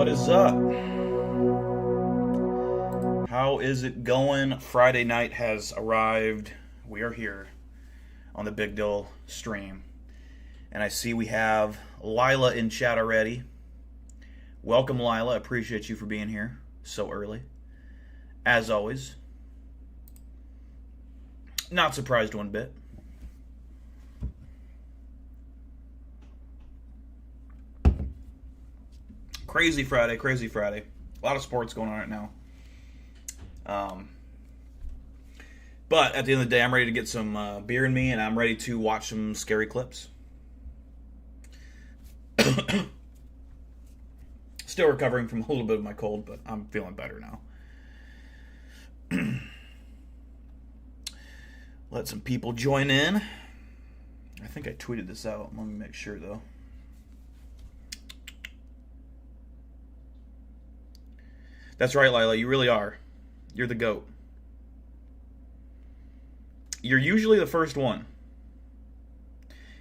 What is up? How is it going? Friday night has arrived. We are here on the Big Dill stream. And I see we have Lila in chat already. Welcome, Lila. Appreciate you for being here so early. As always. Not surprised one bit. Crazy Friday, crazy Friday. A lot of sports going on right now. But at the end of the day, I'm ready to get some beer in me, and I'm ready to watch some scary clips. Still recovering from a little bit of my cold, but I'm feeling better now. Let some people join in. I think I tweeted this out. Let me make sure, though. That's right, Lila. You really are. You're the GOAT. You're usually the first one.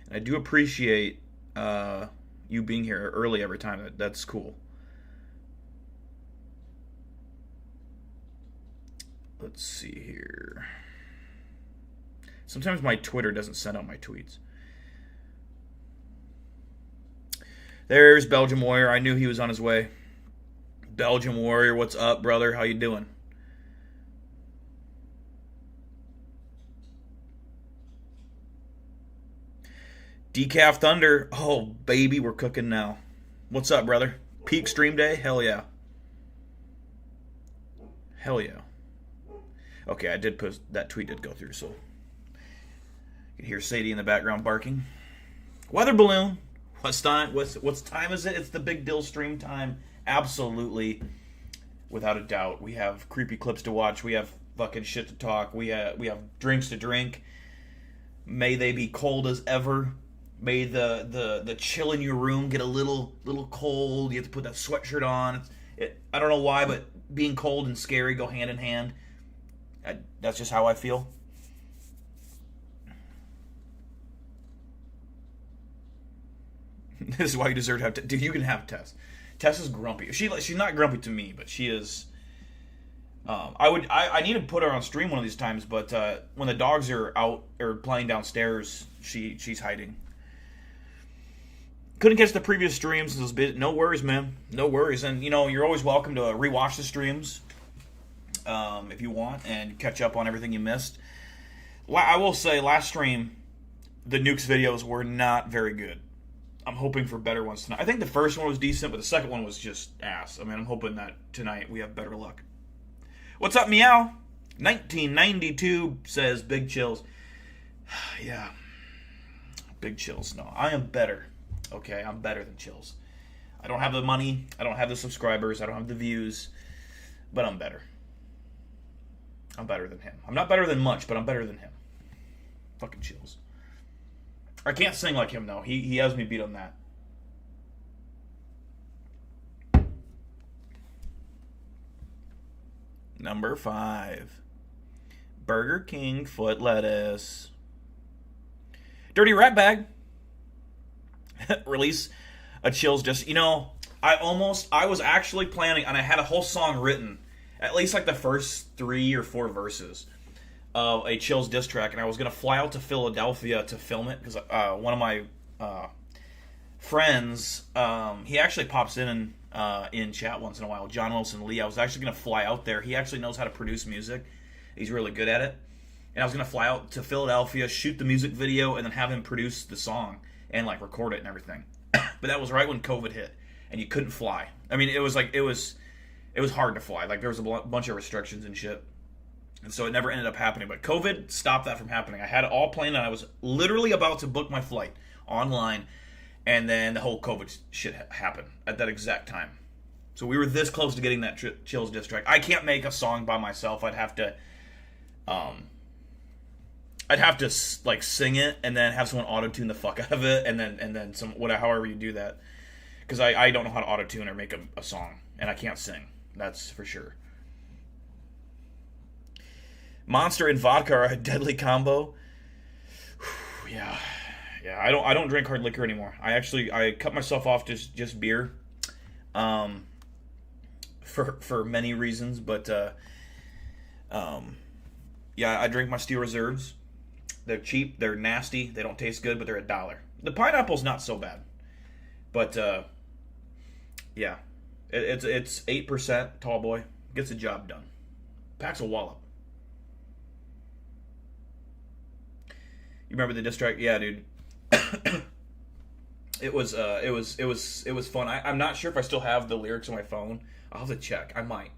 And I do appreciate you being here early every time. That's cool. Let's see here. Sometimes my Twitter doesn't send out my tweets. There's Belgium Warrior. I knew he was on his way. Belgium Warrior, what's up, brother? How you doing? Decaf Thunder. Oh, baby, we're cooking now. What's up, brother? Peak stream day? Hell yeah. Hell yeah. Okay, I did post, that tweet did go through, so. You can hear Sadie in the background barking. Weather balloon. What's time is it? It's the Big Dill stream time. Absolutely, without a doubt. We have creepy clips to watch. We have fucking shit to talk. We have drinks to drink. May they be cold as ever. May the chill in your room get a little cold. You have to put that sweatshirt on. I don't know why, but being cold and scary go hand in hand. That's just how I feel. This is why you deserve to have dude, you can have Tess. Tess is grumpy. She's not grumpy to me, but she is. I need to put her on stream one of these times, but when the dogs are out or playing downstairs, she's hiding. Couldn't catch the previous streams. No worries, man. No worries, and you're always welcome to rewatch the streams if you want and catch up on everything you missed. I will say, last stream, the Nukes videos were not very good. I'm hoping for better ones tonight. I think the first one was decent, but the second one was just ass. I mean, I'm hoping that tonight we have better luck. What's up, Meow? 1992 says Big Chills. Yeah. Big Chills. No, I am better. Okay, I'm better than Chills. I don't have the money. I don't have the subscribers. I don't have the views. But I'm better. I'm better than him. I'm not better than much, but I'm better than him. Fucking Chills. I can't sing like him, though. He has me beat on that. Number 5. Burger King foot lettuce. Dirty Rat Bag. Release a Chills just... I was actually planning, and I had a whole song written. At least like the first 3 or 4 verses. Of a Chills diss track, and I was going to fly out to Philadelphia to film it, because one of my friends, he actually pops in chat once in a while, John Wilson Lee. I was actually going to fly out there. He actually knows how to produce music. He's really good at it. And I was going to fly out to Philadelphia, shoot the music video, and then have him produce the song and record it and everything. But that was right when COVID hit, and you couldn't fly. I mean, it was hard to fly. There was a bunch of restrictions and shit. And so it never ended up happening. But COVID stopped that from happening. I had it all planned, and I was literally about to book my flight online. And then the whole COVID shit happened at that exact time. So we were this close to getting that Chills diss track. I can't make a song by myself. I'd have to sing it and then have someone auto-tune the fuck out of it. And then however you do that. Because I don't know how to auto-tune or make a song. And I can't sing. That's for sure. Monster and vodka are a deadly combo. Yeah. I don't drink hard liquor anymore. I cut myself off to just beer. for many reasons, but yeah, I drink my Steel Reserves. They're cheap, they're nasty, they don't taste good, but they're $1. The pineapple's not so bad, but yeah, it's 8%. Tall boy gets the job done. Packs a wallop. You remember the diss track? Yeah, dude. It was fun. I'm not sure if I still have the lyrics on my phone. I'll have to check. I might.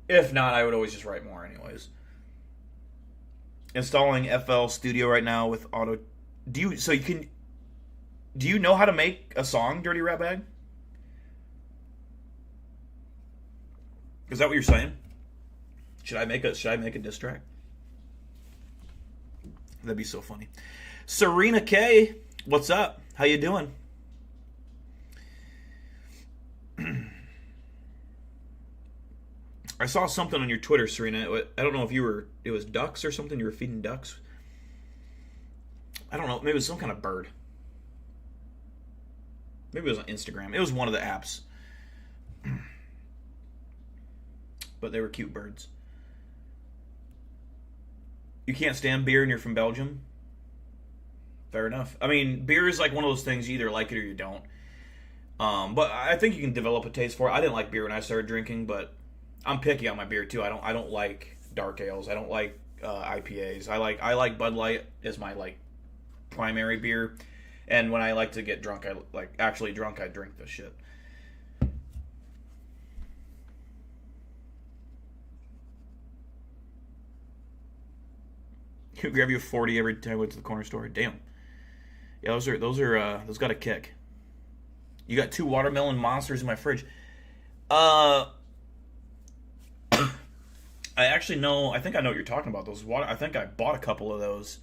If not, I would always just write more anyways. Installing FL Studio right now with auto. Do you know how to make a song, Dirty Rat Bag? Is that what you're saying? Should I make a diss track? That'd be so funny. Serena K, what's up? How you doing? I saw something on your Twitter, Serena. I don't know if it was ducks or something. You were feeding ducks. I don't know. Maybe it was some kind of bird. Maybe it was on Instagram. It was one of the apps. But they were cute birds. You can't stand beer and you're from Belgium? Fair enough. I mean, beer is like one of those things, you either like it or you don't. But I think you can develop a taste for it. I didn't like beer when I started drinking, but I'm picky on my beer too. I don't like dark ales. I don't like IPAs. I like Bud Light as my like primary beer. And when I like to get drunk, I drink this shit. You grab you a 40 every time I went to the corner store. Damn. Yeah, those got a kick. You got 2 watermelon monsters in my fridge. I actually know. I think I know what you're talking about. I think I bought a couple of those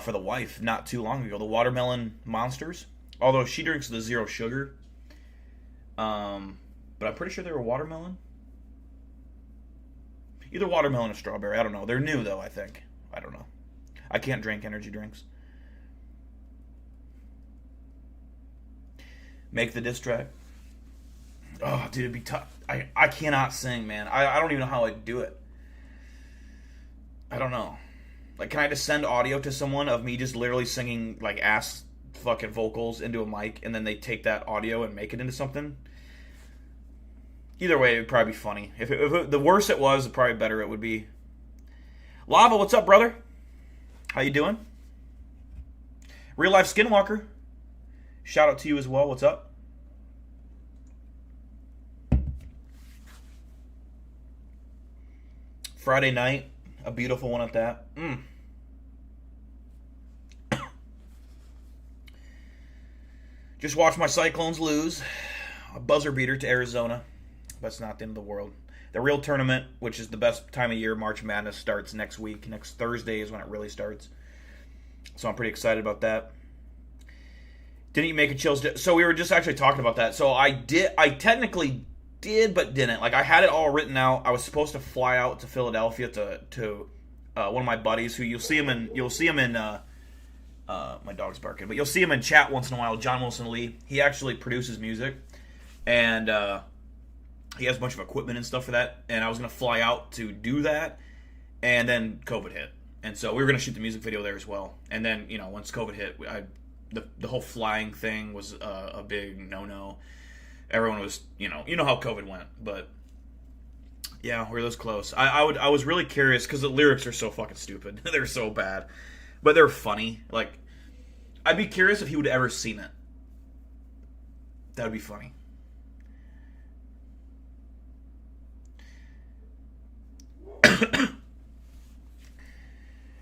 for the wife not too long ago. The watermelon monsters. Although she drinks the 0 sugar. But I'm pretty sure they were watermelon. Either watermelon or strawberry. I don't know. They're new though. I think. I don't know. I can't drink energy drinks. Make the diss track. Oh, dude, it'd be tough. I cannot sing, man. I don't even know how I'd do it. I don't know. Like, can I just send audio to someone of me just literally singing, like, ass fucking vocals into a mic, and then they take that audio and make it into something? Either way, it would probably be funny. If the worse it was, the probably better it would be. Lava, what's up, brother? How you doing? Real Life Skinwalker. Shout out to you as well. What's up? Friday night. A beautiful one at that. Just watched my Cyclones lose. A buzzer beater to Arizona. That's not the end of the world. The real tournament, which is the best time of year, March Madness, starts next week. Next Thursday is when it really starts. So I'm pretty excited about that. Didn't you make a chills? So we were just actually talking about that. So I technically did, but didn't. Like, I had it all written out. I was supposed to fly out to Philadelphia to one of my buddies who you'll see him in my dog's barking, but you'll see him in chat once in a while. John Wilson Lee. He actually produces music, and he has a bunch of equipment and stuff for that. And I was gonna fly out to do that, and then COVID hit, and so we were gonna shoot the music video there as well. And then once COVID hit, the whole flying thing was a big no. Everyone was you know how COVID went, but yeah, we're this close. I was really curious because the lyrics are so fucking stupid. They're so bad, but they're funny. Like, I'd be curious if he would have ever seen it. That would be funny.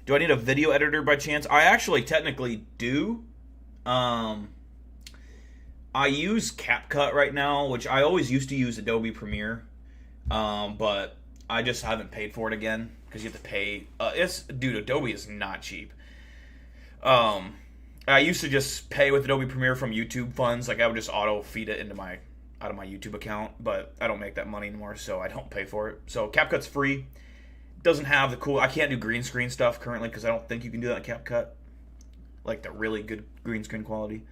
Do I need a video editor by chance? I actually technically do. I use CapCut right now, which I always used to use Adobe Premiere. But I just haven't paid for it again because you have to pay. Adobe is not cheap. I used to just pay with Adobe Premiere from YouTube funds. Like, I would just auto feed it out of my YouTube account, but I don't make that money anymore, so I don't pay for it. So CapCut's free. Doesn't have the cool. I can't do green screen stuff currently because I don't think you can do that in CapCut, like the really good green screen quality.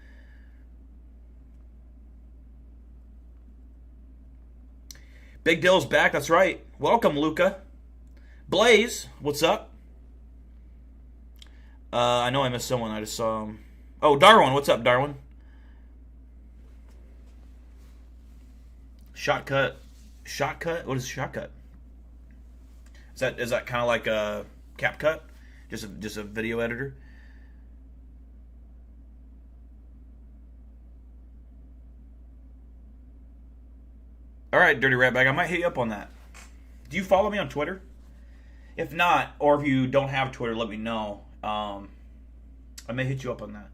Big Dill's back. That's right. Welcome, Luca. Blaze, what's up? I know I missed someone. I just saw him. Oh, Darwin. What's up, Darwin? Shotcut. Shotcut? What is shotcut? Is that kind of like a CapCut? Just a video editor? All right, Dirty Ratbag. I might hit you up on that. Do you follow me on Twitter? If not, or if you don't have Twitter, let me know. I may hit you up on that.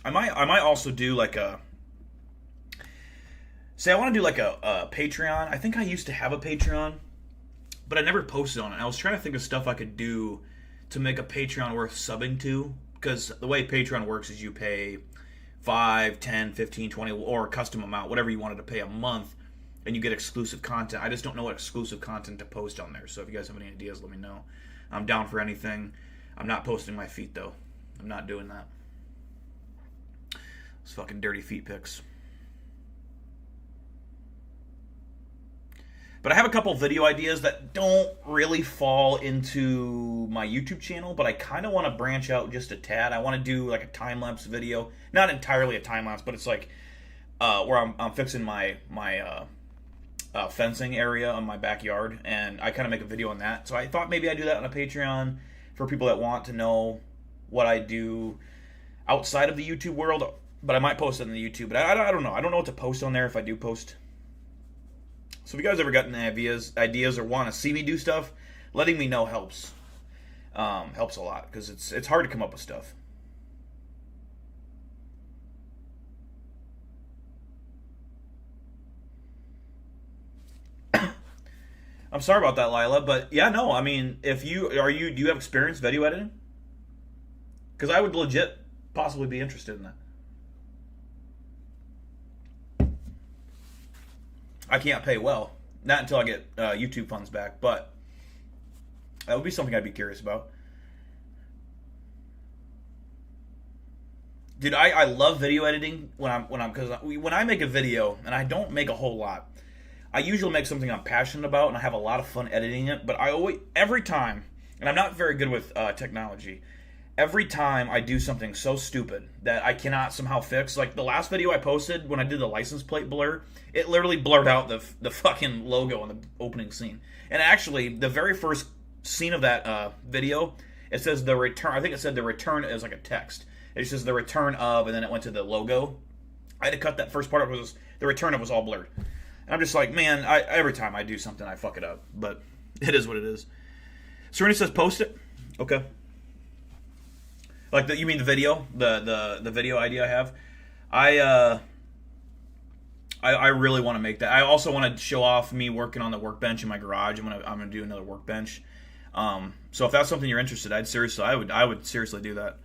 I might also do like a. Say I want to do like a Patreon. I think I used to have a Patreon, but I never posted on it. I was trying to think of stuff I could do to make a Patreon worth subbing to, because the way Patreon works is you pay 5, 10, 15, 20, or a custom amount, whatever you wanted to pay a month, and you get exclusive content. I just don't know what exclusive content to post on there, so if you guys have any ideas, let me know. I'm down for anything. I'm not posting my feet, though. I'm not doing that. Those fucking dirty feet pics. But I have a couple video ideas that don't really fall into my YouTube channel, but I kind of want to branch out just a tad. I want to do like a time-lapse video. Not entirely a time-lapse, but it's like where I'm fixing my fencing area on my backyard, and I kind of make a video on that. So I thought maybe I'd do that on a Patreon for people that want to know what I do outside of the YouTube world, but I might post it on the YouTube. But I don't know. I don't know what to post on there if I do post. So if you guys ever got any ideas or want to see me do stuff, letting me know helps. Helps a lot, because it's hard to come up with stuff. I'm sorry about that, Lila, but yeah, no, I mean, do you have experience video editing? Because I would legit possibly be interested in that. I can't pay well. Not until I get YouTube funds back, but that would be something I'd be curious about. Dude, I love video editing when I make a video, and I don't make a whole lot. I usually make something I'm passionate about, and I have a lot of fun editing it, but every time, and I'm not very good with technology, every time I do something so stupid that I cannot somehow fix, like the last video I posted when I did the license plate blur, it literally blurred out the fucking logo in the opening scene. And actually, the very first scene of that video, it says the return. I think it said the return as like a text. It says the return of, and then it went to the logo. I had to cut that first part. The return of was all blurred. And I'm just like, man, every time I do something, I fuck it up. But it is what it is. Serena says post it. Okay. Like you mean the video, the video idea I have. I really want to make that. I also want to show off me working on the workbench in my garage. I'm gonna do another workbench. So if that's something you're interested, I would seriously do that.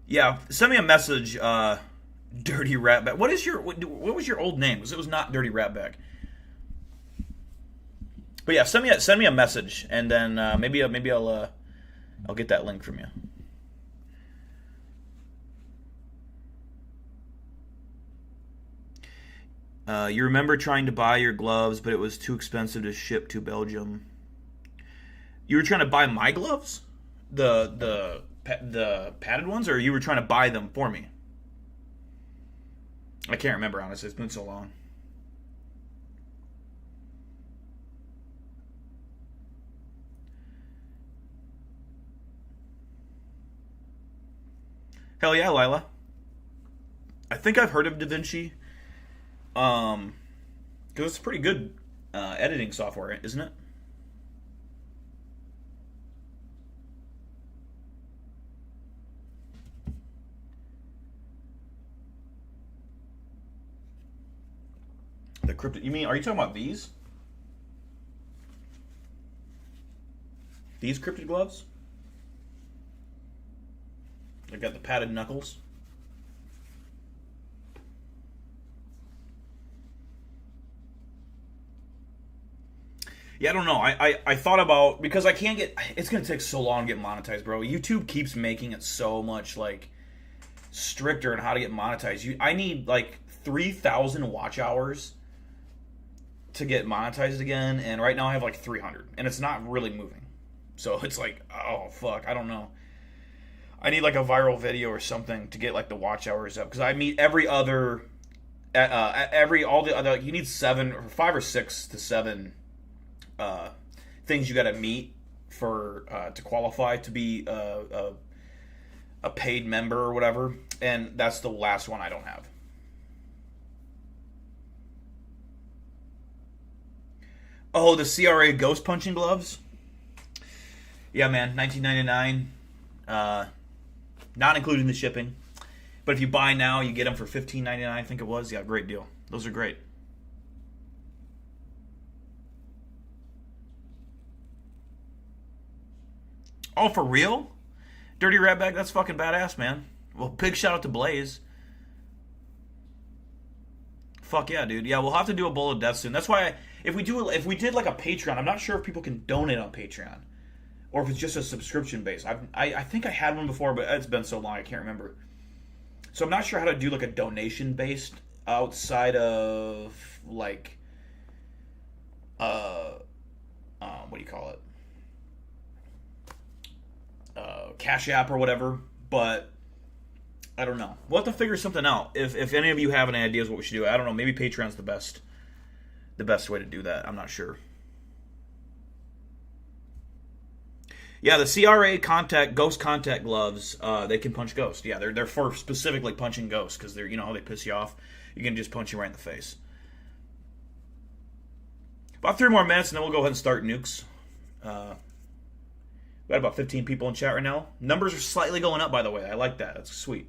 Yeah, send me a message, Dirty Ratbag. What was your old name? Because it was not Dirty Ratbag. But yeah, send me a message, and then maybe I'll get that link from you. You remember trying to buy your gloves, but it was too expensive to ship to Belgium. You were trying to buy my gloves, the padded ones, or you were trying to buy them for me? I can't remember, honestly. It's been so long. Hell yeah, Lila. I think I've heard of DaVinci. Because it's pretty good editing software, isn't it? The cryptid. You mean? Are you talking about these? These cryptid gloves? They got the padded knuckles. Yeah, I don't know. I thought about, because I can't get. It's gonna take so long to get monetized, bro. YouTube keeps making it so much like stricter in how to get monetized. I need like 3,000 watch hours to get monetized again, and right now I have like 300, and it's not really moving. So it's like, oh fuck, I don't know. I need like a viral video or something to get like the watch hours up, because I meet every other, all the other. You need 5 or 6 to 7 things you got to meet for to qualify to be a paid member or whatever, and that's the last one I don't have. Oh, the CRA ghost punching gloves. Yeah, man, $19.99, not including the shipping. But if you buy now, you get them for $15.99. I think it was. Yeah, great deal. Those are great. Oh, for real? Dirty Ratbag, that's fucking badass, man. Well, big shout out to Blaze. Fuck yeah, dude. Yeah, we'll have to do a Bowl of Death soon. That's why if we did like a Patreon, I'm not sure if people can donate on Patreon or if it's just a subscription base. I think I had one before, but it's been so long I can't remember. So I'm not sure how to do like a donation based outside of like what do you call it? Cash App or whatever, but I don't know. We'll have to figure something out. If any of you have any ideas what we should do, I don't know. Maybe Patreon's the best way to do that. I'm not sure. Yeah, the CRA ghost contact gloves, they can punch ghosts. Yeah, they're for specifically punching ghosts, because they're, you know how they piss you off. You can just punch you right in the face. About 3 more minutes, and then we'll go ahead and start nukes. We got about 15 people in chat right now. Numbers are slightly going up, by the way. I like that. That's sweet.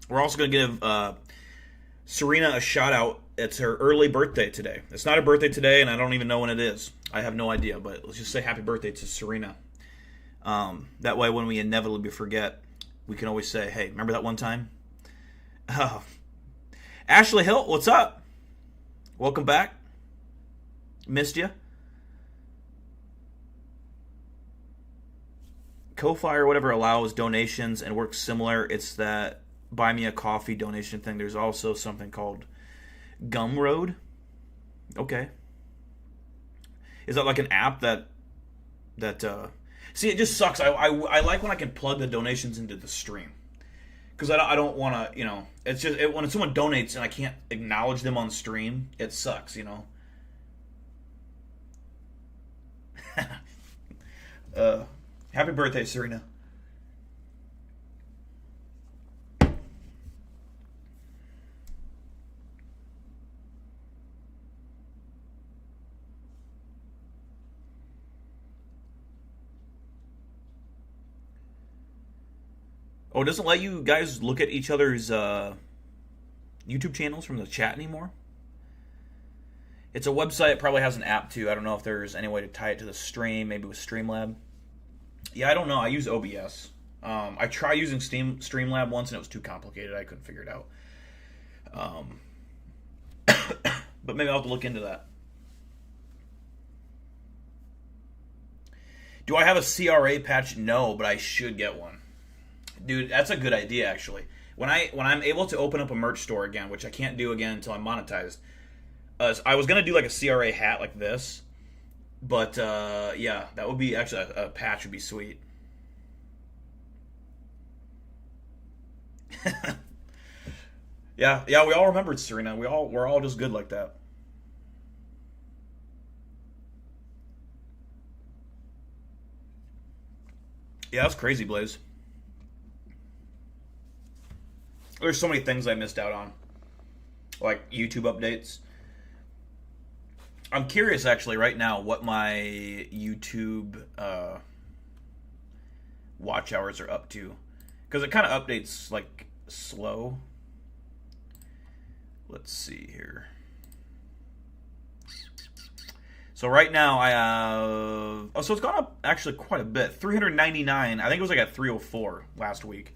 We're also going to give Serena a shout out. It's her early birthday today. It's not her birthday today, and I don't even know when it is. I have no idea, but let's just say happy birthday to Serena. That way, when we inevitably forget, we can always say, hey, remember that one time? Ashley Hill, what's up? Welcome back. Missed you. Ko-Fi or whatever allows donations and works similar. It's that buy me a coffee donation thing. There's also something called Gumroad. Okay. Is that like an app that see, it just sucks. I like when I can plug the donations into the stream. Because I don't want to, you know, it's just, when someone donates and I can't acknowledge them on stream, it sucks, you know. Happy birthday, Serena. Oh, it doesn't let you guys look at each other's YouTube channels from the chat anymore? It's a website. It probably has an app too. I don't know if there's any way to tie it to the stream, maybe with Streamlab. Yeah, I don't know. I use OBS. I tried using Streamlab once and it was too complicated. I couldn't figure it out. But maybe I'll have to look into that. Do I have a CRA patch? No, but I should get one. Dude, that's a good idea, actually. When I'm able to open up a merch store again, which I can't do again until I'm monetized, I was going to do like a CRA hat like this, but yeah, that would be, actually, a patch would be sweet. Yeah, we all remembered Serena. We're all just good like that. Yeah, that's crazy, Blaze. There's so many things I missed out on, like YouTube updates. I'm curious, actually, right now, what my YouTube watch hours are up to, because it kind of updates like slow. Let's see here. So right now I have, so it's gone up actually quite a bit. 399. I think it was like at 304 last week.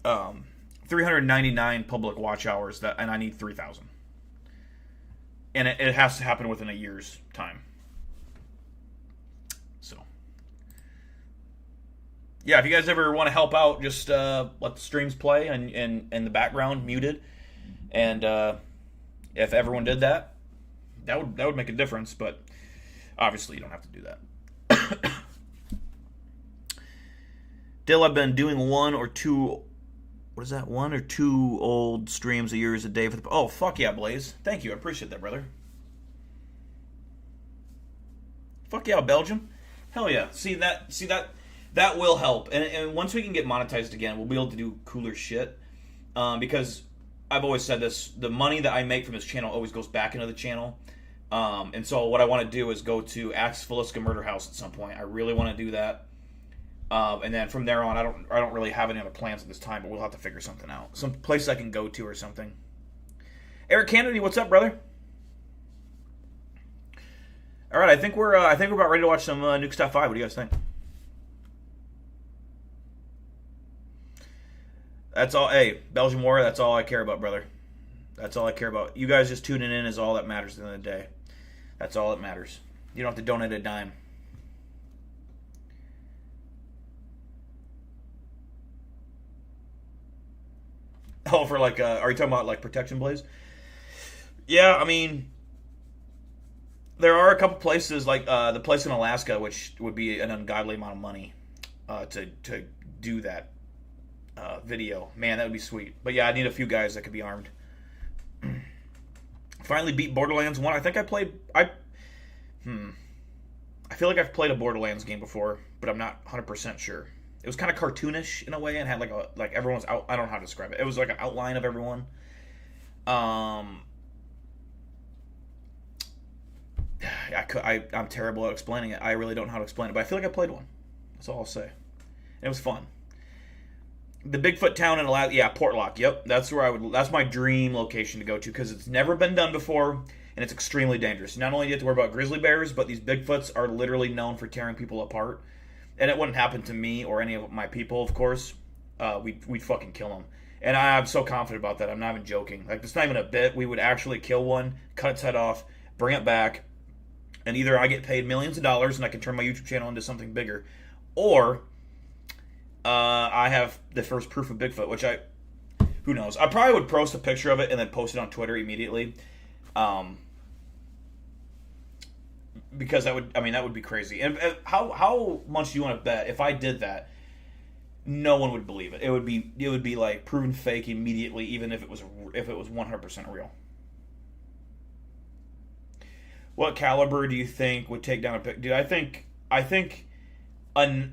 399 public watch hours, and I need 3,000. And it has to happen within a year's time. So, yeah, if you guys ever want to help out, just let the streams play and in the background muted. And if everyone did that, that would make a difference. But obviously, you don't have to do that. Dill, I've been doing one or two old streams a year as a day for the... Oh, fuck yeah, Blaze. Thank you. I appreciate that, brother. Fuck yeah, Belgium. Hell yeah. See that will help. And once we can get monetized again, we'll be able to do cooler shit. Because I've always said this, the money that I make from this channel always goes back into the channel. And so what I want to do is go to Axe Filiska Murder House at some point. I really want to do that. And then from there on, I don't really have any other plans at this time, but we'll have to figure something out. Some place I can go to or something. Eric Kennedy, what's up, brother? All right, I think we're about ready to watch some Nuke Stuff 5. What do you guys think? That's all. Hey, Belgian War. That's all I care about, brother. That's all I care about. You guys just tuning in is all that matters at the end of the day. That's all that matters. You don't have to donate a dime. Oh, for like, are you talking about like protection blaze? Yeah, I mean, there are a couple places like the place in Alaska, which would be an ungodly amount of money to do that video. Man, that would be sweet. But yeah, I need a few guys that could be armed. Finally beat Borderlands 1. I think I played. I feel like I've played a Borderlands game before, but I'm not 100% sure. It was kind of cartoonish in a way and had like everyone's out. I don't know how to describe it. It was like an outline of everyone. I'm terrible at explaining it. I really don't know how to explain it, but I feel like I played one. That's all I'll say. It was fun. The Bigfoot town in Alaska, yeah, Portlock. Yep, that's where that's my dream location to go to because it's never been done before and it's extremely dangerous. Not only do you have to worry about grizzly bears, but these Bigfoots are literally known for tearing people apart. And it wouldn't happen to me or any of my people, of course. We'd fucking kill them. And I'm so confident about that. I'm not even joking. Like, it's not even a bit. We would actually kill one, cut its head off, bring it back, and either I get paid millions of dollars and I can turn my YouTube channel into something bigger, or I have the first proof of Bigfoot, which who knows. I probably would post a picture of it and then post it on Twitter immediately. Because that would be crazy. And how much do you want to bet if I did that? No one would believe it. It would be like proven fake immediately, even if it was 100% real. What caliber do you think would take down a pick? Dude, I think I don't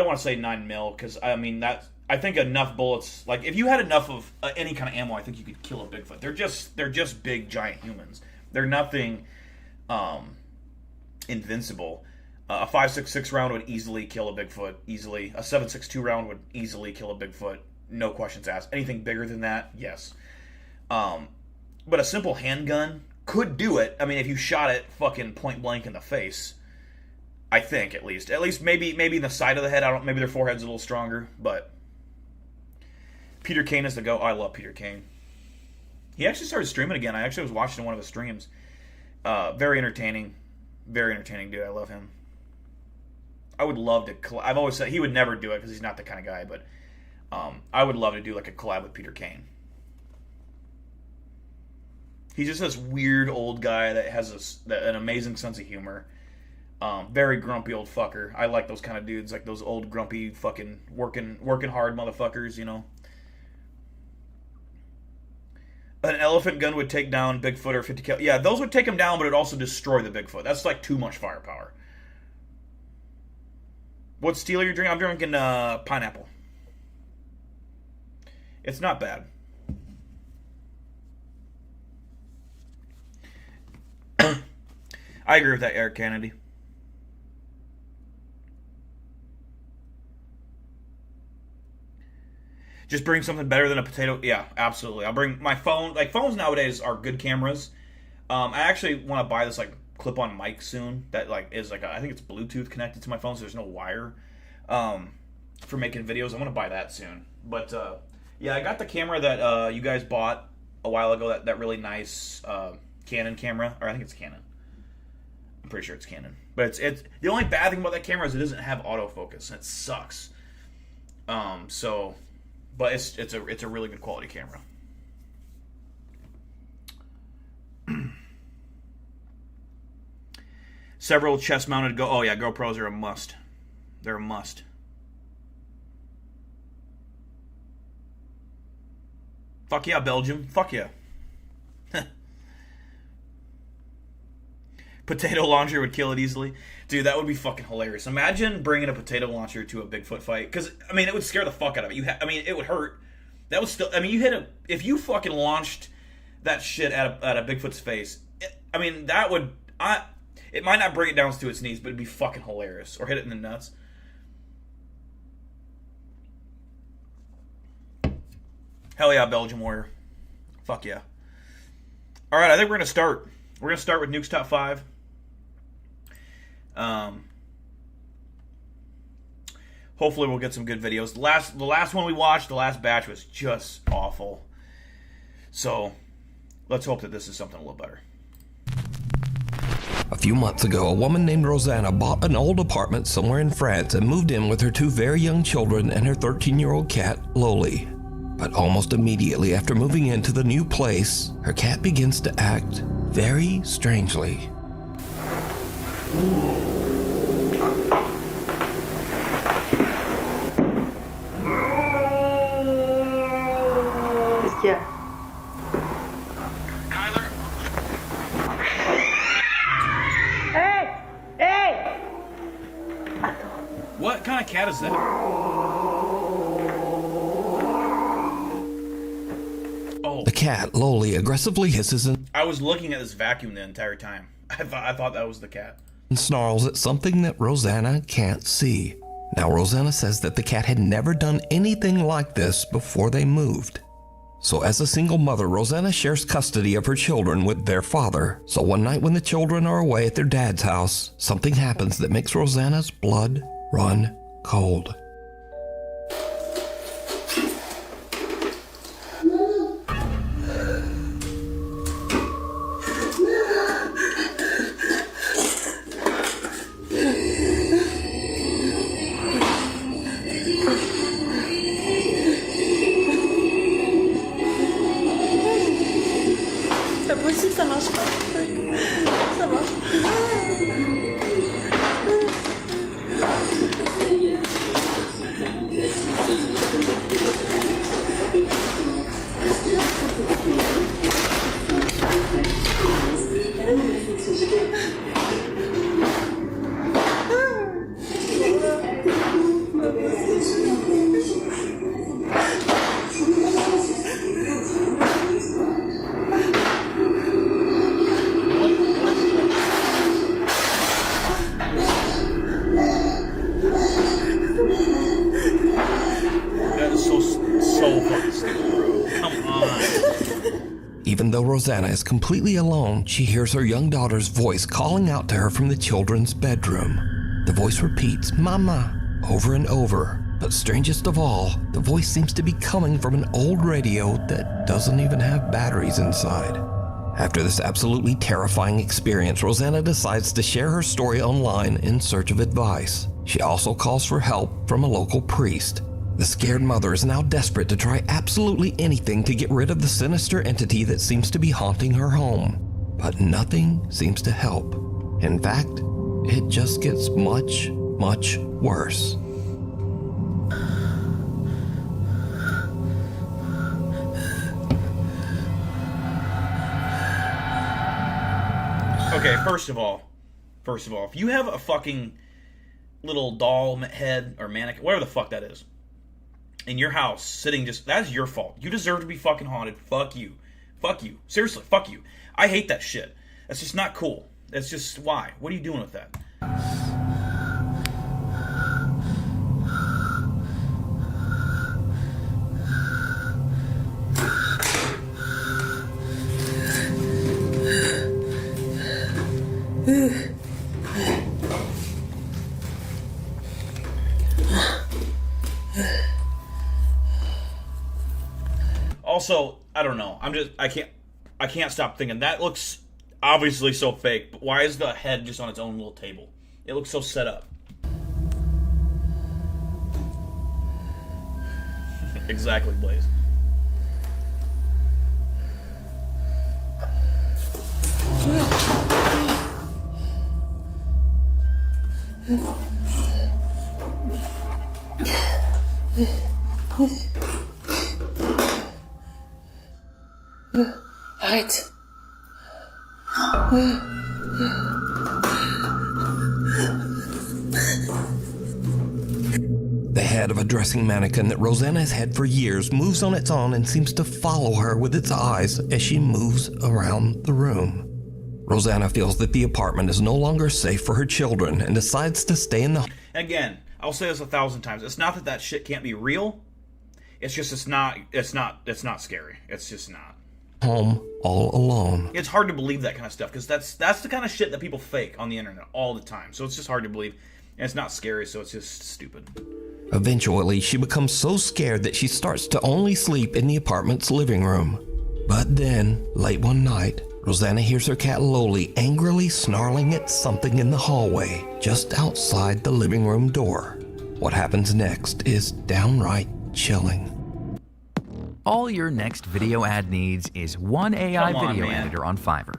want to say 9mm because I think enough bullets. Like if you had enough of any kind of ammo, I think you could kill a Bigfoot. They're just big giant humans. They're nothing. Invincible. A 5.56 round would easily kill a Bigfoot. Easily. A 7.62 round would easily kill a Bigfoot. No questions asked. Anything bigger than that, yes. But a simple handgun could do it. I mean, if you shot it fucking point blank in the face, I think at least maybe in the side of the head. Maybe their forehead's a little stronger, but Peter Kane is the go. Oh, I love Peter Kane. He actually started streaming again. I actually was watching one of his streams. Very entertaining. Very entertaining dude. I love him. I would love to I've always said he would never do it because he's not the kind of guy, but I would love to do like a collab with Peter Kane. He's just this weird old guy that has an amazing sense of humor. Very grumpy old fucker. I like those kind of dudes, like those old grumpy fucking working hard motherfuckers, you know. An elephant gun would take down Bigfoot or 50 cal. Yeah, those would take him down, but it would also destroy the Bigfoot. That's like too much firepower. What steel are you drinking? I'm drinking pineapple. It's not bad. I agree with that, Eric Kennedy. Just bring something better than a potato. Yeah, absolutely. I'll bring my phone. Like, phones nowadays are good cameras. I actually want to buy this, like, clip-on mic soon. That, like, is, like, I think it's Bluetooth connected to my phone, so there's no wire for making videos. I want to buy that soon. But, Yeah, I got the camera that you guys bought a while ago. That really nice Canon camera, or I think it's Canon. I'm pretty sure it's Canon. But it's the only bad thing about that camera is it doesn't have autofocus. It sucks. But it's a really good quality camera. Several chest-mounted Oh yeah, GoPros are a must. They're a must. Fuck yeah, Belgium. Fuck yeah. Potato launcher would kill it easily. Dude, that would be fucking hilarious. Imagine bringing a potato launcher to a Bigfoot fight. Because, I mean, it would scare the fuck out of it. It would hurt. That would still... I mean, if you fucking launched that shit at a Bigfoot's face, that would... It might not bring it down to its knees, but it'd be fucking hilarious. Or hit it in the nuts. Hell yeah, Belgium Warrior. Fuck yeah. Alright, I think we're going to start. We're going to start with Nuke's Top 5. Hopefully we'll get some good videos. The last one we watched, the last batch, was just awful. So, let's hope that this is something a little better. A few months ago, a woman named Rosanna bought an old apartment somewhere in France and moved in with her 2 very young children and her 13-year-old cat, Loli. But almost immediately after moving into the new place, her cat begins to act very strangely. Yeah. Kyler? Hey! Hey! What kind of cat is that? Oh. The cat, Loli, aggressively hisses and I was looking at this vacuum the entire time. I thought that was the cat. snarls at something that Rosanna can't see. Now, Rosanna says that the cat had never done anything like this before they moved. So as a single mother, Rosanna shares custody of her children with their father. So one night when the children are away at their dad's house, something happens that makes Rosanna's blood run cold. C'est pas possible, ça marche pas. Ça marche That is so fucking stupid, bro. Come on. Even though Rosanna is completely alone, she hears her young daughter's voice calling out to her from the children's bedroom. The voice repeats, "Mama," over and over. But strangest of all, the voice seems to be coming from an old radio that doesn't even have batteries inside. After this absolutely terrifying experience, Rosanna decides to share her story online in search of advice. She also calls for help from a local priest. The scared mother is now desperate to try absolutely anything to get rid of the sinister entity that seems to be haunting her home. But nothing seems to help. In fact, it just gets much, much worse. Okay, first of all, if you have a fucking little doll head or mannequin, whatever the fuck that is, in your house sitting that's your fault. You deserve to be fucking haunted. Fuck you. Fuck you. Seriously, fuck you. I hate that shit. That's just not cool. That's just, why? What are you doing with that? also, I don't know. I can't stop thinking that looks obviously so fake. But why is the head just on its own little table? It looks so set up. Exactly, Blaze. Right. The head of a dressing mannequin that Rosanna has had for years moves on its own and seems to follow her with its eyes as she moves around the room. Rosanna feels that the apartment is no longer safe for her children and decides to stay in the... Again, I'll say this 1,000 times. It's not that shit can't be real. It's just it's not scary. It's just not. home all alone. It's hard to believe that kind of stuff because that's the kind of shit that people fake on the internet all the time. So it's just hard to believe. And it's not scary, so it's just stupid. Eventually, she becomes so scared that she starts to only sleep in the apartment's living room. But then, late one night, Rosanna hears her cat Loli angrily snarling at something in the hallway just outside the living room door. What happens next is downright chilling. All your next video ad needs is one AI Come on, video man. editor on Fiverr.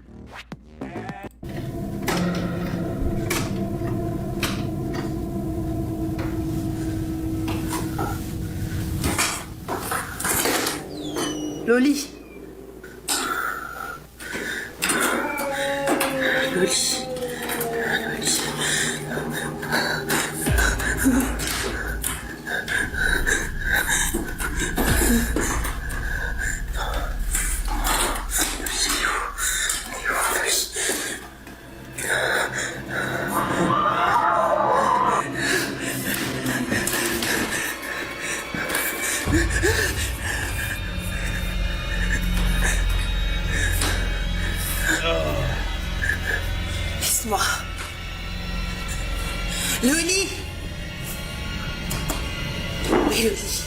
Loli. Loli. Laisse-moi. Loli. Oui, Loli.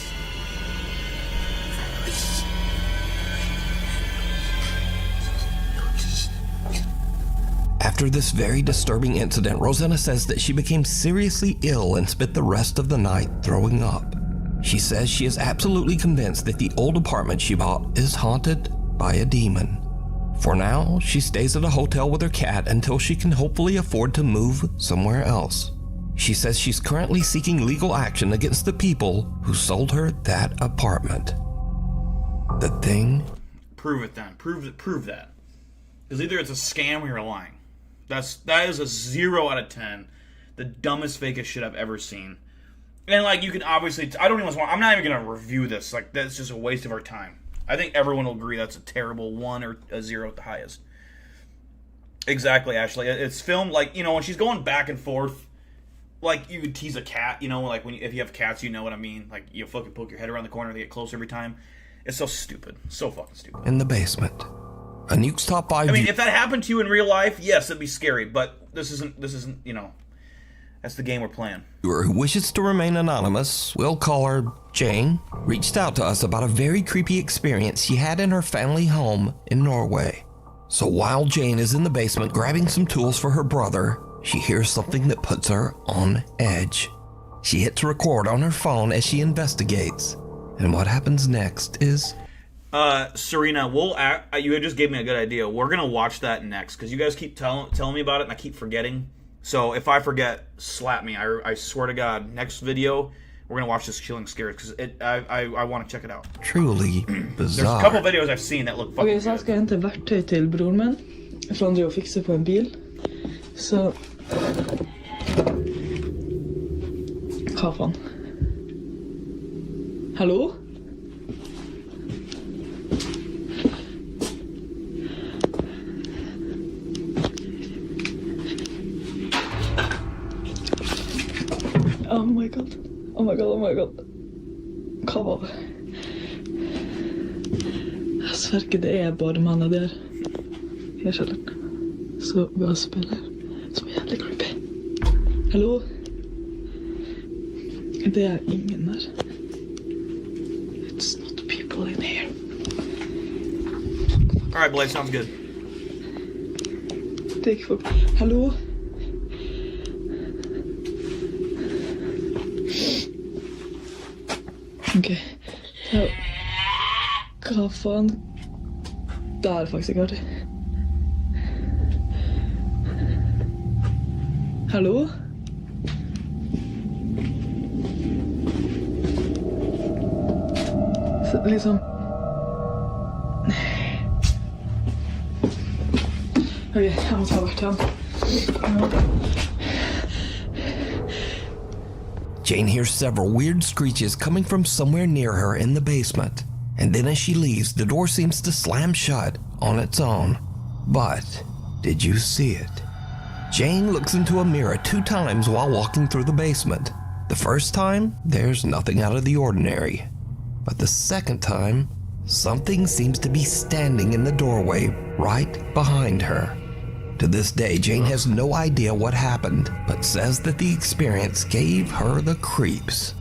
After this very disturbing incident, Rosanna says that she became seriously ill and spent the rest of the night throwing up. She says she is absolutely convinced that the old apartment she bought is haunted by a demon. For now, she stays at a hotel with her cat until she can hopefully afford to move somewhere else. She says she's currently seeking legal action against the people who sold her that apartment. The thing? Prove it then. Prove that. Because either it's a scam or you're lying. That is a 0 out of 10. The dumbest, fakest shit I've ever seen. And like you can obviously, I'm not even gonna review this. Like that's just a waste of our time. I think everyone will agree that's a terrible 1 or a 0 at the highest. Exactly, Ashley. It's filmed like, you know, when she's going back and forth, like you would tease a cat, you know, like if you have cats, you know what I mean. Like you fucking poke your head around the corner, they get close every time. It's so stupid, so fucking stupid. In the basement. A Nuke's Top 5 I mean, if that happened to you in real life, yes, it'd be scary. But this isn't, you know, that's the game we're playing. viewer who wishes to remain anonymous, we'll call her Jane, reached out to us about a very creepy experience she had in her family home in Norway. So while Jane is in the basement grabbing some tools for her brother, she hears something that puts her on edge. She hits record on her phone as she investigates. And what happens next is... Serena, you just gave me a good idea. We're going to watch that next, because you guys keep telling me about it, and I keep forgetting. So if I forget, slap me. I swear to God, next video, we're going to watch this Chilling Scares, because I want to check it out. truly There's a bizarre. couple videos I've seen that look fucking Okej, så här good. ska jag hämta verktyg till bror min. Från det jag fixar på en bil. Så... Vad fan? Hallå? Oh my god. Oh my god, oh my god. Hva var det? Jeg sverger det er bare mannen der. I kjelleren. Så vi spiller. Som er jævlig creepy. Hallo? Det er ingen der. It's not people in here. right, Blade, sounds good. Take for. Hallo? Ok. Ja. Hva faen? Det er faktisk ikke artig. Hallo? Så, liksom... Ok, jeg må ta hvert igjen. Jane hears several weird screeches coming from somewhere near her in the basement. And then as she leaves, the door seems to slam shut on its own. But did you see it? Jane looks into a mirror 2 times while walking through the basement. The first time, there's nothing out of the ordinary. But the second time, something seems to be standing in the doorway right behind her. To this day, Jane has no idea what happened, but says that the experience gave her the creeps.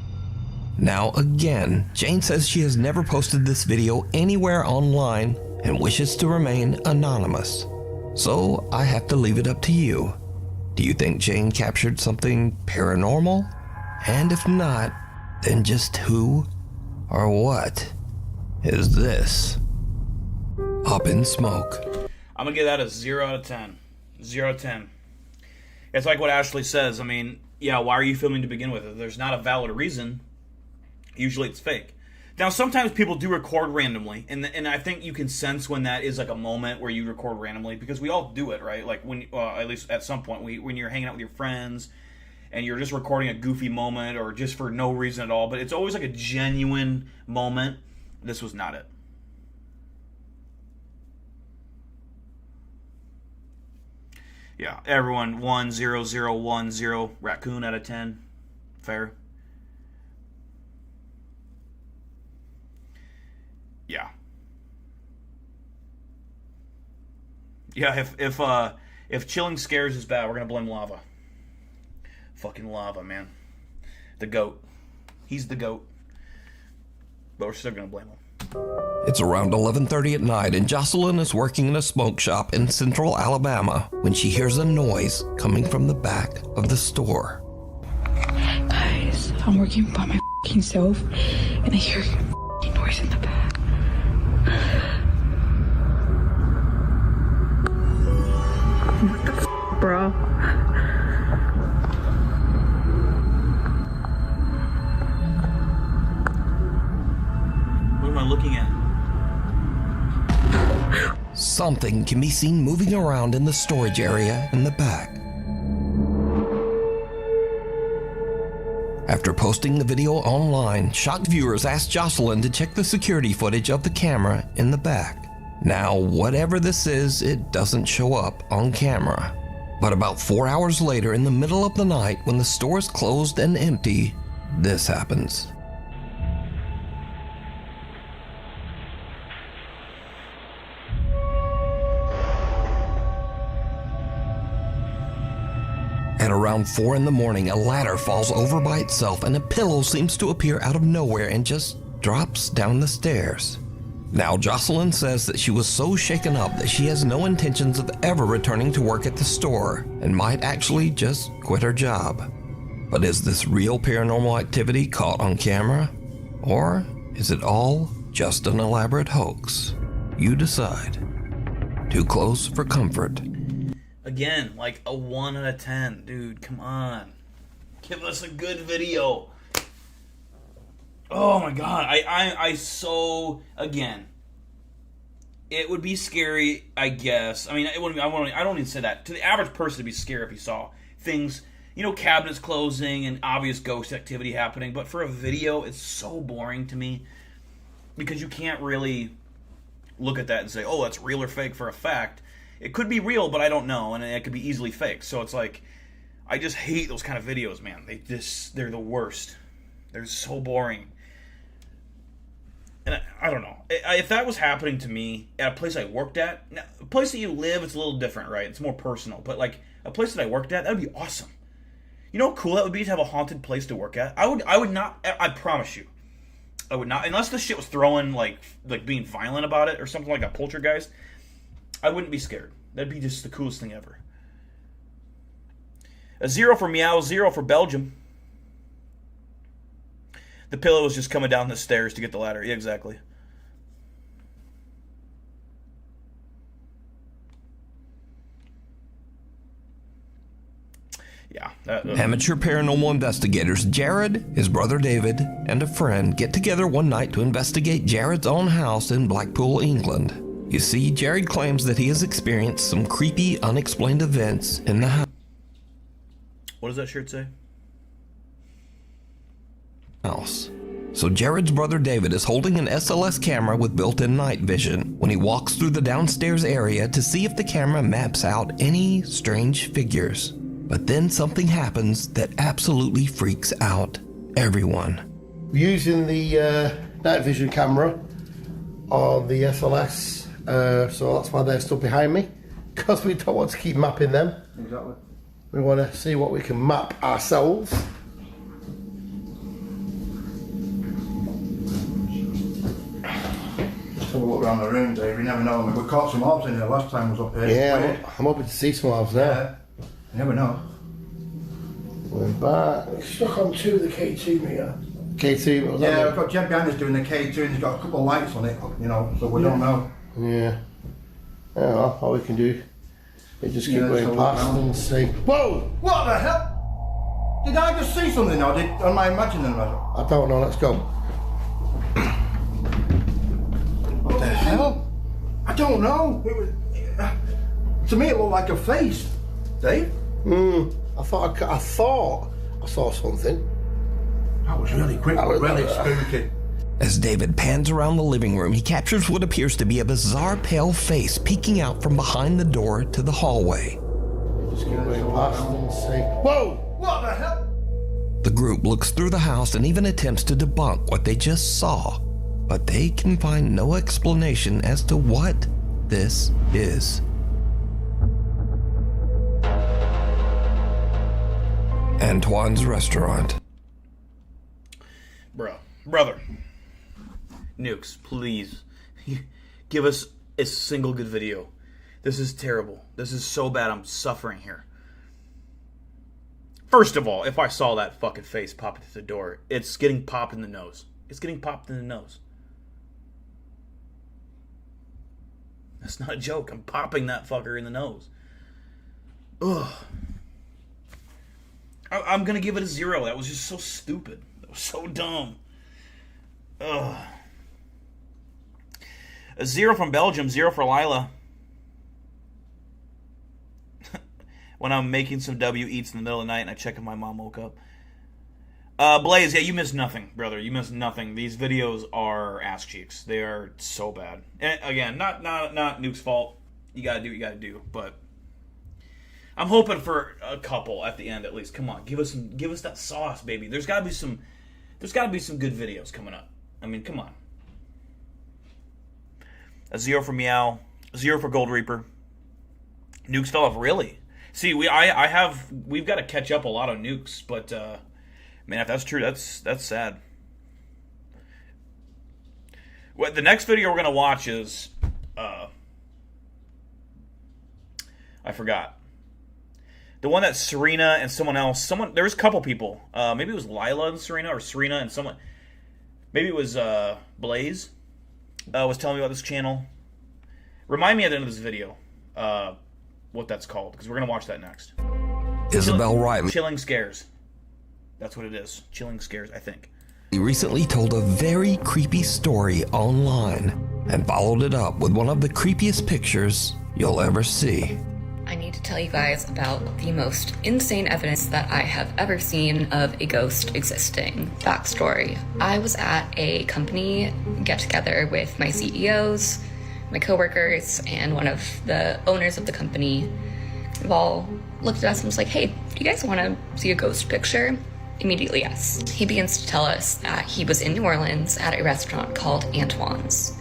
Now again, Jane says she has never posted this video anywhere online and wishes to remain anonymous. So I have to leave it up to you. Do you think Jane captured something paranormal? And if not, then just who or what is this? Up in Smoke. I'm going to give that a 0 out of 10. 0 out of 10. It's like what Ashley says. I mean, yeah, why are you filming to begin with? If there's not a valid reason, usually it's fake. Now, sometimes people do record randomly, and I think you can sense when that is like a moment where you record randomly, because we all do it, right? Like when, at least at some point, when you're hanging out with your friends, and you're just recording a goofy moment, or just for no reason at all, but it's always like a genuine moment. This was not it. Yeah, everyone 10010 raccoon out of 10. Fair. Yeah. Yeah, if chilling scares is bad, we're gonna blame lava. Fucking lava, man. The GOAT. He's the GOAT. But we're still gonna blame him. It's around 11:30 at night, and Jocelyn is working in a smoke shop in central Alabama when she hears a noise coming from the back of the store. Guys, I'm working by my f***ing self, and I hear a noise in the back. What the f***, bro? What am I looking at? Something can be seen moving around in the storage area in the back. After posting the video online, shocked viewers asked Jocelyn to check the security footage of the camera in the back. Now, whatever this is, it doesn't show up on camera. But about 4 hours later, in the middle of the night, when the store is closed and empty, this happens. At around 4 in the morning, a ladder falls over by itself and a pillow seems to appear out of nowhere and just drops down the stairs. Now, Jocelyn says that she was so shaken up that she has no intentions of ever returning to work at the store and might actually just quit her job. But is this real paranormal activity caught on camera? Or is it all just an elaborate hoax? You decide. Too close for comfort. Again, like a 1 out of 10. Dude, come on. Give us a good video. Oh my god. I so, again, it would be scary, I guess. I mean, it wouldn't. I don't even say that. To the average person, it'd be scary if he saw things, you know, cabinets closing and obvious ghost activity happening. But for a video, it's so boring to me, because you can't really look at that and say, oh, that's real or fake for a fact. It could be real, but I don't know, and it could be easily fake. So it's like, I just hate those kind of videos, man. They're the worst. They're so boring. And I don't know. If that was happening to me at a place I worked at, now, a place that you live, it's a little different, right? It's more personal. But like a place that I worked at, that would be awesome. You know how cool that would be to have a haunted place to work at? I would not. I promise you, I would not, unless the shit was throwing like being violent about it or something like a poltergeist. I wouldn't be scared. That'd be just the coolest thing ever. A 0 for Meow, 0 for Belgium. The pillow was just coming down the stairs to get the ladder. Yeah, exactly. Yeah. Amateur paranormal investigators Jared, his brother David, and a friend get together one night to investigate Jared's own house in Blackpool, England. You see, Jared claims that he has experienced some creepy, unexplained events in the What does that shirt say? house. So Jared's brother David is holding an SLS camera with built-in night vision when he walks through the downstairs area to see if the camera maps out any strange figures. But then something happens that absolutely freaks out everyone. Using the night vision camera on the SLS, so that's why they're stood behind me, because we don't want to keep mapping them. Exactly. We want to see what we can map ourselves. Just have a look around the room, Dave. You never know. We caught some orbs in here last time I was up here. Yeah, I'm hoping to see some of now. Yeah. You never know. We're back. It's stuck on 2 of the K2 meter. K2, what was Yeah, that? we've got Jeb behind us doing the K2 and he's got a couple of lights on it, you know, so we don't know. Yeah. Yeah, well, all we can do is just keep Yeah, going so past now- and say, whoa! What the hell? Did I just see something or am I imagining that? I don't know, let's go. What the hell? I don't know. It was, to me it looked like a face. Dave? I thought I saw something. That was really quick, That was- really spooky. As David pans around the living room, he captures what appears to be a bizarre pale face peeking out from behind the door to the hallway. Just keep going past and say, whoa! What the hell? The group looks through the house and even attempts to debunk what they just saw, but they can find no explanation as to what this is. Antoine's restaurant. Brother. Nukes, please. Give us a single good video. This is terrible. This is so bad. I'm suffering here. First of all, if I saw that fucking face pop into the door, it's getting popped in the nose. It's getting popped in the nose. That's not a joke. I'm popping that fucker in the nose. Ugh. I'm gonna give it a 0. That was just so stupid. That was so dumb. Ugh. A 0 from Belgium, 0 for Lila. When I'm making some W eats in the middle of the night and I check if my mom woke up. Blaze, yeah, you missed nothing, brother. You missed nothing. These videos are ass cheeks. They are so bad. And again, not Nuke's fault. You gotta do what you gotta do, but I'm hoping for a couple at the end at least. Come on, give us that sauce, baby. There's gotta be some good videos coming up. I mean, come on. A 0 for Meow, 0 for Gold Reaper. Nukes fell off, really? See, we've got to catch up a lot on Nukes, but man, if that's true, that's sad. What the next video we're gonna watch is I forgot. The one that Serena and someone else, there was a couple people. Maybe it was Lila and Serena, or Serena and someone. Maybe it was Blaze was telling me about this channel. Remind me at the end of this video what that's called, because we're going to watch that next. Isabel Riley Chilling Scares. That's what it is. Chilling Scares, I think. recently told a very creepy story online and followed it up with one of the creepiest pictures you'll ever see. I need to tell you guys about the most insane evidence that I have ever seen of a ghost existing. Backstory. I was at a company get-together with my CEOs, my coworkers, and one of the owners of the company. We've all looked at us and was like, hey, do you guys want to see a ghost picture? Immediately, yes. He begins to tell us that he was in New Orleans at a restaurant called Antoine's.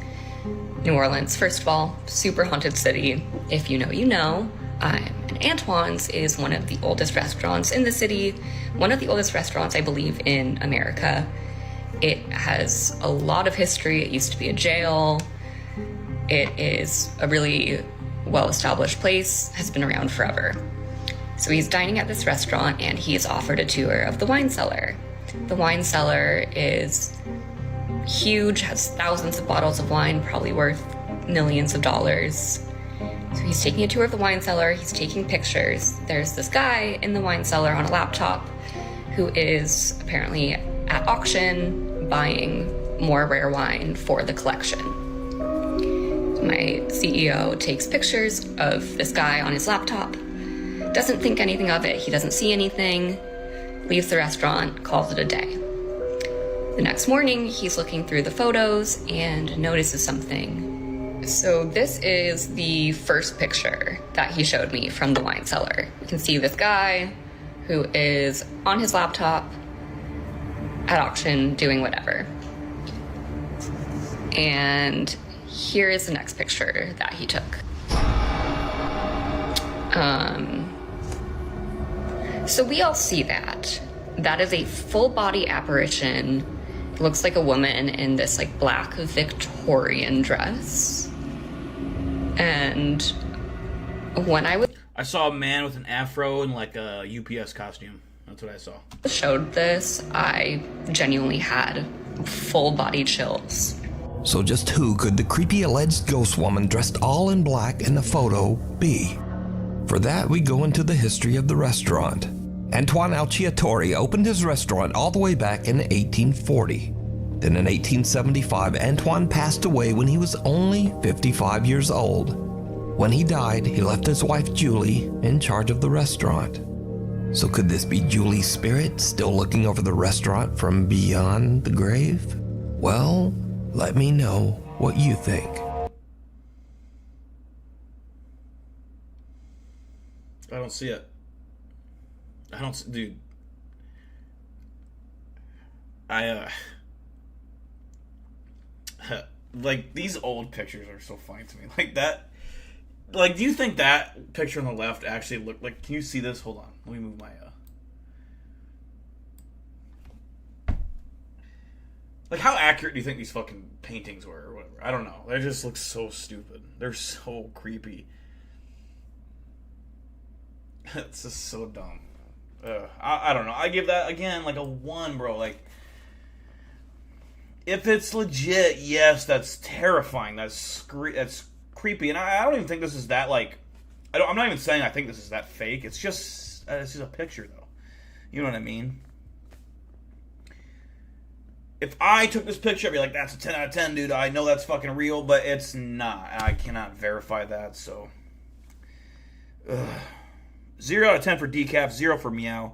New Orleans, first of all, super haunted city. If you know, you know. And Antoine's is one of the oldest restaurants in the city, one of the oldest restaurants, I believe, in America. It has a lot of history. It used to be a jail. It is a really well-established place, has been around forever. So he's dining at this restaurant and he is offered a tour of the wine cellar. The wine cellar is huge, has thousands of bottles of wine, probably worth millions of dollars. So he's taking a tour of the wine cellar, he's taking pictures. There's this guy in the wine cellar on a laptop who is apparently at auction buying more rare wine for the collection. My CEO takes pictures of this guy on his laptop, doesn't think anything of it, he doesn't see anything, leaves the restaurant, calls it a day. The next morning, he's looking through the photos and notices something. So this is the first picture that he showed me from the wine cellar. You can see this guy who is on his laptop at auction doing whatever. And here is the next picture that he took. So we all see that. That is a full body apparition. It looks like a woman in this like black Victorian dress. And when I saw a man with an afro and like a UPS costume. That's what I saw. Showed this, I genuinely had full body chills. So just who could the creepy alleged ghost woman dressed all in black in the photo be? For that, we go into the history of the restaurant. Antoine Alciatore opened his restaurant all the way back in 1840. Then in 1875, Antoine passed away when he was only 55 years old. When he died, he left his wife Julie in charge of the restaurant. So could this be Julie's spirit still looking over the restaurant from beyond the grave? Well, let me know what you think. I don't see it. Dude. Like, these old pictures are so funny to me. Like, that, like, do you think that picture on the left actually looked, like, can you see this? Hold on. Let me move my, like, how accurate do you think these fucking paintings were, or whatever? I don't know. They just look so stupid. They're so creepy. It's just so dumb. I don't know. I give that, again, like a 1, bro. Like, if it's legit, yes, that's terrifying. That's creepy. And I don't even think this is that, like, I'm not even saying I think this is that fake. It's just a picture, though. You know what I mean? If I took this picture, I'd be like, that's a 10 out of 10, dude. I know that's fucking real, but it's not. I cannot verify that, so. Ugh. 0 out of 10 for Decaf, 0 for Meow,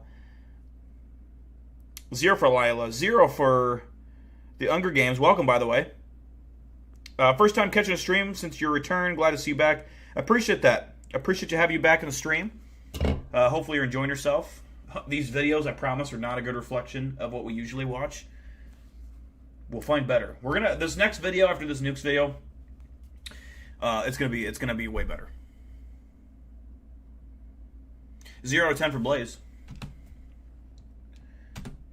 0 for Lila, 0 for the Hunger Games. Welcome, by the way. First time catching a stream since your return. Glad to see you back. Appreciate that. Appreciate you having you back in the stream. Hopefully you're enjoying yourself. These videos, I promise, are not a good reflection of what we usually watch. We'll find better. We're gonna this next video after this nukes video. It's gonna be way better. 0 out of 10 for Blaze.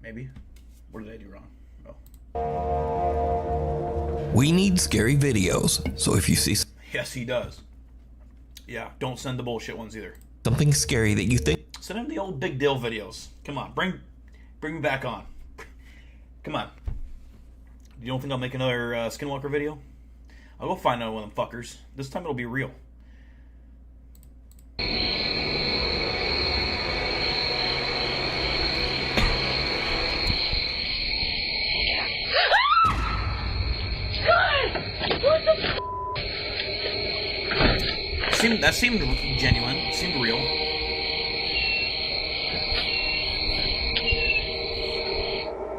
Maybe. What did I do wrong? Oh. We need scary videos, so if you see Yes, he does. Yeah, don't send the bullshit ones either. something scary that you think Send him the old Big Dill videos. Come on, bring me back on. Come on. You don't think I'll make another Skinwalker video? I'll go find another one of them fuckers. This time it'll be real. That seemed genuine. It seemed real.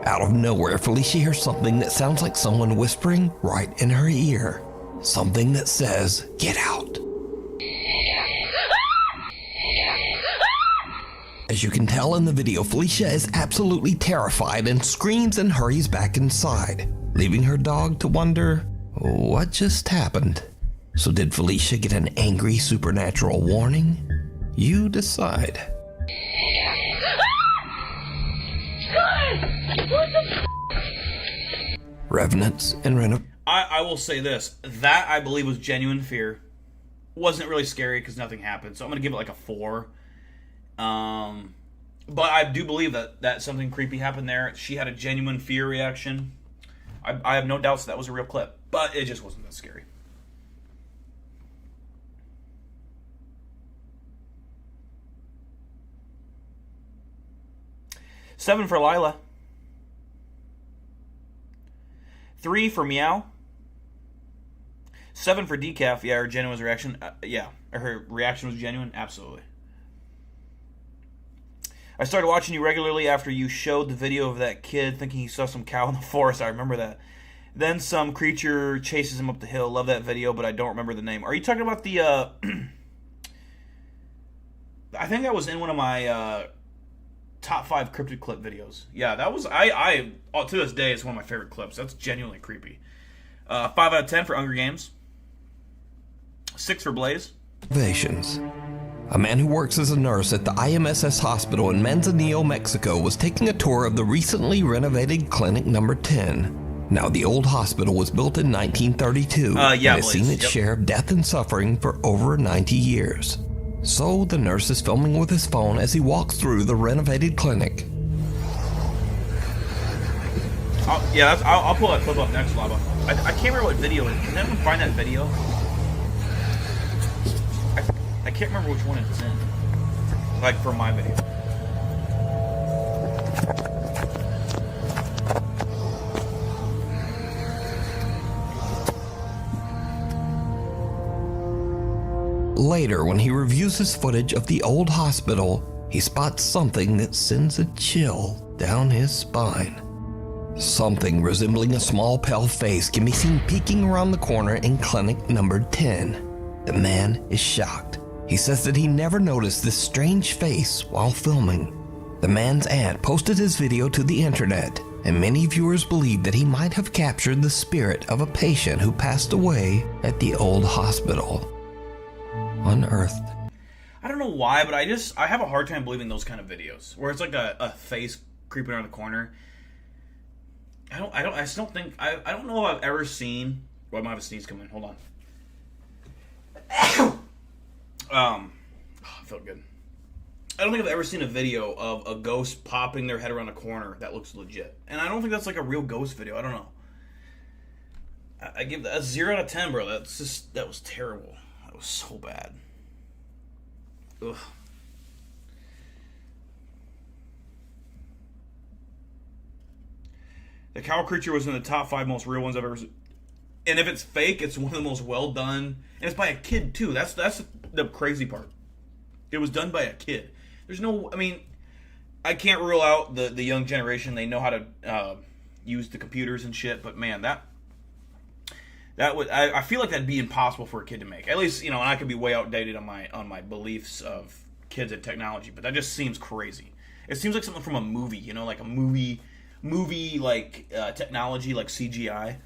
Out of nowhere, Felicia hears something that sounds like someone whispering right in her ear. Something that says, "Get out." As you can tell in the video, Felicia is absolutely terrified and screams and hurries back inside, leaving her dog to wonder, what just happened? So did Felicia get an angry supernatural warning? You decide. Revenants and I will say this. That, I believe, was genuine fear. wasn't really scary because nothing happened. So I'm gonna give it like a 4. But I do believe that something creepy happened there. She had a genuine fear reaction. I have no doubts that was a real clip, but it just wasn't that scary. Seven for Lila. 3 for Meow. 7 for Decaf. Yeah, her genuine reaction. Yeah, her reaction was genuine. Absolutely. I started watching you regularly after you showed the video of that kid thinking he saw some cow in the forest. I remember that. Then some creature chases him up the hill. Love that video, but I don't remember the name. Are you talking about the... I think that was in one of my top 5 cryptid clip videos. Yeah, that was... I to this day, it's one of my favorite clips. That's genuinely creepy. 5 out of 10 for Hunger Games. 6 for Blaze. Observations. A man who works as a nurse at the IMSS hospital in Manzanillo, Mexico, was taking a tour of the recently renovated Clinic Number 10. Now, the old hospital was built in 1932 and has seen its share of death and suffering for over 90 years. So, the nurse is filming with his phone as he walks through the renovated clinic. I'll pull that clip up next, Lava. I can't remember what video it is. Can anyone find that video? I can't remember which one it's in. Like, for my video. Later, when he reviews his footage of the old hospital, he spots something that sends a chill down his spine. Something resembling a small pale face can be seen peeking around the corner in Clinic Number 10. The man is shocked. He says that he never noticed this strange face while filming. The man's aunt posted his video to the internet, and many viewers believe that he might have captured the spirit of a patient who passed away at the old hospital. Unearthed. I don't know why, but I have a hard time believing those kind of videos where it's like a face creeping around the corner. I don't know if I've ever seen. Well, I might have a sneeze come in. Hold on. I felt good. I don't think I've ever seen a video of a ghost popping their head around a corner that looks legit. And I don't think that's like a real ghost video. I don't know. I give that a 0 out of 10, bro. That was terrible. That was so bad. Ugh. The cow creature was in the top 5 most real ones I've ever seen. And if it's fake, it's one of the most well done. And it's by a kid, too. That's the crazy part. It was done by a kid. There's no... I mean, I can't rule out the young generation. They know how to use the computers and shit. But, man, that would... I feel like that'd be impossible for a kid to make. At least, and I could be way outdated on my beliefs of kids and technology. But that just seems crazy. It seems like something from a movie, like a movie like technology, like CGI.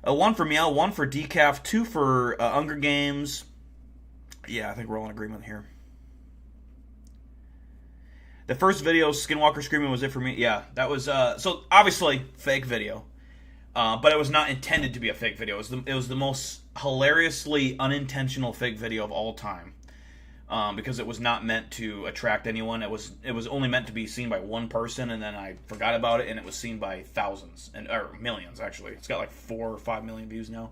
1 for Meow, 1 for Decaf, 2 for Hunger Games. Yeah, I think we're all in agreement here. The first video, Skinwalker screaming, was it for me? Yeah, that was so obviously fake video, but it was not intended to be a fake video. It was the most hilariously unintentional fake video of all time. Because it was not meant to attract anyone. It was only meant to be seen by one person, and then I forgot about it, and it was seen by thousands or millions actually. It's got like 4 or 5 million views now.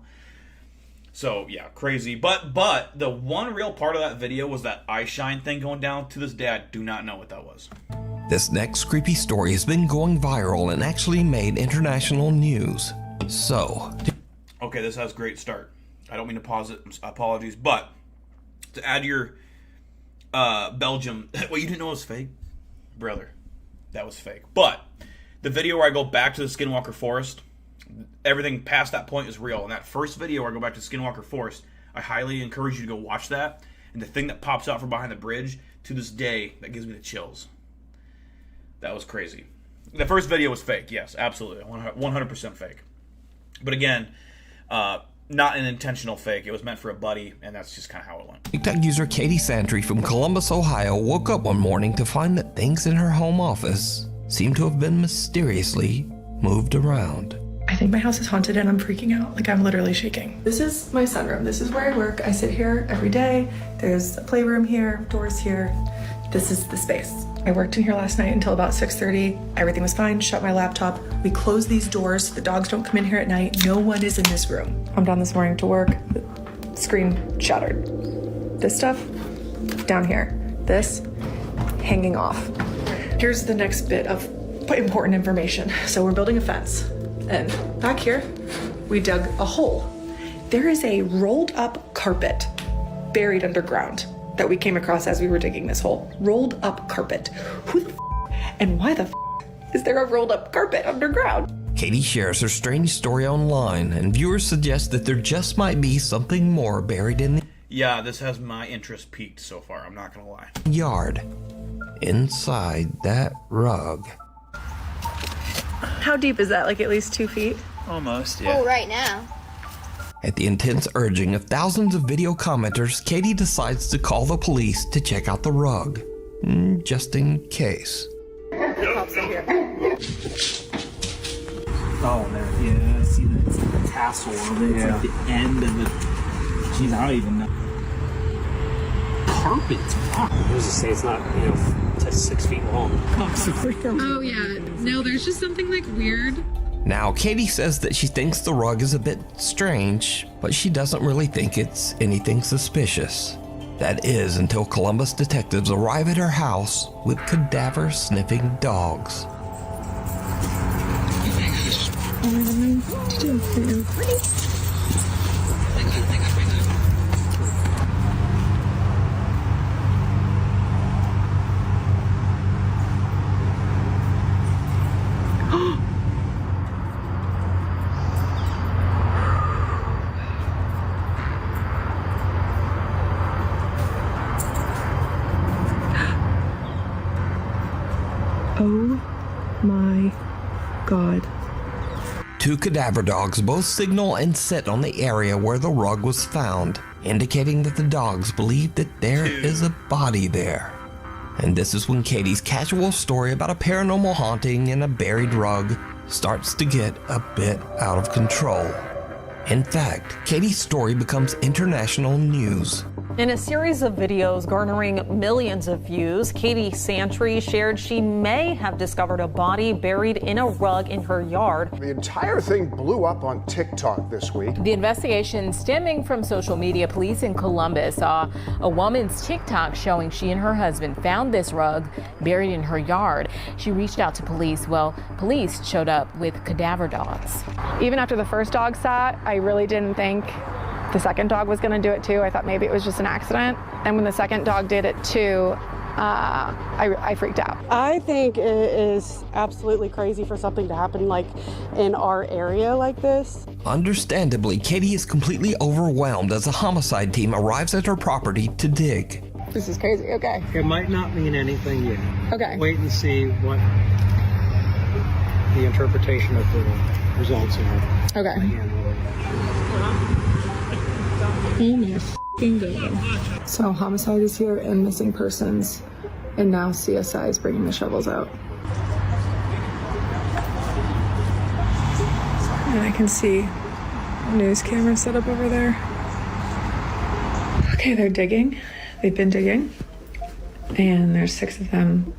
So yeah, crazy. But the one real part of that video was that eye shine thing going down. To this day, I do not know what that was. This next creepy story has been going viral and actually made international news. So, okay, this has a great start. I don't mean to pause it. Apologies, but to add your Belgium. Well, you didn't know it was fake? Brother, that was fake. But the video where I go back to the Skinwalker Forest, everything past that point is real. And that first video where I go back to Skinwalker Forest, I highly encourage you to go watch that. And the thing that pops out from behind the bridge, to this day, that gives me the chills. That was crazy. The first video was fake, yes, absolutely. 100% fake. But again, not an intentional fake. It was meant for a buddy, and that's just kind of how it went. TikTok user Katie Santry from Columbus, Ohio woke up one morning to find that things in her home office seemed to have been mysteriously moved around. I I think my house is haunted and I'm freaking out. Like, I'm literally shaking. This is my sunroom. This is where I work. I sit here every day. There's a playroom here, doors here. This is the space. I worked in here last night until about 6:30. Everything was fine, shut my laptop. We closed these doors so the dogs don't come in here at night. No one is in this room. I'm down this morning to work. The screen shattered. This stuff, down here. This, hanging off. Here's the next bit of important information. So we're building a fence. And back here, we dug a hole. There is a rolled up carpet buried underground that we came across as we were digging this hole. Rolled up carpet. Who the and why the is there a rolled up carpet underground? Katie shares her strange story online, and viewers suggest that there just might be something more buried in the Yeah, this has my interest peaked so far, I'm not gonna lie. yard. Inside that rug. How deep is that? Like at least 2 feet? Almost, yeah. Oh, right now. At the intense urging of thousands of video commenters, Katie decides to call the police to check out the rug. Just in case. Oh, there. Yeah, I see the tassel of it. It's like the end of it. Jeez, I don't even know. Carpets. Wow. I was just say it's not, you know, it's 6 feet long. Oh yeah, no, there's just something like weird. Now, Katie says that she thinks the rug is a bit strange, but she doesn't really think it's anything suspicious. That is until Columbus detectives arrive at her house with cadaver-sniffing dogs. Oh my God. 2 cadaver dogs both signal and sit on the area where the rug was found, indicating that the dogs believe that there is a body there. And this is when Katie's casual story about a paranormal haunting and a buried rug starts to get a bit out of control. In fact, Katie's story becomes international news. In a series of videos garnering millions of views, Katie Santry shared she may have discovered a body buried in a rug in her yard. The entire thing blew up on TikTok this week. The investigation stemming from social media. Police in Columbus saw a woman's TikTok showing she and her husband found this rug buried in her yard. She reached out to police. Well, police showed up with cadaver dogs. Even after the first dog sat, I really didn't think the second dog was going to do it too. I thought maybe it was just an accident. And when the second dog did it too, I freaked out. I think it is absolutely crazy for something to happen like in our area like this. Understandably, Katie is completely overwhelmed as a homicide team arrives at her property to dig. This is crazy. Okay. It might not mean anything yet. Okay. Wait and see what the interpretation of the results are. Okay. Oh my f***ing God. So homicide is here and missing persons, and now CSI is bringing the shovels out. And I can see news cameras set up over there. Okay, they're digging. They've been digging. And there's 6 of them.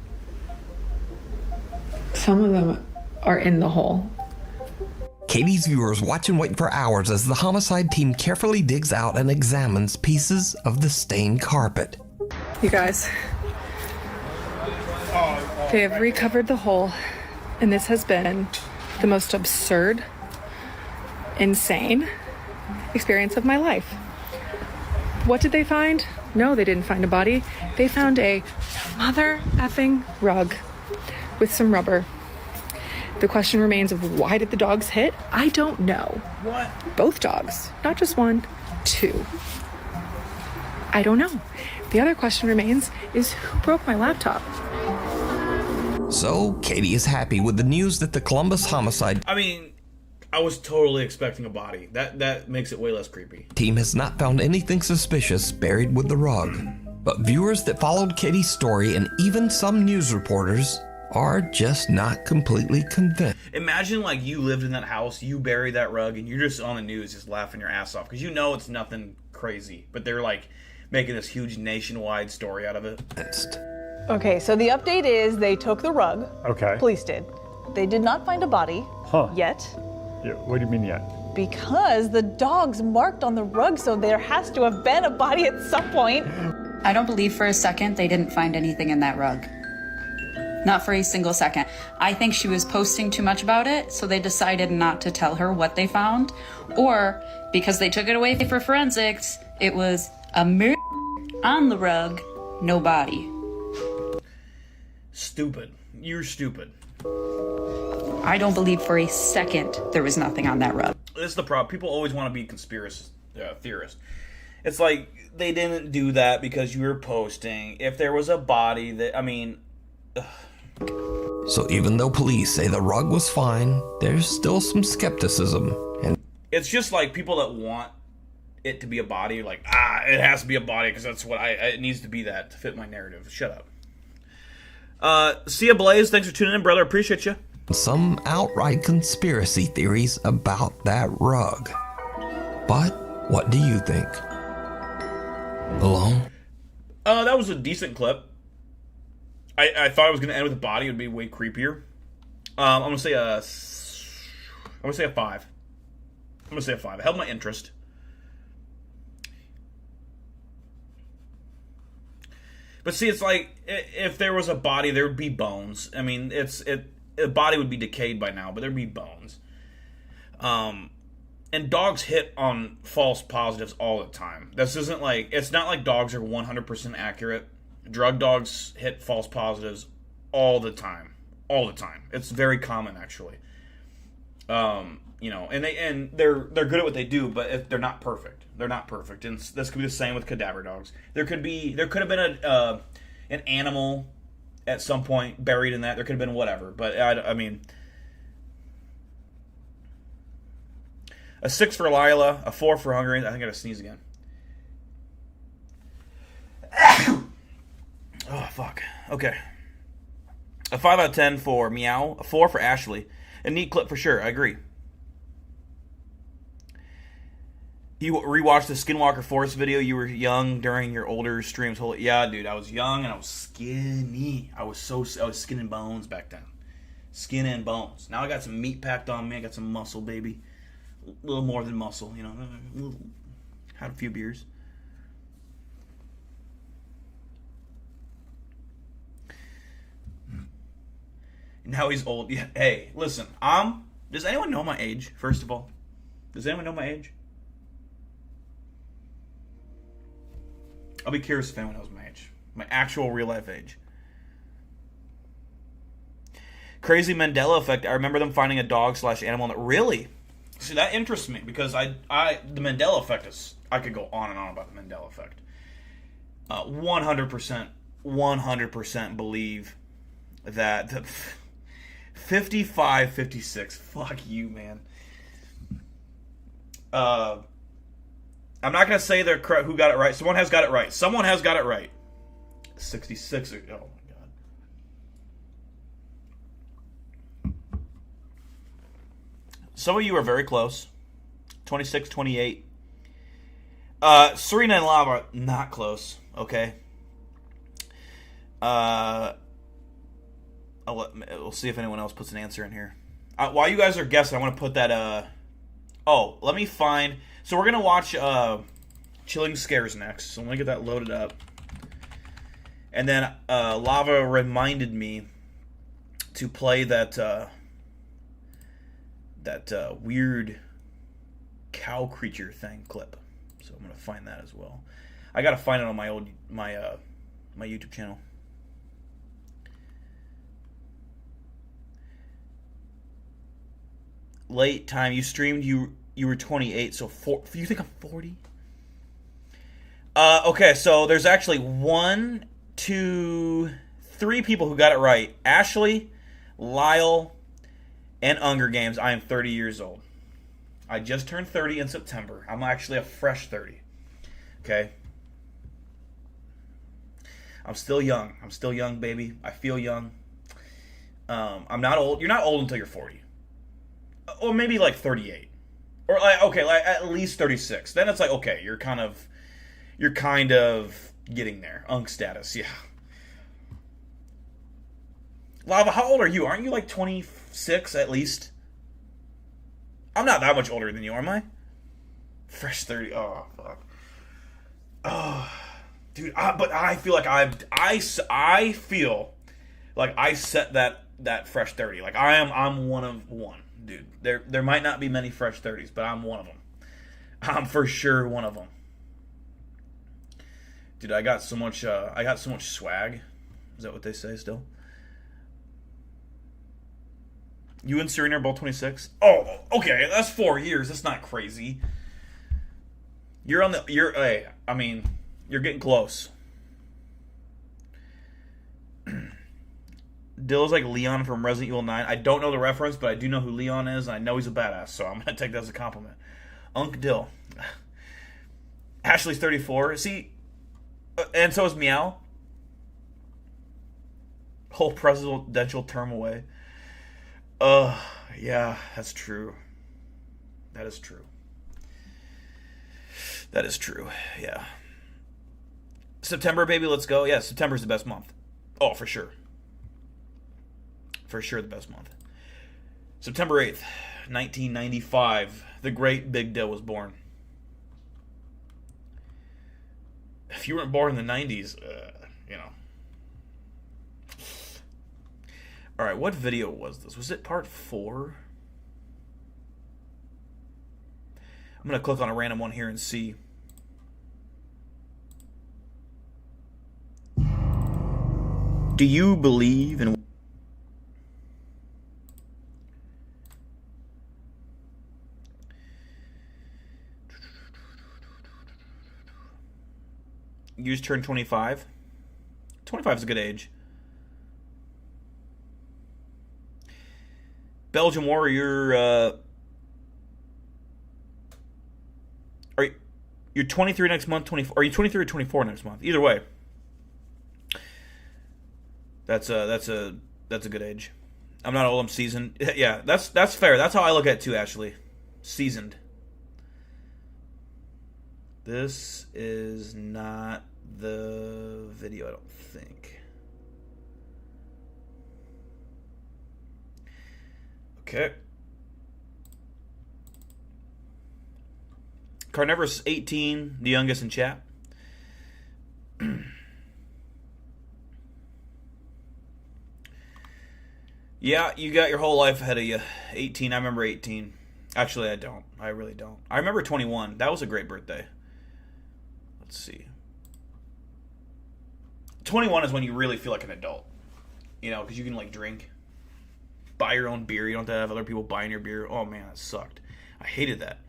Some of them are in the hole. Katie's viewers watch and wait for hours as the homicide team carefully digs out and examines pieces of the stained carpet. You guys, they have recovered the hole, and this has been the most absurd, insane experience of my life. What did they find? No, they didn't find a body. They found a mother effing rug with some rubber. The question remains of why did the dogs hit? I don't know. What? Both dogs, not just 1, 2. I don't know. The other question remains is who broke my laptop? So, Katie is happy with the news that the Columbus homicide I mean, I was totally expecting a body. That makes it way less creepy. team has not found anything suspicious buried with the rug. But viewers that followed Katie's story and even some news reporters are just not completely convinced. Imagine like you lived in that house, you buried that rug, and you're just on the news just laughing your ass off because you know it's nothing crazy, but they're like making this huge nationwide story out of it. Okay, so the update is they took the rug. Okay. Police did. They did not find a body yet. Yeah, what do you mean yet? Because the dogs marked on the rug, so there has to have been a body at some point. I don't believe for a second they didn't find anything in that rug. Not for a single second. I think she was posting too much about it, so they decided not to tell her what they found. Or, because they took it away for forensics, it was a mirror on the rug, no body. Stupid. You're stupid. I don't believe for a second there was nothing on that rug. This is the problem. People always want to be conspiracy theorists. It's like they didn't do that because you were posting. If there was a body that, I mean... Ugh. So even though police say the rug was fine, there's still some skepticism. And it's just like people that want it to be a body, like, it has to be a body because that's what it needs to be that to fit my narrative. Shut up. See ya, Blaze. Thanks for tuning in, brother. Appreciate you. Some outright conspiracy theories about that rug. But what do you think? Alone? That was a decent clip. I thought it was going to end with a body. It would be way creepier. I'm going to say a 5. I held my interest. But see, it's like, if there was a body, there would be bones. I mean, a body would be decayed by now, but there'd be bones. And dogs hit on false positives all the time. This isn't like, it's not like dogs are 100% accurate. Drug dogs hit false positives all the time. All the time. It's very common, actually. You know, and they're good at what they do, but they're not perfect. They're not perfect. And this could be the same with cadaver dogs. There could have been an animal at some point buried in that. There could have been whatever. But I mean, a 6 for Lila, a 4 for Hungary. I think I gotta sneeze again. Oh, fuck. Okay. A 5 out of 10 for Meow. A 4 for Ashley. A neat clip for sure. I agree. You rewatched the Skinwalker Forest video. You were young during your older streams. Yeah, dude. I was young and I was skinny. I was skin and bones back then. Skin and bones. Now I got some meat packed on me. I got some muscle, baby. A little more than muscle, you know. Had a few beers. Now he's old. Yeah. Hey, listen. Does anyone know my age, first of all? Does anyone know my age? I'll be curious if anyone knows my age. My actual real-life age. Crazy Mandela effect. I remember them finding a dog/animal. Really? See, that interests me because the Mandela effect is... I could go on and on about the Mandela effect. 100% believe that... 55, 56. Fuck you, man. I'm not going to say who got it right. Someone has got it right. 66. Oh, my God. Some of you are very close. 26, 28. Serena and Lava, not close. Okay. We'll see if anyone else puts an answer in here. While you guys are guessing, I want to put that... let me find... So we're going to watch Chilling Scares next. So I'm going to get that loaded up. And then Lava reminded me to play that weird cow creature thing clip. So I'm going to find that as well. I got to find it on my YouTube channel. Late time. You streamed, you were 28, so you think I'm 40? Okay, so there's actually 1, 2, 3 people who got it right. Ashley, Lyle, and Hunger Games. I am 30 years old. I just turned 30 in September. I'm actually a fresh 30. Okay? I'm still young. I'm still young, baby. I feel young. I'm not old. You're not old until you're 40. Or maybe like 38. Or like, okay, like at least 36. Then it's like, okay, you're kind of getting there. Unk status, yeah. Lava, how old are you? Aren't you like 26 at least? I'm not that much older than you, am I? Fresh 30. Oh, fuck. Oh, dude. But I feel like I feel like I set that fresh 30. Like I'm one of one, dude. There might not be many fresh 30s, but I'm one of them. I'm for sure one of them. Dude, I got so much swag. Is that what they say still? You and Serena are both 26? Oh, okay, that's 4 years. That's not crazy. You're getting close. Dill is like Leon from Resident Evil 9. I don't know the reference, but I do know who Leon is, and I know he's a badass, so I'm going to take that as a compliment. Unk Dill. Ashley's 34. See, and so is Meow. Whole presidential term away. Yeah, that's true. That is true. That is true, yeah. September, baby, let's go. Yeah, September's the best month. Oh, for sure. For sure the best month. September 8th, 1995, the great Big Dill was born. If you weren't born in the 90s, you know. Alright, what video was this? Was it part 4? I'm going to click on a random one here and see. Do you believe in... You just turned 25? 25 is a good age. Belgium Warrior, you're 23 next month, 24. Are you 23 or 24 next month? Either way. That's a good age. I'm not old, I'm seasoned. Yeah, that's fair. That's how I look at it too, Ashley. Seasoned. This is not the video, I don't think. Okay. Carnivorous 18, the youngest in chat. Yeah, you got your whole life ahead of you. 18, I remember 18. Actually, I don't. I really don't. I remember 21. That was a great birthday. Let's see. 21 is when you really feel like an adult. You know, because you can, like, drink. Buy your own beer. You don't have to have other people buying your beer. Oh, man, that sucked. I hated that.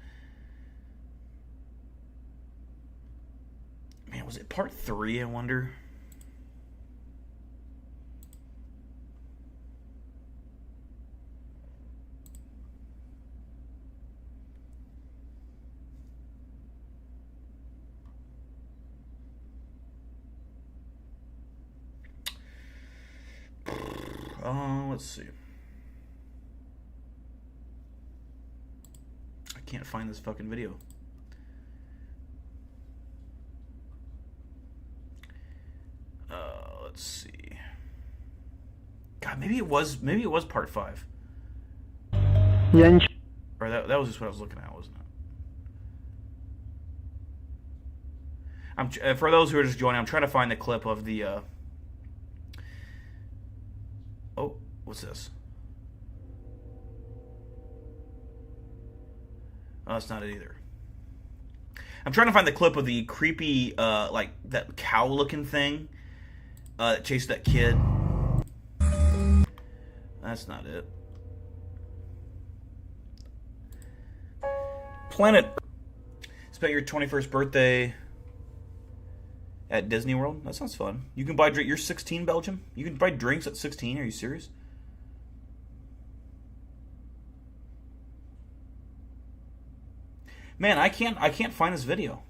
Man, was it part 3, I wonder? Let's see. I can't find this fucking video. Let's see. God, maybe it was part 5. Or that was just what I was looking at, wasn't it? For those who are just joining, I'm trying to find the clip of the. Oh, what's this? Oh, that's not it either. I'm trying to find the clip of the creepy, like that cow-looking thing that chased that kid. That's not it. Planet. Spent your 21st birthday at Disney World? That sounds fun. You can buy drink. You're 16, Belgium? You can buy drinks at 16? Are you serious? Man, I can't find this video.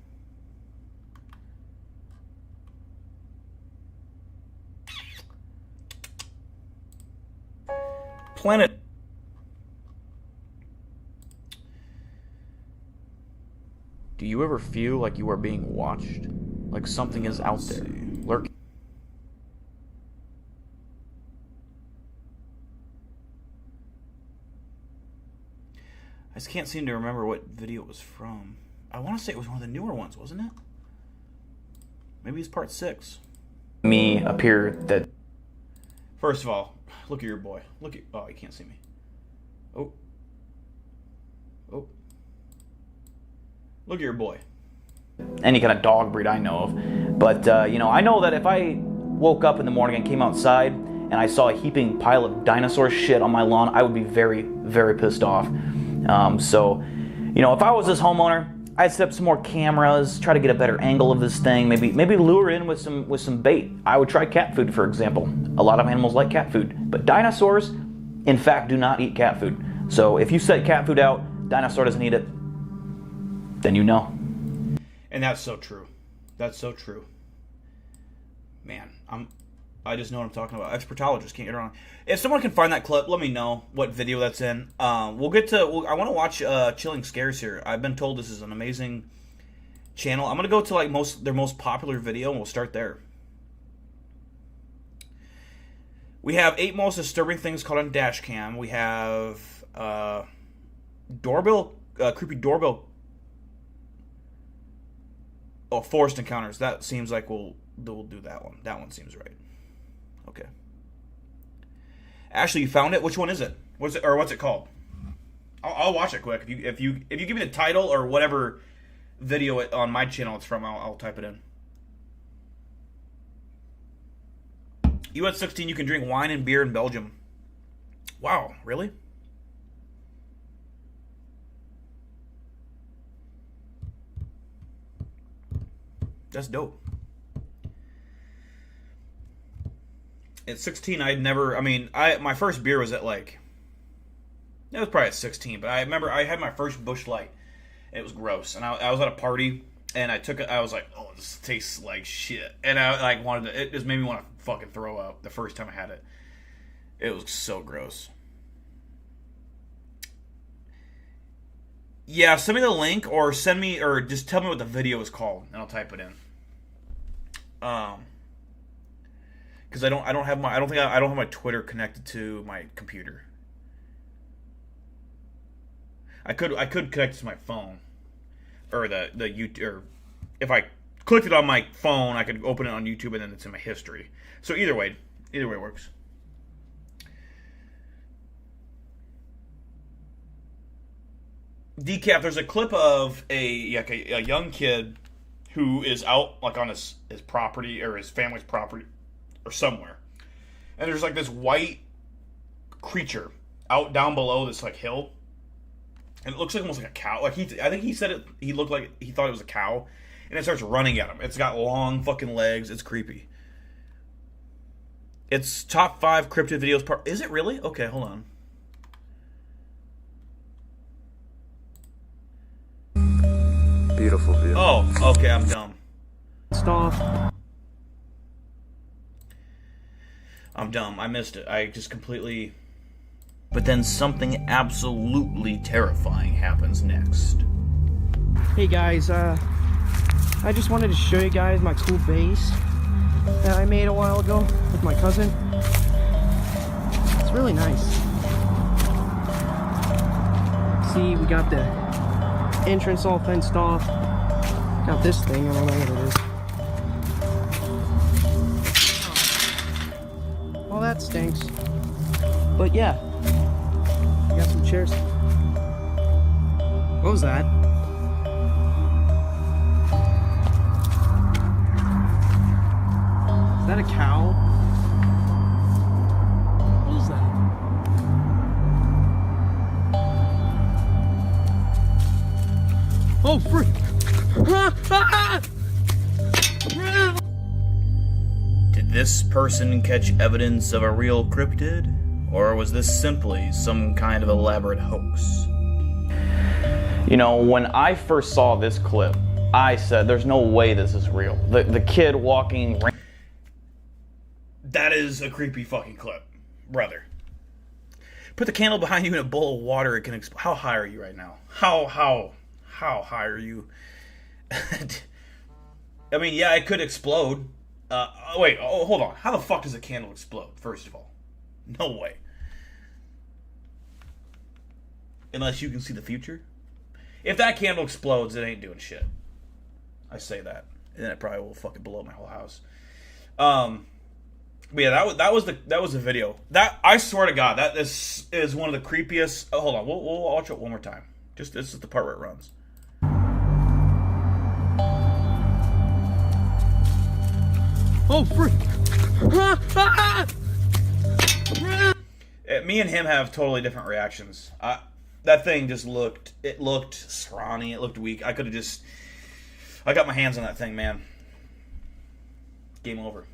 planet. Do you ever feel like you are being watched? Like something is out there, lurking? I just can't seem to remember what video it was from. I want to say it was one of the newer ones, wasn't it? Maybe it's part 6. Me appear that... First of all, look at your boy. Look at... Oh, you can't see me. Oh. Oh. Look at your boy. Any kind of dog breed I know of. But, you know, I know that if I woke up in the morning and came outside and I saw a heaping pile of dinosaur shit on my lawn, I would be very, very pissed off. So, you know, if I was this homeowner, I'd set up some more cameras, try to get a better angle of this thing, maybe lure in with some bait. I would try cat food, for example. A lot of animals like cat food, but dinosaurs, in fact, do not eat cat food. So if you set cat food out, dinosaur doesn't eat it, then you know. And that's so true. That's so true. Man, I just know what I'm talking about. Expertologist, can't get it wrong. If someone can find that clip, let me know what video that's in. I want to watch Chilling Scares here. I've been told this is an amazing channel. I'm gonna go to like their most popular video, and we'll start there. We have 8 most disturbing things caught on dash cam. We have creepy doorbell. Oh, forced encounters. That seems like we'll do that one. That one seems right. Okay. Ashley, you found it? Which one is it? What's it called? I'll watch it quick. If you give me the title or whatever video on my channel it's from, I'll type it in. You at 16, you can drink wine and beer in Belgium. Wow, really? That's dope. At 16, my first beer was at like, it was probably at 16, but I remember I had my first Busch Light. It was gross. And I was at a party, and I took it, I was like, oh, this tastes like shit. And I like wanted to, it just made me want to fucking throw up the first time I had it. It was so gross. Yeah, send me the link, or just tell me what the video is called, and I'll type it in. Because I don't have my Twitter connected to my computer. I could connect it to my phone, or the YouTube, or if I clicked it on my phone, I could open it on YouTube and then it's in my history. So either way works. Decaf, there's a clip of a young kid who is out like on his property or his family's property or somewhere, and there's like this white creature out down below this like hill, and it looks like almost like a cow. Like I think he said it. He looked like he thought it was a cow, and it starts running at him. It's got long fucking legs. It's creepy. It's top 5 cryptid videos. Is it really? Okay, hold on. Beautiful view. Oh, okay, I'm dumb. Stop. I'm dumb. I missed it. I just completely... But then something absolutely terrifying happens next. Hey guys, I just wanted to show you guys my cool base that I made a while ago with my cousin. It's really nice. See, we got the entrance all fenced off. Got this thing, I don't know what it is. Well, that stinks. But yeah, we got some chairs. What was that? Is that a cow? What is that? Oh, frick! Did this person catch evidence of a real cryptid? Or was this simply some kind of elaborate hoax? You know, when I first saw this clip, I said, there's no way this is real. The kid walking... That is a creepy fucking clip, brother. Put the candle behind you in a bowl of water. It can explode. How high are you right now? How high are you? I mean, yeah, it could explode. Wait, hold on. How the fuck does a candle explode, first of all? No way. Unless you can see the future. If that candle explodes, it ain't doing shit. I say that. And then it probably will fucking blow my whole house. But yeah, that was the video. That, I swear to God, this is one of the creepiest. Oh, hold on, we'll watch it one more time. Just this is the part where it runs. Oh, freak! Me and him have totally different reactions. That thing just looked scrawny. It looked weak. I could have just. I got my hands on that thing, man. Game over.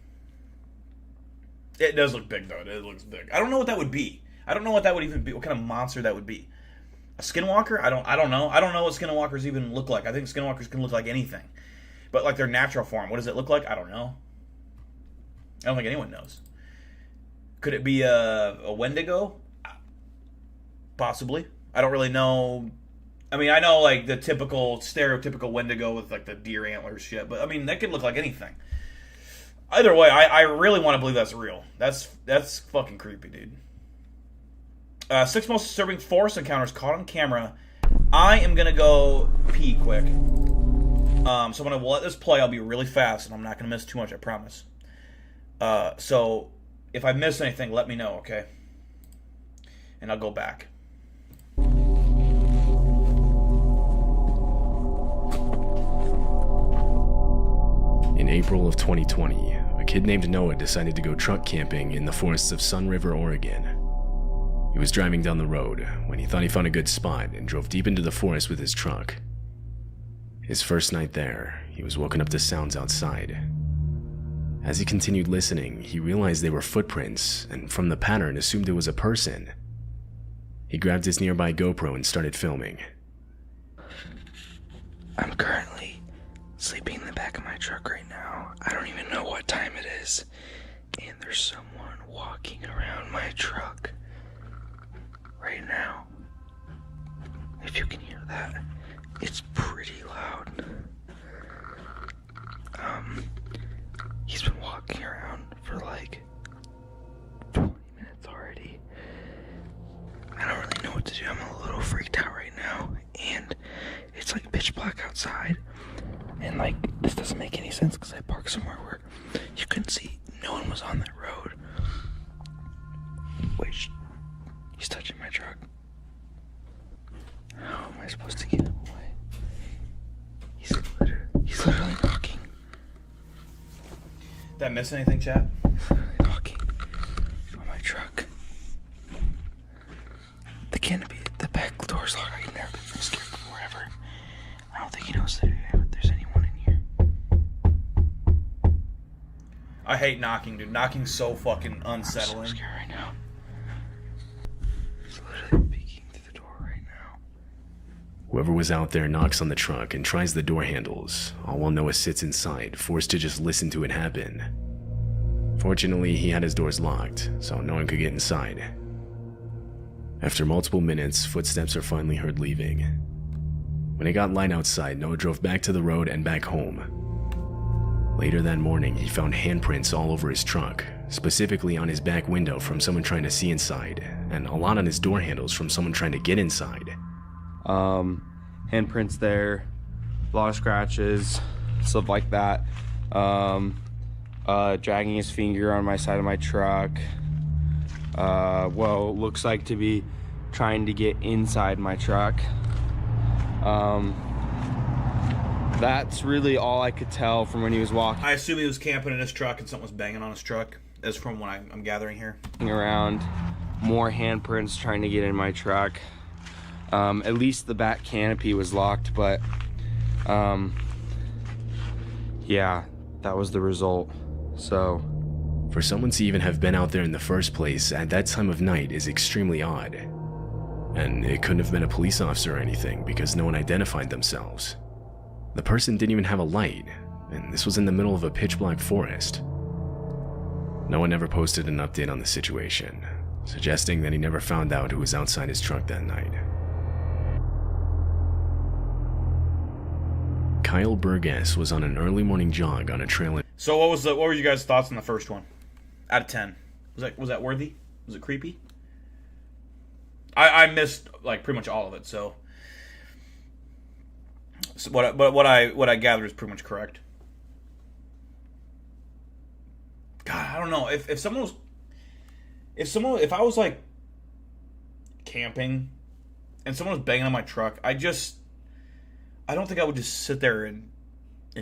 It does look big, though. It looks big. I don't know what that would be. I don't know what that would even be. What kind of monster that would be. A skinwalker? I don't know. I don't know what skinwalkers even look like. I think skinwalkers can look like anything. But like their natural form, what does it look like? I don't know. I don't think anyone knows. Could it be a Wendigo? Possibly. I don't really know. I mean, I know like the typical, stereotypical Wendigo with like the deer antlers shit, but I mean, that could look like anything. Either way, I really want to believe that's real. That's fucking creepy, dude. 6 most disturbing forest encounters caught on camera. I am gonna go pee quick. So I'm gonna let this play. I'll be really fast, and I'm not gonna miss too much. I promise. So if I miss anything, let me know, okay? And I'll go back. In April of 2020, a kid named Noah decided to go truck camping in the forests of Sun River, Oregon. He was driving down the road when he thought he found a good spot and drove deep into the forest with his truck. His first night there, he was woken up to sounds outside. As he continued listening, he realized they were footprints, and from the pattern assumed it was a person. He grabbed his nearby GoPro and started filming. I'm currently sleeping in the back of my truck right now. I don't even know what time it is. And there's someone walking around my truck right now. If you can hear that, it's pretty loud. He's been walking around for like 20 minutes already. I don't really know what to do. I'm a little freaked out right now. And it's like pitch black outside. And like, this doesn't make any sense because I parked somewhere where you couldn't see. No one was on that road. Wait, he's touching my truck. How am I supposed to get him away? He's literally knocking. Did I miss anything, chat? Knocking on my truck. The canopy, the back door's locked. I've never been scared before ever. I don't think he knows that there's anyone in here. I hate knocking, dude. Knocking's so fucking unsettling. I'm so scared right now. He's literally peeking through the door right now. Whoever was out there knocks on the truck and tries the door handles, all while Noah sits inside, forced to just listen to it happen. Fortunately, he had his doors locked, so no one could get inside. After multiple minutes, footsteps are finally heard leaving. When it got light outside, Noah drove back to the road and back home. Later that morning, he found handprints all over his truck, specifically on his back window from someone trying to see inside, and a lot on his door handles from someone trying to get inside. Handprints there, a lot of scratches, stuff like that. Dragging his finger on my side of my truck. Looks like to be trying to get inside my truck. That's really all I could tell from when he was walking. I assume he was camping in his truck and something was banging on his truck, as from what I'm gathering here. Around, more handprints trying to get in my truck. At least the back canopy was locked, but yeah, that was the result. So, for someone to even have been out there in the first place at that time of night is extremely odd. And it couldn't have been a police officer or anything because no one identified themselves. The person didn't even have a light, and this was in the middle of a pitch black forest. No one ever posted an update on the situation, suggesting that he never found out who was outside his truck that night. Kyle Burgess was on an early morning jog on a trail in... So what were you guys' thoughts on the first one? Out of 10. Was that worthy? Was it creepy? I missed like pretty much all of it, so what I gathered is pretty much correct. God, I don't know. If I was like camping and someone was banging on my truck, I don't think I would just sit there and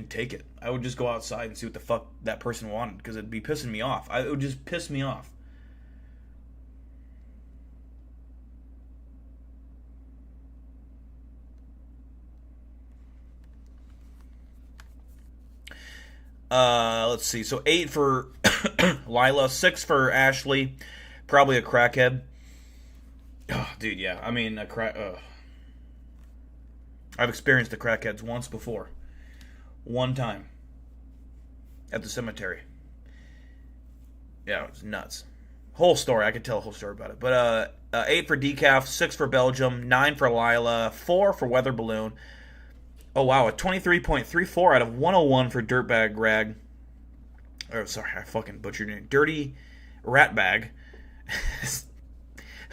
take it. I would just go outside and see what the fuck that person wanted, because it'd be pissing me off. It would just piss me off. Let's see. So 8 for Lila, 6 for Ashley. Probably a crackhead. Oh, dude, yeah. I mean, I've experienced the crackheads once before. One time. At the cemetery. Yeah, it was nuts. Whole story. I could tell a whole story about it. But 8 for Decaf, 6 for Belgium, 9 for Lila, 4 for Weather Balloon. Oh, wow, a 23.34 out of 101 for Dirtbag Rag. Oh, sorry, I fucking butchered your name. Dirty Ratbag.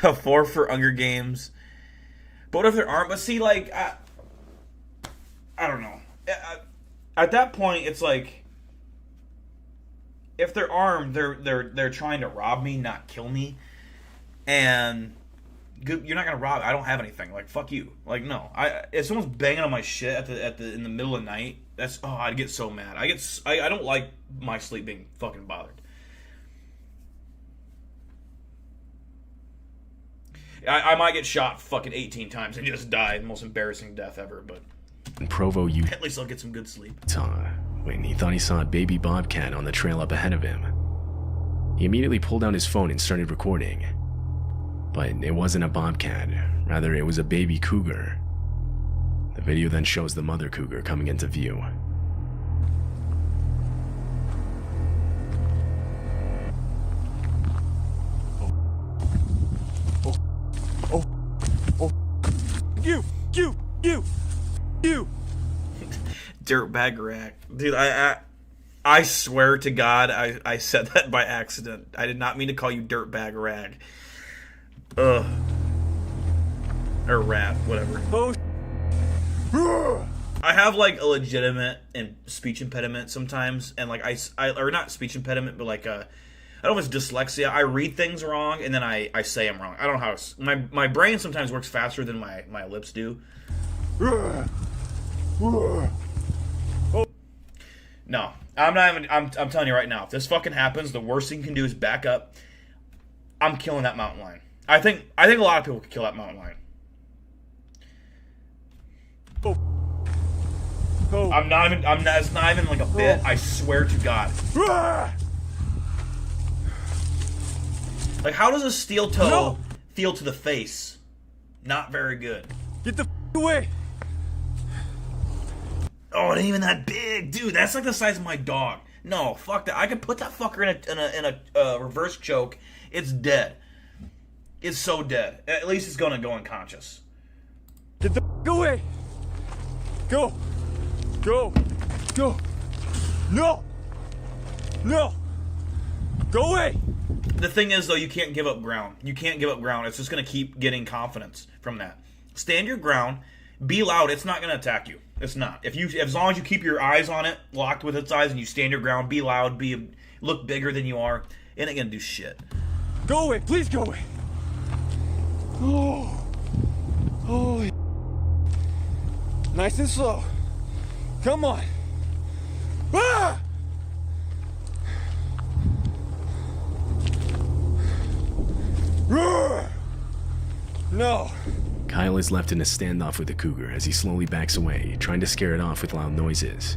A 4 for Hunger Games. But what if there aren't? But see, like, I don't know. At that point, it's like, if they're armed, they're trying to rob me, not kill me. And you're not gonna rob. I don't have anything. Like, fuck you. Like, no. If someone's banging on my shit in the middle of the night, I'd get so mad. I don't like my sleep being fucking bothered. I might get shot fucking 18 times and just die. The most embarrassing death ever, but in Provo, Utah. At least I'll get some good sleep. When he thought he saw a baby bobcat on the trail up ahead of him. He immediately pulled out his phone and started recording. But it wasn't a bobcat, rather it was a baby cougar. The video then shows the mother cougar coming into view. You! Dirtbag rack. Dude, I swear to God, I said that by accident. I did not mean to call you dirtbag rag. Ugh. Or rat, whatever. I have like a legitimate speech impediment sometimes, and like I or not speech impediment, but like I don't know if it's dyslexia. I read things wrong and then I say them wrong. I don't know how my brain sometimes works faster than my lips do. No, I'm not even. I'm telling you right now, if this fucking happens, the worst thing you can do is back up. I'm killing that mountain lion. I think a lot of people could kill that mountain lion. I'm not even. It's not even like a bit. I swear to God. Like, how does a steel toe feel to the face? Not very good. Get the away. Oh, it ain't even that big, dude. That's like the size of my dog. No, fuck that. I could put that fucker in a reverse choke. It's dead. It's so dead. At least it's gonna go unconscious. Get the away. Go. Go. Go. No. No. Go away. The thing is, though, you can't give up ground. You can't give up ground. It's just gonna keep getting confidence from that. Stand your ground. Be loud. It's not gonna attack you. It's not. As long as you keep your eyes on it, locked with its eyes, and you stand your ground, be loud, look bigger than you are, it ain't gonna do shit. Go away, please go away. Oh, nice and slow. Come on. Ah! No. Kyle is left in a standoff with the cougar as he slowly backs away, trying to scare it off with loud noises.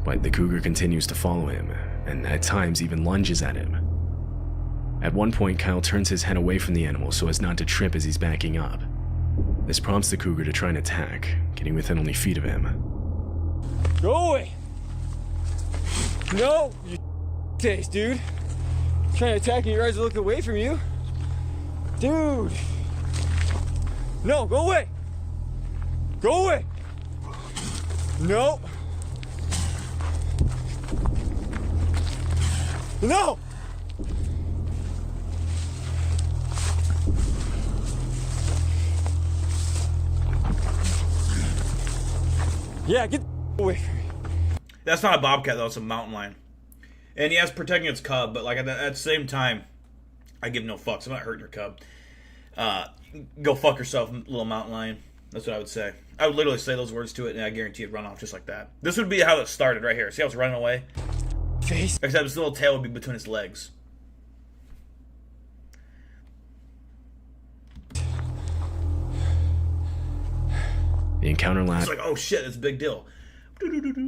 But the cougar continues to follow him, and at times even lunges at him. At one point, Kyle turns his head away from the animal so as not to trip as he's backing up. This prompts the cougar to try and attack, getting within only feet of him. Go away! No! You taste, dude. I'm trying to attack and your eyes are looking away from you. Dude. No, go away. Go away. No. No. Yeah, get away from me. That's not a bobcat, though. It's a mountain lion. And yeah, it's protecting its cub, but like at the same time, I give no fucks. I'm not hurting your cub. Go fuck yourself, little mountain lion. That's what I would say. I would literally say those words to it, and I guarantee it'd run off just like that. This would be how it started right here. See how it's running away? Face. Except its little tail would be between its legs. The encounter It's lasts like, oh shit, it's a big deal.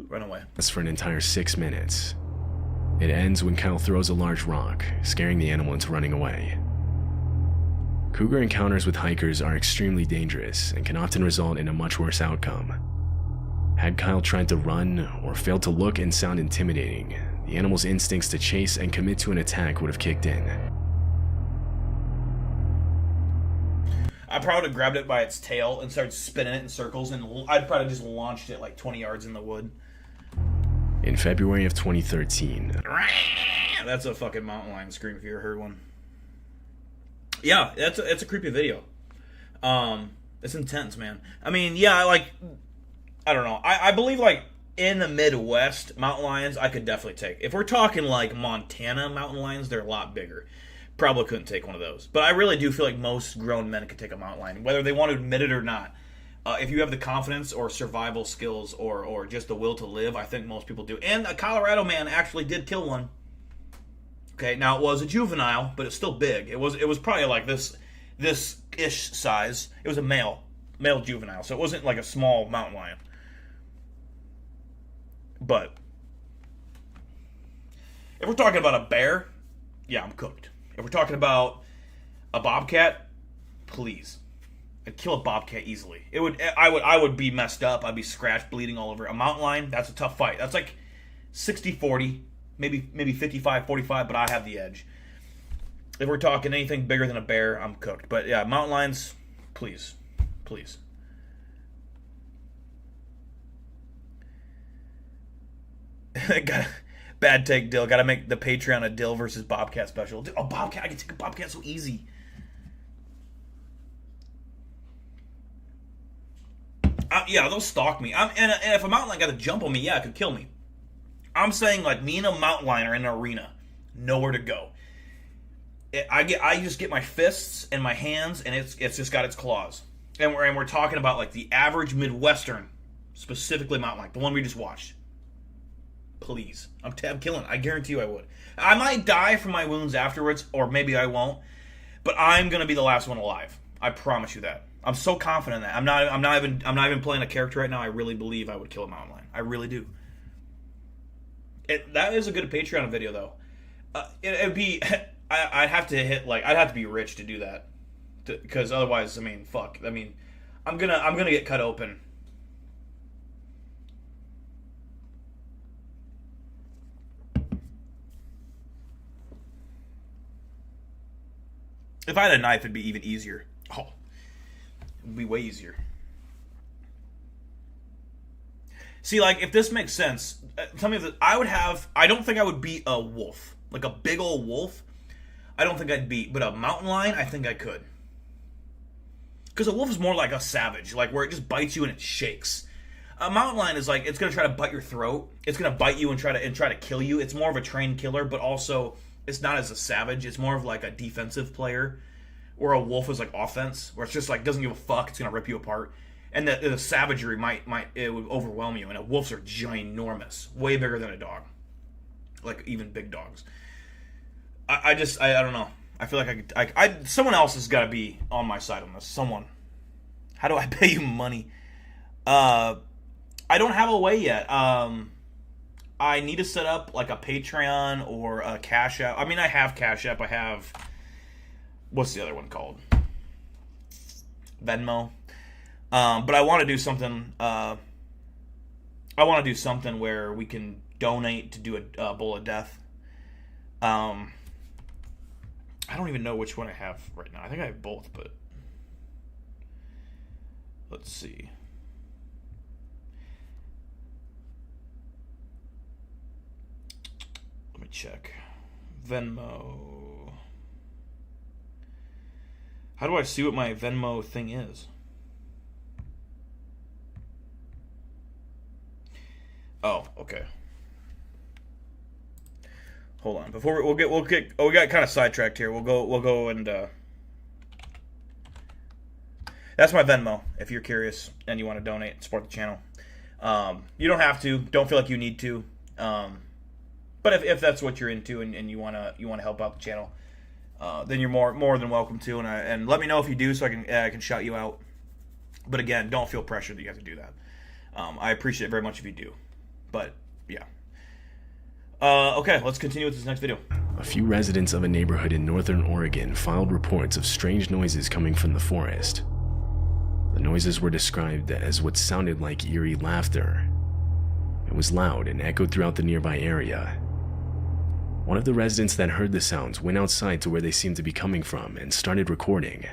Run away. for an entire 6 minutes. It ends when Kyle throws a large rock, scaring the animal into running away. Cougar encounters with hikers are extremely dangerous and can often result in a much worse outcome. Had Kyle tried to run or failed to look and sound intimidating, the animal's instincts to chase and commit to an attack would have kicked in. I probably would have grabbed it by its tail and started spinning it in circles, and I'd probably just launched it like 20 yards in the wood. In February of 2013, That's a fucking mountain lion scream if you ever heard one. Yeah, it's a creepy video. It's intense, man. I mean, yeah, I don't know. I believe like in the Midwest, mountain lions I could definitely take. If we're talking like Montana mountain lions, they're a lot bigger. Probably couldn't take one of those. But I really do feel like most grown men could take a mountain lion, whether they want to admit it or not. If you have the confidence or survival skills or just the will to live, I think most people do. And a Colorado man actually did kill one. Okay, now it was a juvenile, but it's still big. It was probably like this ish size. It was a male juvenile, so it wasn't like a small mountain lion. But if we're talking about a bear, yeah, I'm cooked. If we're talking about a bobcat, please. I'd kill a bobcat easily. I would be messed up. I'd be scratched, bleeding all over. A mountain lion, that's a tough fight. That's like 60-40, maybe 55-45, but I have the edge. If we're talking anything bigger than a bear, I'm cooked. But yeah, mountain lions, please. Please. Bad take, Dill. Gotta make the Patreon a Dill versus Bobcat special. Oh, Bobcat. I can take a Bobcat so easy. Yeah, they'll stalk me. And if a mountain lion got to jump on me, yeah, it could kill me. I'm saying like me and a mountain lion are in an arena. Nowhere to go. I just get my fists and my hands, and it's just got its claws. And we're talking about like the average Midwestern, specifically mountain lion, the one we just watched. Please. I'm killing. I guarantee you I would. I might die from my wounds afterwards, or maybe I won't. But I'm gonna be the last one alive. I promise you that. I'm so confident in that. I'm not even playing a character right now. I really believe I would kill a mountain lion. I really do. That is a good Patreon video though. It'd be. I'd have to hit like I'd have to be rich to do that, because otherwise, I mean, fuck. I mean, I'm gonna get cut open. If I had a knife, it'd be even easier. Oh, it'd be way easier. See, like, if this makes sense, tell me that I don't think I would beat a wolf. Like a big old wolf, I don't think I'd beat. But a mountain lion, I think I could. Because a wolf is more like a savage, like where it just bites you and it shakes. A mountain lion is like, it's going to try to bite your throat. It's going to bite you and try to kill you. It's more of a trained killer, but also it's not as a savage. It's more of like a defensive player, where a wolf is like offense, where it's just like doesn't give a fuck. It's gonna rip you apart, and the savagery it would overwhelm you. And a wolves are ginormous, way bigger than a dog, like even big dogs. I don't know. I feel like someone else has got to be on my side on this. Someone. How do I pay you money? I don't have a way yet. I need to set up like a Patreon or a Cash App. I mean, I have Cash App. I have, what's the other one called? Venmo. But I want to do something. I want to do something where we can donate to do a Bowl of Death. I don't even know which one I have right now. I think I have both, but let's see. Let me check. Venmo. How do I see what my Venmo thing is? Oh, okay. Hold on. Before we'll get. Oh, we got kind of sidetracked here. We'll go and. That's my Venmo. If you're curious and you want to donate and support the channel, you don't have to. Don't feel like you need to. But if that's what you're into and you wanna help out the channel, then you're more than welcome to. And let me know if you do, so I can shout you out. But again, don't feel pressured that you have to do that. I appreciate it very much if you do. But yeah. Okay, let's continue with this next video. A few residents of a neighborhood in northern Oregon filed reports of strange noises coming from the forest. The noises were described as what sounded like eerie laughter. It was loud and echoed throughout the nearby area. One of the residents that heard the sounds went outside to where they seemed to be coming from and started recording.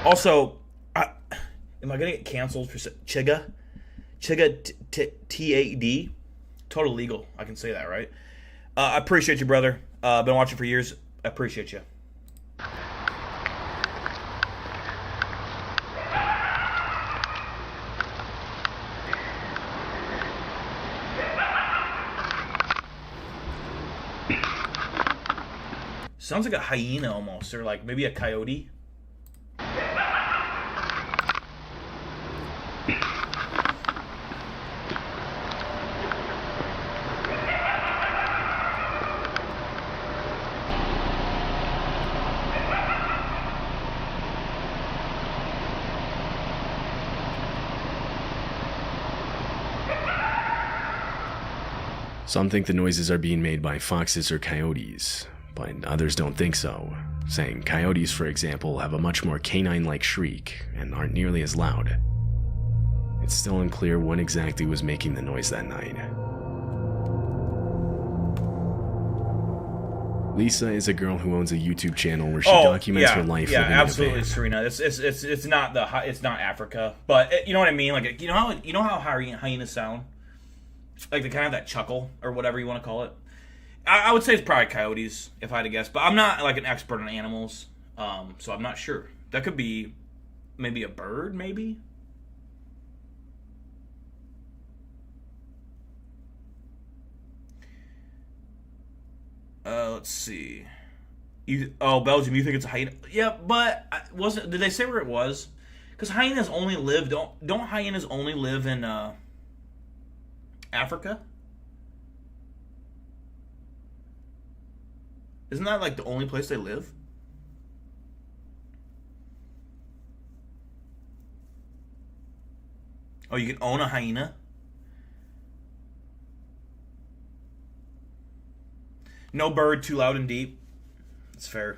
Also, am I gonna get canceled for Chiga? Chiga TAD? Total legal. I can say that, right? I appreciate you, brother. I've been watching for years. I appreciate you. Sounds like a hyena almost, or like maybe a coyote. Some think the noises are being made by foxes or coyotes, but others don't think so, saying coyotes, for example, have a much more canine-like shriek and aren't nearly as loud. It's still unclear what exactly was making the noise that night. Lisa is a girl who owns a YouTube channel where she documents her life. Yeah, living in absolutely, a van. Serena. It's not Africa, but you know what I mean. Like you know how hyenas sound, like they kind of have that chuckle or whatever you want to call it. I would say it's probably coyotes if I had to guess, but I'm not like an expert on animals, so I'm not sure. That could be maybe a bird, maybe. Let's see. Belgium, you think it's a hyena? Yeah, but did they say where it was? Because hyenas only live, don't hyenas only live in Africa? Isn't that like the only place they live? Oh, you can own a hyena? No bird too loud and deep. That's fair.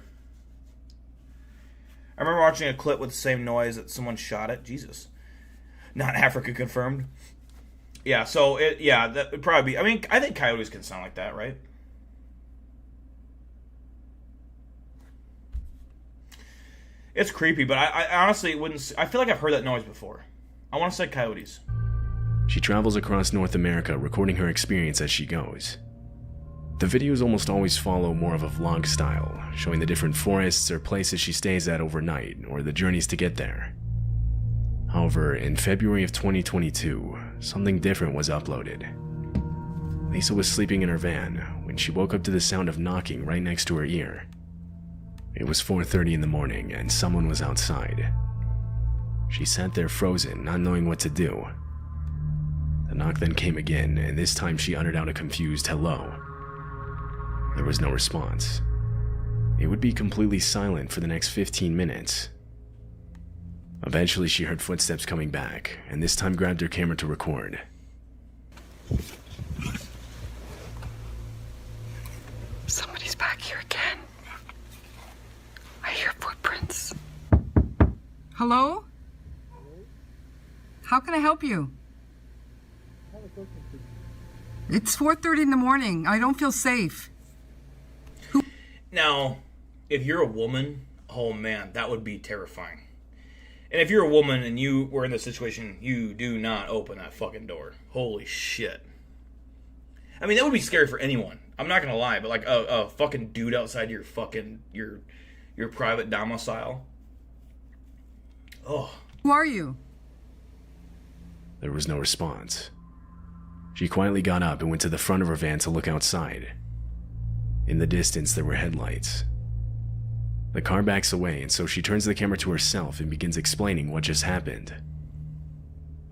I remember watching a clip with the same noise that someone shot it. Jesus. Not Africa confirmed. Yeah, so that would probably be. I mean, I think coyotes can sound like that, right? It's creepy, but I honestly wouldn't. I feel like I've heard that noise before. I want to say coyotes. She travels across North America, recording her experience as she goes. The videos almost always follow more of a vlog style, showing the different forests or places she stays at overnight, or the journeys to get there. However, in February of 2022, something different was uploaded. Lisa was sleeping in her van when she woke up to the sound of knocking right next to her ear. It was 4:30 in the morning and someone was outside. She sat there frozen, not knowing what to do. The knock then came again, and this time she uttered out a confused hello. There was no response. It would be completely silent for the next 15 minutes. Eventually she heard footsteps coming back, and this time grabbed her camera to record. Somebody's back here again. I hear footprints. Hello? How can I help you? It's 4:30 in the morning. I don't feel safe. Now, if you're a woman, oh man, that would be terrifying. And if you're a woman and you were in this situation, you do not open that fucking door. Holy shit. I mean, that would be scary for anyone. I'm not gonna lie, but like a fucking dude outside your fucking your private domicile. Oh. Who are you? There was no response. She quietly got up and went to the front of her van to look outside. In the distance, there were headlights. The car backs away, and so she turns the camera to herself and begins explaining what just happened.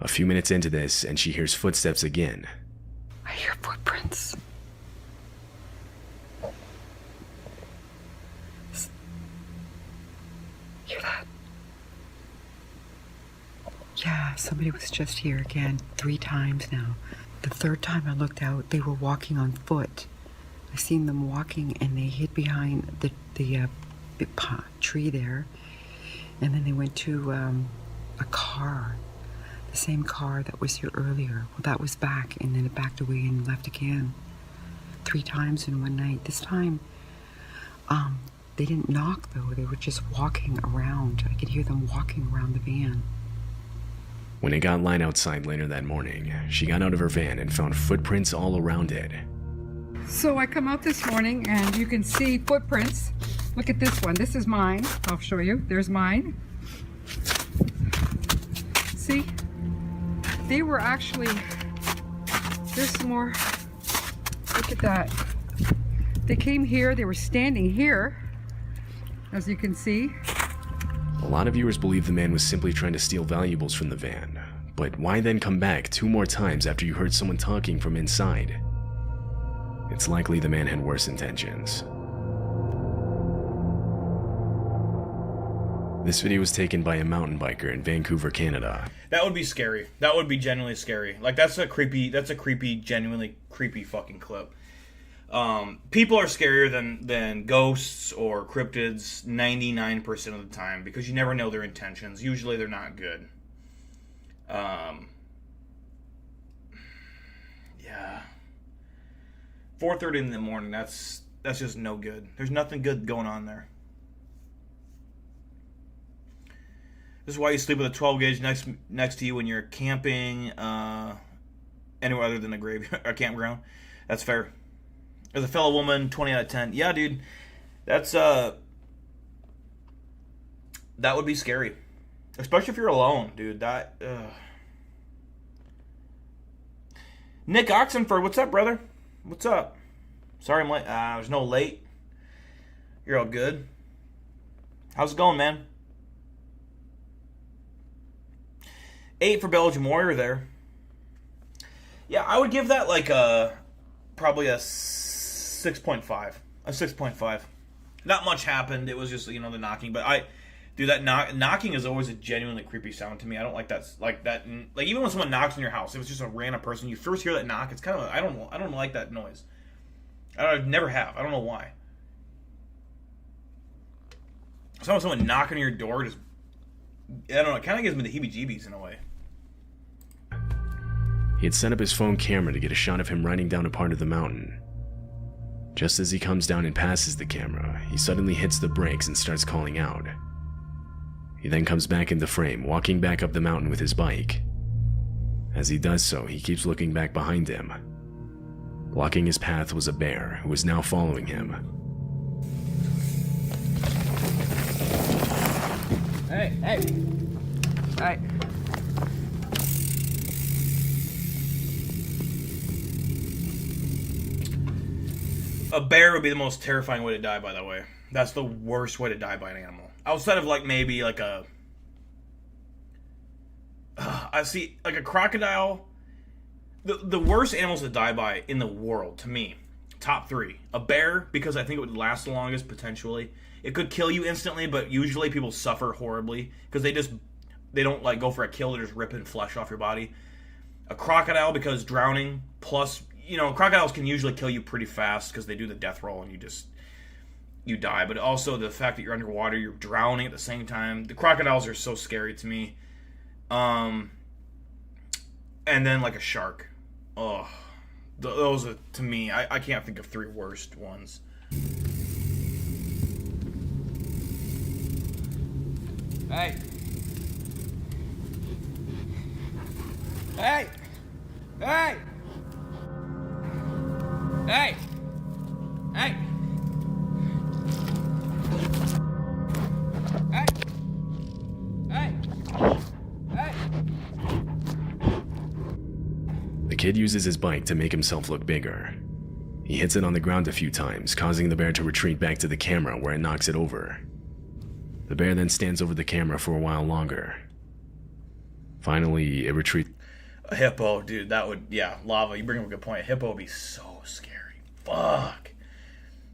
A few minutes into this, and she hears footsteps again. I hear footprints. Hear that? Yeah, somebody was just here again 3 times now. The 3rd time I looked out, they were walking on foot. I seen them walking and they hid behind the big tree there. And then they went to a car, the same car that was here earlier. Well, that was back, and then it backed away and left again. 3 times in one night. This time, they didn't knock though. They were just walking around. I could hear them walking around the van. When it got light outside later that morning, she got out of her van and found footprints all around it. So I come out this morning and you can see footprints. Look at this one. This is mine. I'll show you. There's mine. See? They were actually... There's some more. Look at that. They came here. They were standing here, as you can see. A lot of viewers believe the man was simply trying to steal valuables from the van, but why then come back 2 more times after you heard someone talking from inside? It's likely the man had worse intentions. This video was taken by a mountain biker in Vancouver, Canada. That would be scary. That would be genuinely scary. Like, that's a creepy, genuinely creepy fucking clip. People are scarier than ghosts or cryptids 99% of the time because you never know their intentions. Usually they're not good. Yeah. 4:30 in the morning, that's just no good. There's nothing good going on there. This is why you sleep with a 12 gauge next to you when you're camping anywhere other than a graveyard or campground. That's fair. As a fellow woman, 20 out of 10. Yeah, dude. That's that would be scary. Especially if you're alone, dude. That Nick Oxenford, what's up, brother? What's up? Sorry I'm late. There's no late. You're all good. How's it going, man? 8 for Belgium Warrior there. Yeah, I would give that like probably a 6.5. A 6.5. Not much happened. It was just, the knocking. But that knocking is always a genuinely creepy sound to me. I don't like that. Like even when someone knocks on your house, if it's just a random person, you first hear that knock. It's kind of I don't like that noise. I never have. I don't know why. Someone knocking on your door just, I don't know. It kind of gives me the heebie-jeebies in a way. He had set up his phone camera to get a shot of him riding down a part of the mountain. Just as he comes down and passes the camera, he suddenly hits the brakes and starts calling out. He then comes back in the frame, walking back up the mountain with his bike. As he does so, he keeps looking back behind him. Blocking his path was a bear who was now following him. Hey! Alright. A bear would be the most terrifying way to die, by the way. That's the worst way to die by an animal. Outside of maybe a crocodile. The worst animals to die by in the world, to me, top 3. A bear, because I think it would last the longest, potentially. It could kill you instantly, but usually people suffer horribly because they don't go for a kill, they're just ripping flesh off your body. A crocodile, because drowning, plus, crocodiles can usually kill you pretty fast because they do the death roll and you die. But also the fact that you're underwater, you're drowning at the same time. The crocodiles are so scary to me. and then like a shark. Oh, those are, to me, I can't think of 3 worst ones. Hey! Hey! Hey! Hey! Hey! Hey! Hey! Hey! The kid uses his bike to make himself look bigger. He hits it on the ground a few times, causing the bear to retreat back to the camera where it knocks it over. The bear then stands over the camera for a while longer. Finally, it retreats. A hippo, dude, that would, yeah, lava. You bring up a good point. A hippo would be so scary. Fuck.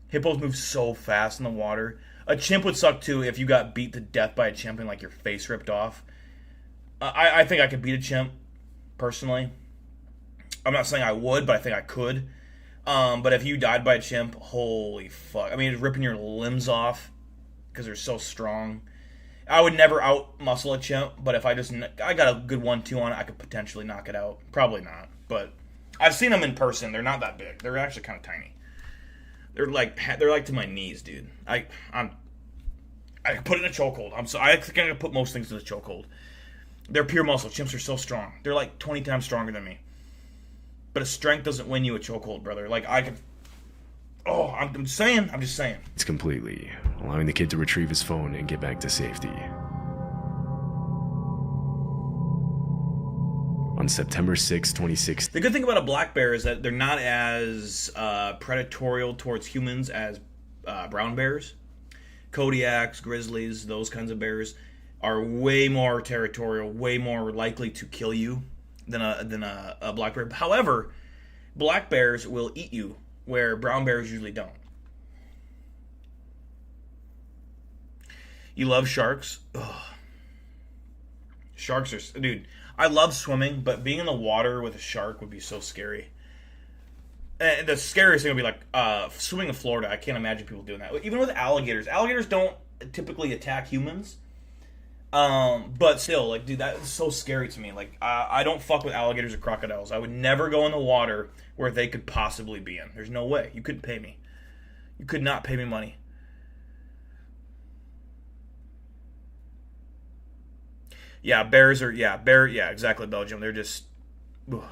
Hippos move so fast in the water. A chimp would suck too if you got beat to death by a chimp and like your face ripped off. I think I could beat a chimp, personally. I'm not saying I would, but I think I could. But if you died by a chimp, holy fuck. I mean, it's ripping your limbs off because they're so strong. I would never out-muscle a chimp, but if I got a good 1-2 on it, I could potentially knock it out. Probably not, but I've seen them in person. They're not that big. They're actually kind of tiny. They're like to my knees, dude. I put it in a chokehold. I think I can put most things in a chokehold. They're pure muscle. Chimps are so strong. They're like 20 times stronger than me. But a strength doesn't win you a chokehold, brother. Like I could. Oh, I'm just saying. It's completely, allowing the kid to retrieve his phone and get back to safety. On September 6, 2016. The good thing about a black bear is that they're not as predatorial towards humans as brown bears. Kodiaks, grizzlies, those kinds of bears are way more territorial, way more likely to kill you than a black bear. However, black bears will eat you, where brown bears usually don't. You love sharks? Ugh. Sharks are... Dude, I love swimming, but being in the water with a shark would be so scary. And the scariest thing would be like swimming in Florida. I can't imagine people doing that. Even with alligators. Alligators don't typically attack humans. But still, like, dude, that is so scary to me. Like, I don't fuck with alligators or crocodiles. I would never go in the water where they could possibly be in. There's no way. You couldn't pay me. You could not pay me money. Yeah, bears are, yeah, exactly, Belgium. They're just, ugh.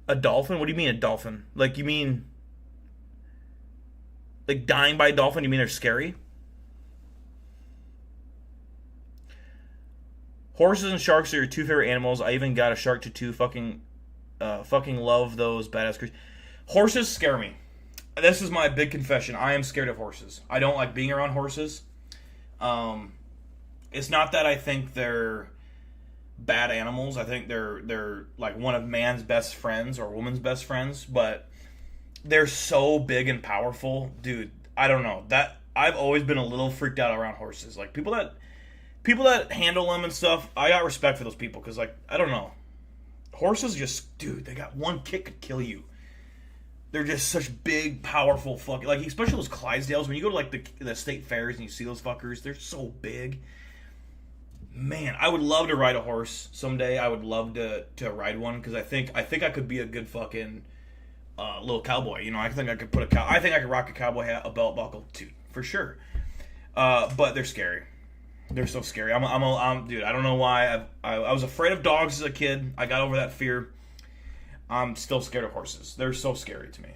A dolphin? What do you mean a dolphin? Like, you mean, like, dying by a dolphin, you mean they're scary? Horses and sharks are your 2 favorite animals. I even got a shark tattoo. Fucking love those badass creatures. Horses scare me. This is my big confession. I am scared of horses. I don't like being around horses. It's not that I think they're bad animals. I think they're like one of man's best friends or woman's best friends. But they're so big and powerful, dude. I don't know. That I've always been a little freaked out around horses. Like people that handle them and stuff, I got respect for those people because, like, I don't know. Horses just, dude, they got one kick could kill you. They're just such big, powerful fucking, like, especially those Clydesdales. When you go to, like, the state fairs and you see those fuckers, they're so big. Man, I would love to ride a horse someday. I would love to ride one because I think I could be a good fucking little cowboy. You know, I think I could I think I could rock a cowboy hat, a belt buckle, too, for sure. But they're scary. They're so scary. I'm dude, I don't know why. I was afraid of dogs as a kid. I got over that fear. I'm still scared of horses. They're so scary to me.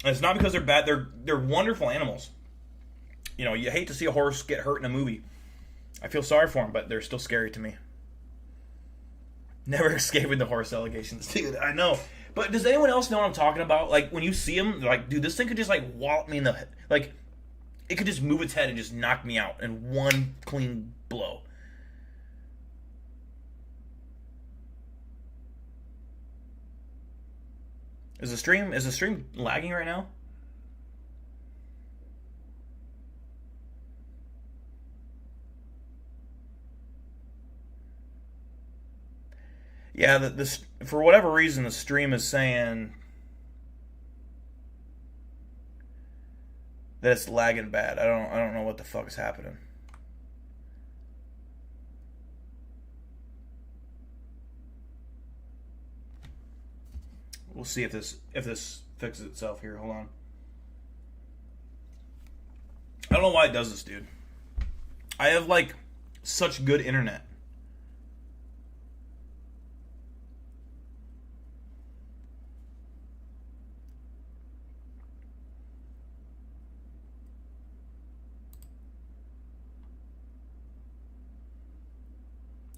And it's not because they're bad. They're wonderful animals. You know, you hate to see a horse get hurt in a movie. I feel sorry for them, but they're still scary to me. Never escaping the horse allegations. Dude, I know. But does anyone else know what I'm talking about? Like, when you see them, like, dude, this thing could just, like, wallop me in the head. Like, it could just move its head and just knock me out in one clean blow. Is the stream lagging right now? Yeah, this for whatever reason the stream is saying that it's lagging bad. I don't know what the fuck is happening. We'll see if this fixes itself here. Hold on. I don't know why it does this, dude. I have like such good internet.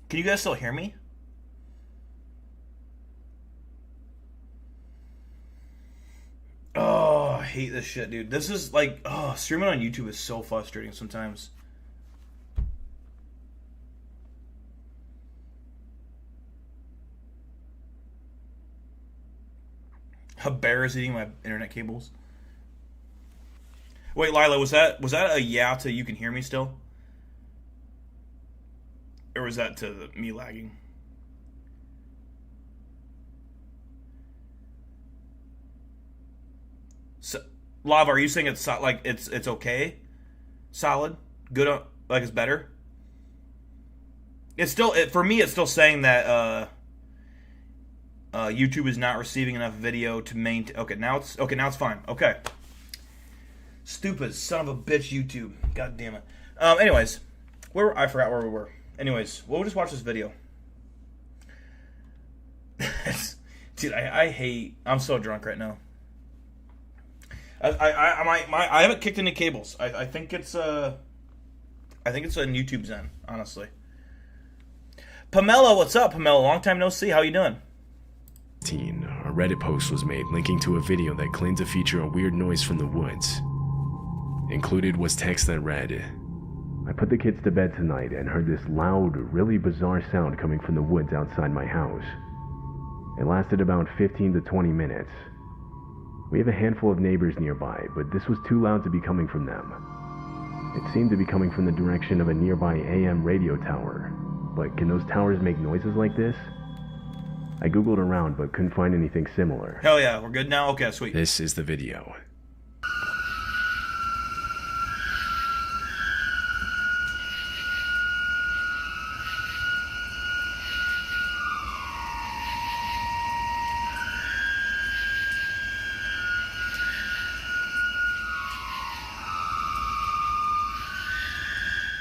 Can you guys still hear me? Oh, I hate this shit, dude. This is like, oh, streaming on YouTube is so frustrating sometimes. A bear is eating my internet cables. Wait, Lila, was that a yeah to you can hear me still? Or was that to me lagging? So, Lava, are you saying it's like it's okay? Solid? Good? Like it's better? It's still, for me, it's still saying that YouTube is not receiving enough video to maintain. Okay, now it's fine. Okay. Stupid son of a bitch, YouTube. God damn it. Anyways, I forgot where we were. Anyways, we'll just watch this video. Dude, I hate. I'm so drunk right now. I haven't kicked any cables. I think it's a YouTube Zen, honestly. Pamela, what's up, Pamela? Long time no see. How you doing? A Reddit post was made linking to a video that claimed to feature a weird noise from the woods. Included was text that read, "I put the kids to bed tonight and heard this loud, really bizarre sound coming from the woods outside my house. It lasted about 15 to 20 minutes. We have a handful of neighbors nearby, but this was too loud to be coming from them. It seemed to be coming from the direction of a nearby AM radio tower. But can those towers make noises like this? I googled around but couldn't find anything similar." Hell yeah, we're good now? Okay, sweet. This is the video.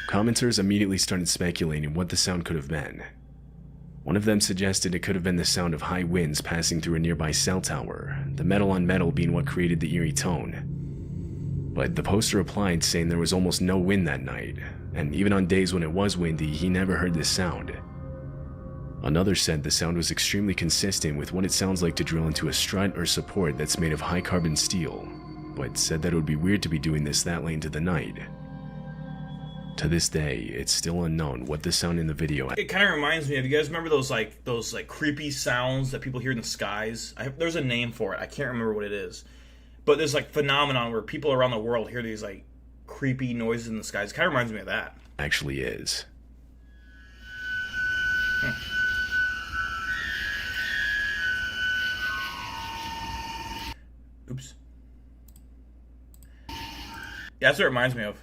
Commenters immediately started speculating what the sound could have been. One of them suggested it could have been the sound of high winds passing through a nearby cell tower, the metal on metal being what created the eerie tone. But the poster replied saying there was almost no wind that night, and even on days when it was windy, he never heard this sound. Another said the sound was extremely consistent with what it sounds like to drill into a strut or support that's made of high carbon steel, but said that it would be weird to be doing this that late into the night. To this day, it's still unknown what the sound in the video. It kind of reminds me of, you guys remember those creepy sounds that people hear in the skies? There's a name for it. I can't remember what it is. But there's like phenomenon where people around the world hear these like creepy noises in the skies. It kind of reminds me of that. Actually is. Oops. Yeah, that's what it reminds me of.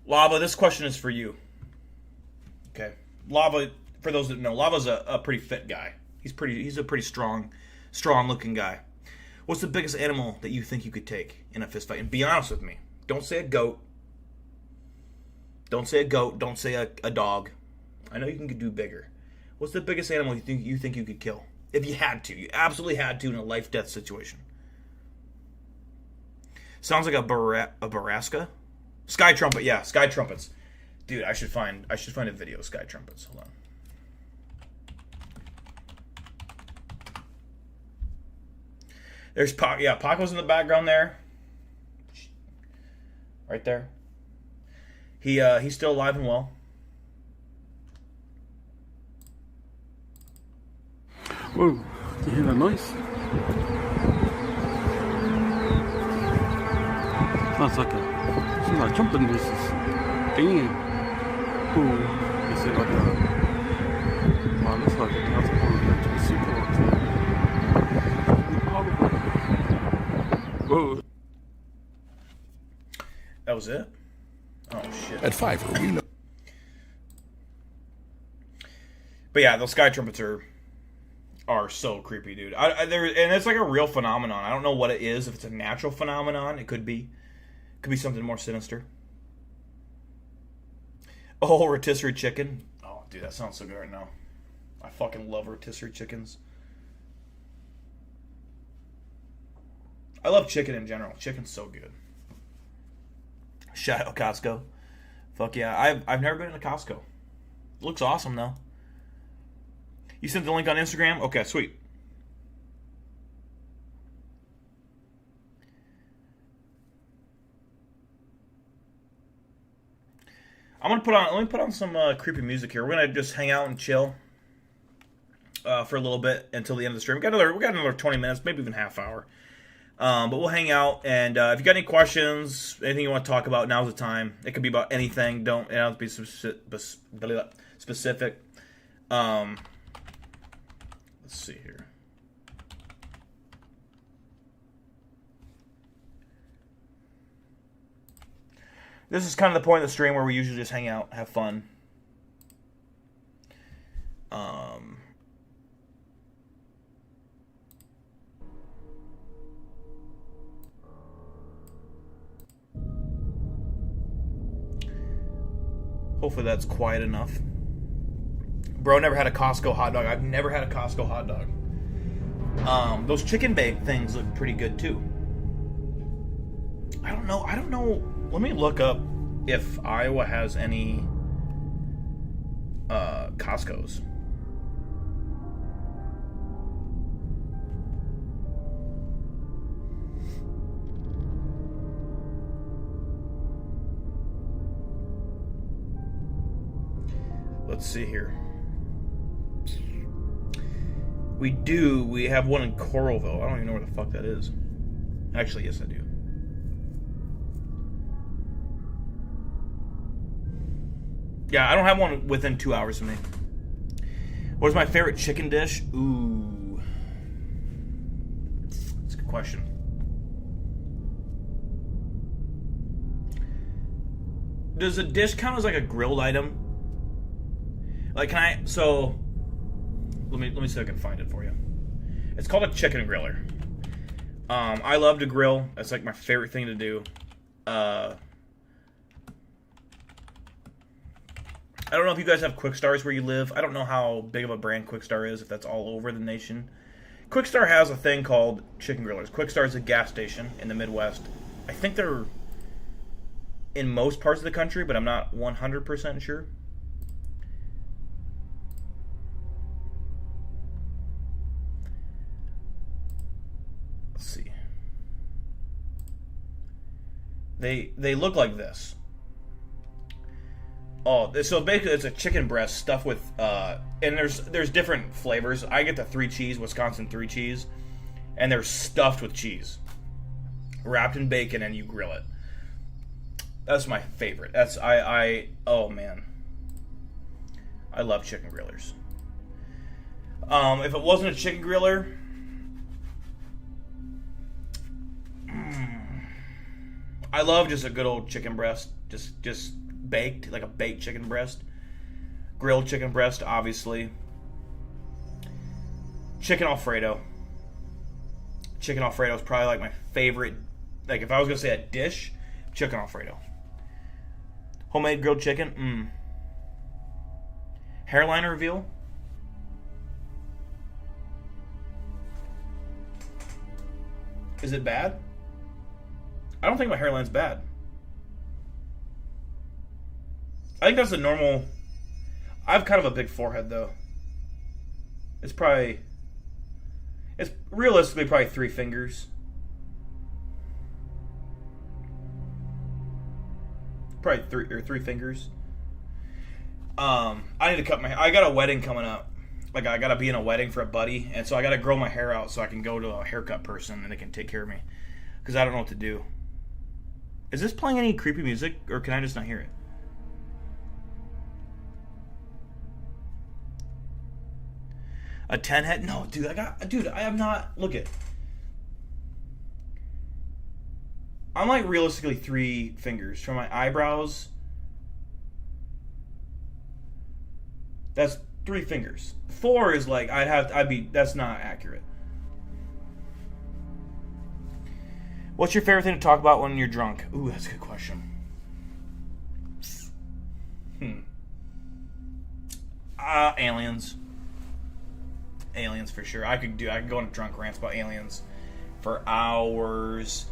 Lava, this question is for you. Okay. Lava, for those that know, Lava's a pretty fit guy. He's a pretty strong looking guy. What's the biggest animal that you think you could take in a fist fight? And be honest with me. Don't say a goat. Don't say a goat. Don't say a dog. I know you can do bigger. What's the biggest animal you think you could kill? If you had to. You absolutely had to in a life-death situation. Sounds like a Baraska. Sky trumpet, yeah, sky trumpets. Dude, I should find a video of sky trumpets. Hold on. There's Pac. Yeah, Pac was in the background there. Right there. He's still alive and well. Whoa, do you hear that noise? Sounds like jumping noises. Damn. Ooh, is it like a... Wow, looks like that's a whole electric super Whoa. That was it? Oh, shit. At Fiverr, we know. But yeah, those sky trumpets are are so creepy, dude. And it's like a real phenomenon. I don't know what it is. If it's a natural phenomenon, it could be. Could be something more sinister. Oh, rotisserie chicken. Oh, dude, that sounds so good right now. I fucking love rotisserie chickens. I love chicken in general. Chicken's so good. Shout out Costco. Fuck yeah. I've never been to Costco. It looks awesome though. You sent the link on Instagram? Okay, sweet. Let me put on some creepy music here. We're gonna just hang out and chill for a little bit until the end of the stream. We got another 20 minutes, maybe even half hour. But we'll hang out, and if you got any questions, anything you want to talk about, now's the time. It could be about anything. It don't have to be specific. Let's see here. This is kind of the point of the stream where we usually just hang out, have fun. Hopefully that's quiet enough. Bro never had a Costco hot dog. I've never had a Costco hot dog. Those chicken bake things look pretty good too. I don't know. Let me look up if Iowa has any Costco's. Let's see here. We have one in Coralville. I don't even know where the fuck that is. Actually, yes I do. Yeah, I don't have one within 2 hours of me. What is my favorite chicken dish? Ooh. That's a good question. Does a dish count as like a grilled item? Like, can I... So, let me see if I can find it for you. It's called a chicken griller. I love to grill. That's like my favorite thing to do. I don't know if you guys have Quick Stars where you live. I don't know how big of a brand Quick Star is, if that's all over the nation. Quick Star has a thing called chicken grillers. Quick Star is a gas station in the Midwest. I think they're in most parts of the country, but I'm not 100% sure. Let's see. They look like this. Oh, so basically it's a chicken breast stuffed with, and there's different flavors. I get the 3 cheese, Wisconsin 3 cheese, and they're stuffed with cheese, wrapped in bacon, and you grill it. That's my favorite. Oh man, I love chicken grillers. If it wasn't a chicken griller, I love just a good old chicken breast, just baked, like a baked chicken breast. Grilled chicken breast, obviously. Chicken Alfredo. Chicken Alfredo is probably like my favorite. Like if I was gonna say a dish, chicken Alfredo. Homemade grilled chicken, Hairline reveal. Is it bad? I don't think my hairline's bad. I think that's a normal... I have kind of a big forehead, though. It's realistically probably 3 fingers. Probably 3 fingers. I need to cut my hair. I got a wedding coming up. Like, I gotta be in a wedding for a buddy, and so I gotta grow my hair out so I can go to a haircut person and they can take care of me. Because I don't know what to do. Is this playing any creepy music, or can I just not hear it? A 10 head? No, dude, I am not... Look it. I'm like realistically 3 fingers. From my eyebrows... That's 3 fingers. 4 is like that's not accurate. What's your favorite thing to talk about when you're drunk? Ooh, that's a good question. Aliens. Aliens for sure. I could go on drunk rants about aliens for hours.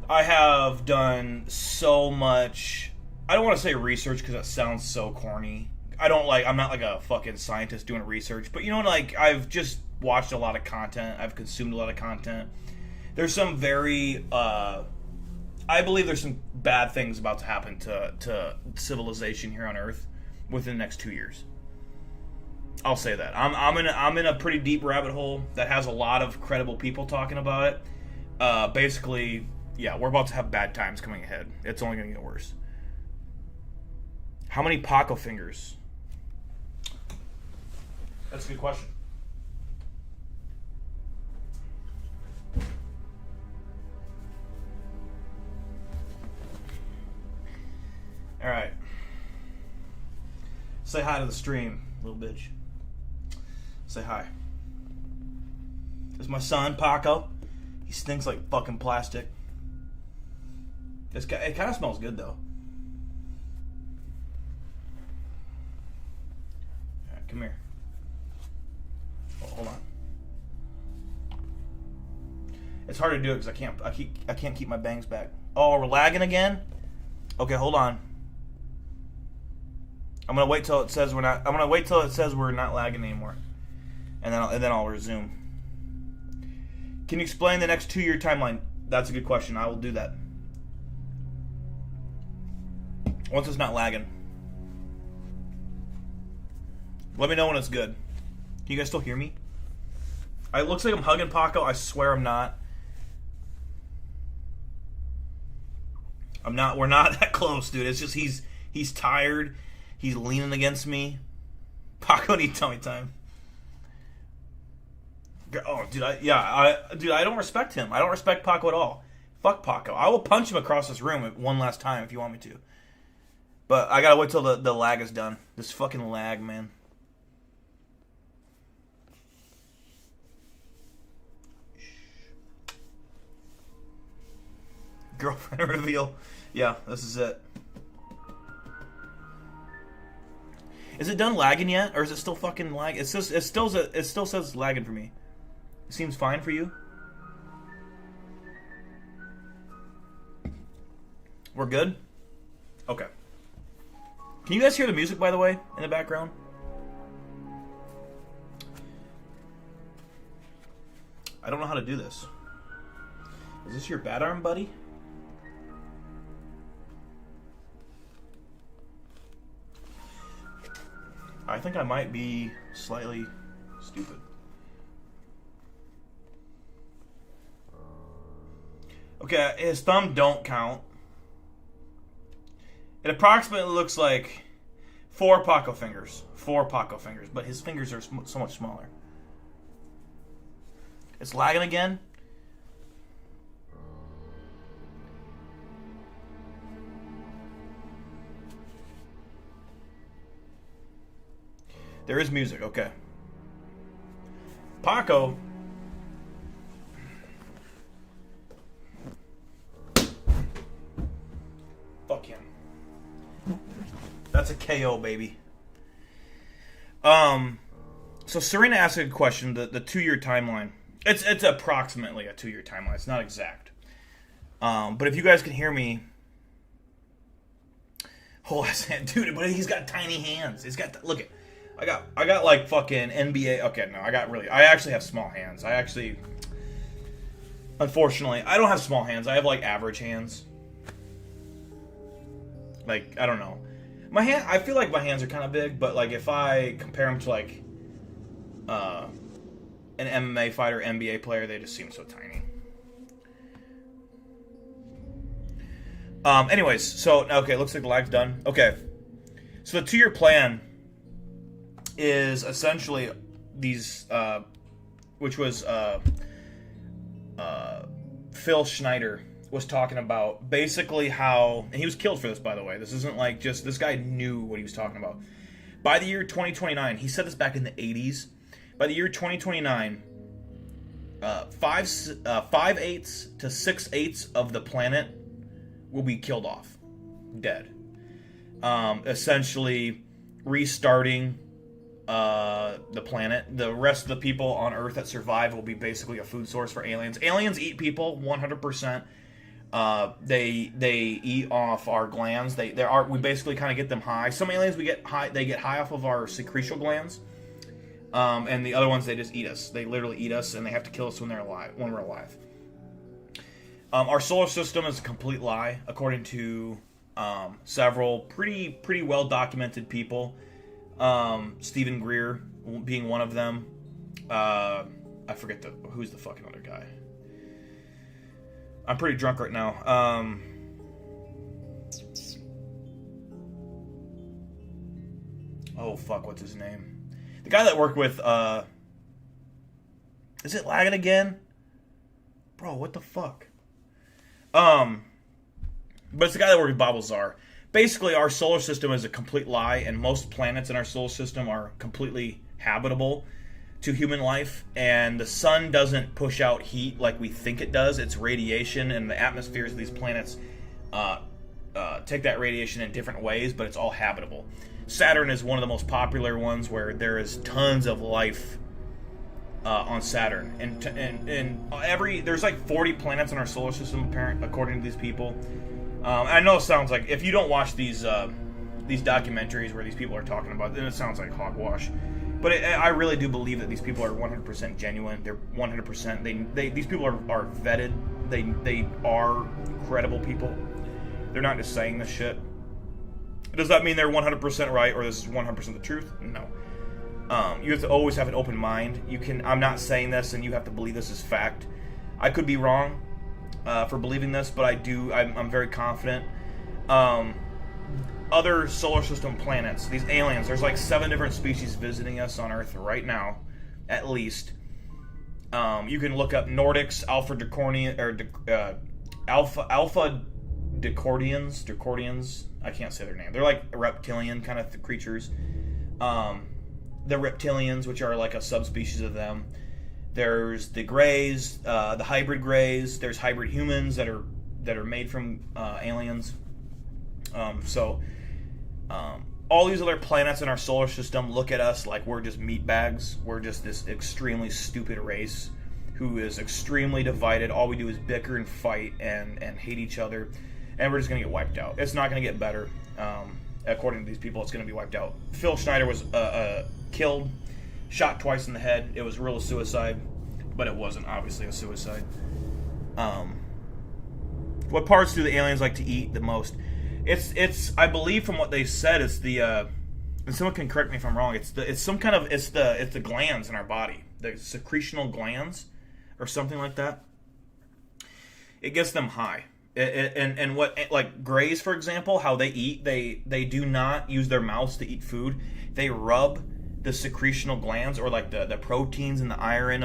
I have done so much. I don't want to say research because that sounds so corny. I'm not like a fucking scientist doing research, but like I've just watched a lot of content. I've consumed a lot of content. There's some very, I believe there's some bad things about to happen to civilization here on Earth within the next 2 years. I'll say that. I'm in a pretty deep rabbit hole that has a lot of credible people talking about it. Basically, yeah, we're about to have bad times coming ahead. It's only going to get worse. How many Paco fingers? That's a good question. All right. Say hi to the stream, little bitch. Say hi. This is my son, Paco. He stinks like fucking plastic. It kind of smells good, though. All right, come here. Oh, hold on. It's hard to do it because I can't keep my bangs back. Oh, we're lagging again? Okay, hold on. I'm gonna wait till it says we're not. I'm gonna wait till it says we're not lagging anymore, and then I'll resume. Can you explain the next 2-year timeline? That's a good question. I will do that once it's not lagging. Let me know when it's good. Can you guys still hear me? It looks like I'm hugging Paco. I swear I'm not. I'm not. We're not that close, dude. It's just he's tired. He's leaning against me. Paco need tummy time. Oh, dude, I don't respect him. I don't respect Paco at all. Fuck Paco. I will punch him across this room one last time if you want me to. But I gotta wait till the lag is done. This fucking lag, man. Girlfriend reveal. Yeah, this is it. Is it done lagging yet, or is it still fucking lag? It still says lagging for me. It seems fine for you. We're good? Okay. Can you guys hear the music, by the way, in the background? I don't know how to do this. Is this your bad arm, buddy? I think I might be slightly stupid. Okay, his thumb don't count. It approximately looks like 4 Paco fingers. 4 Paco fingers, but his fingers are so much smaller. It's lagging again. There is music, okay. Paco. Fuck him. That's a KO, baby. So Serena asked a good question, the 2-year timeline. It's approximately a 2-year timeline. It's not exact. But if you guys can hear me. Oh, dude, but he's got tiny hands. He's got, look at. I got like fucking NBA. Okay, no, I actually have small hands. Unfortunately, I don't have small hands. I have like average hands. Like, I don't know. I feel like my hands are kind of big, but like if I compare them to like an MMA fighter, NBA player, they just seem so tiny. Anyways, so okay, looks like the lag's done. Okay, so the 2-year plan is essentially these, which was Phil Schneider was talking about basically how, and he was killed for this, by the way. This isn't like just, this guy knew what he was talking about. By the year 2029, he said this back in the 80s. By the year 2029, 5/8 to 6/8 of the planet will be killed off, dead. Essentially restarting the planet. The rest of the people on Earth that survive will be basically a food source for aliens. Aliens eat people 100%. They eat off our glands. We basically kind of get them high. Some aliens we get high. They get high off of our secretional glands, and the other ones they just eat us. They literally eat us, and they have to kill us when they're alive. When we're alive. Our solar system is a complete lie, according to several pretty well documented people. Stephen Greer being one of them. I forget who's the fucking other guy. I'm pretty drunk right now. Oh fuck, what's his name? The guy that worked with is it lagging again? Bro, what the fuck? But it's the guy that worked with Bob Lazar. Basically, our solar system is a complete lie, and most planets in our solar system are completely habitable to human life, and the sun doesn't push out heat like we think it does. It's radiation, and the atmospheres of these planets take that radiation in different ways, but it's all habitable. Saturn is one of the most popular ones where there is tons of life on Saturn, and there's like 40 planets in our solar system, according to these people. I know it sounds like, if you don't watch these documentaries where these people are talking about, then it sounds like hogwash. But I really do believe that these people are 100% genuine. They're 100%. These people are vetted. They are credible people. They're not just saying this shit. Does that mean they're 100% right or this is 100% the truth? No. You have to always have an open mind. I'm not saying this, and you have to believe this is fact. I could be wrong for believing this, but I'm very confident. Other solar system planets, these aliens, there's like 7 different species visiting us on Earth right now, at least. You can look up Nordics, Alpha Decordians. I can't say their name. They're like reptilian kind of creatures. The reptilians, which are like a subspecies of them. There's the Greys, the hybrid Greys. There's hybrid humans that are made from aliens. All these other planets in our solar system look at us like we're just meat bags. We're just this extremely stupid race who is extremely divided. All we do is bicker and fight and hate each other, and we're just going to get wiped out. It's not going to get better. According to these people, it's going to be wiped out. Phil Schneider was killed, shot twice in the head. It was real a suicide, but it wasn't obviously a suicide. What parts do the aliens like to eat the most? It's I believe from what they said, it's the and someone can correct me if I'm wrong. It's the glands in our body, the secretional glands, or something like that. It gets them high. And what, like Greys, for example, how they eat, they do not use their mouths to eat food. They rub the secretional glands, or like the proteins and the iron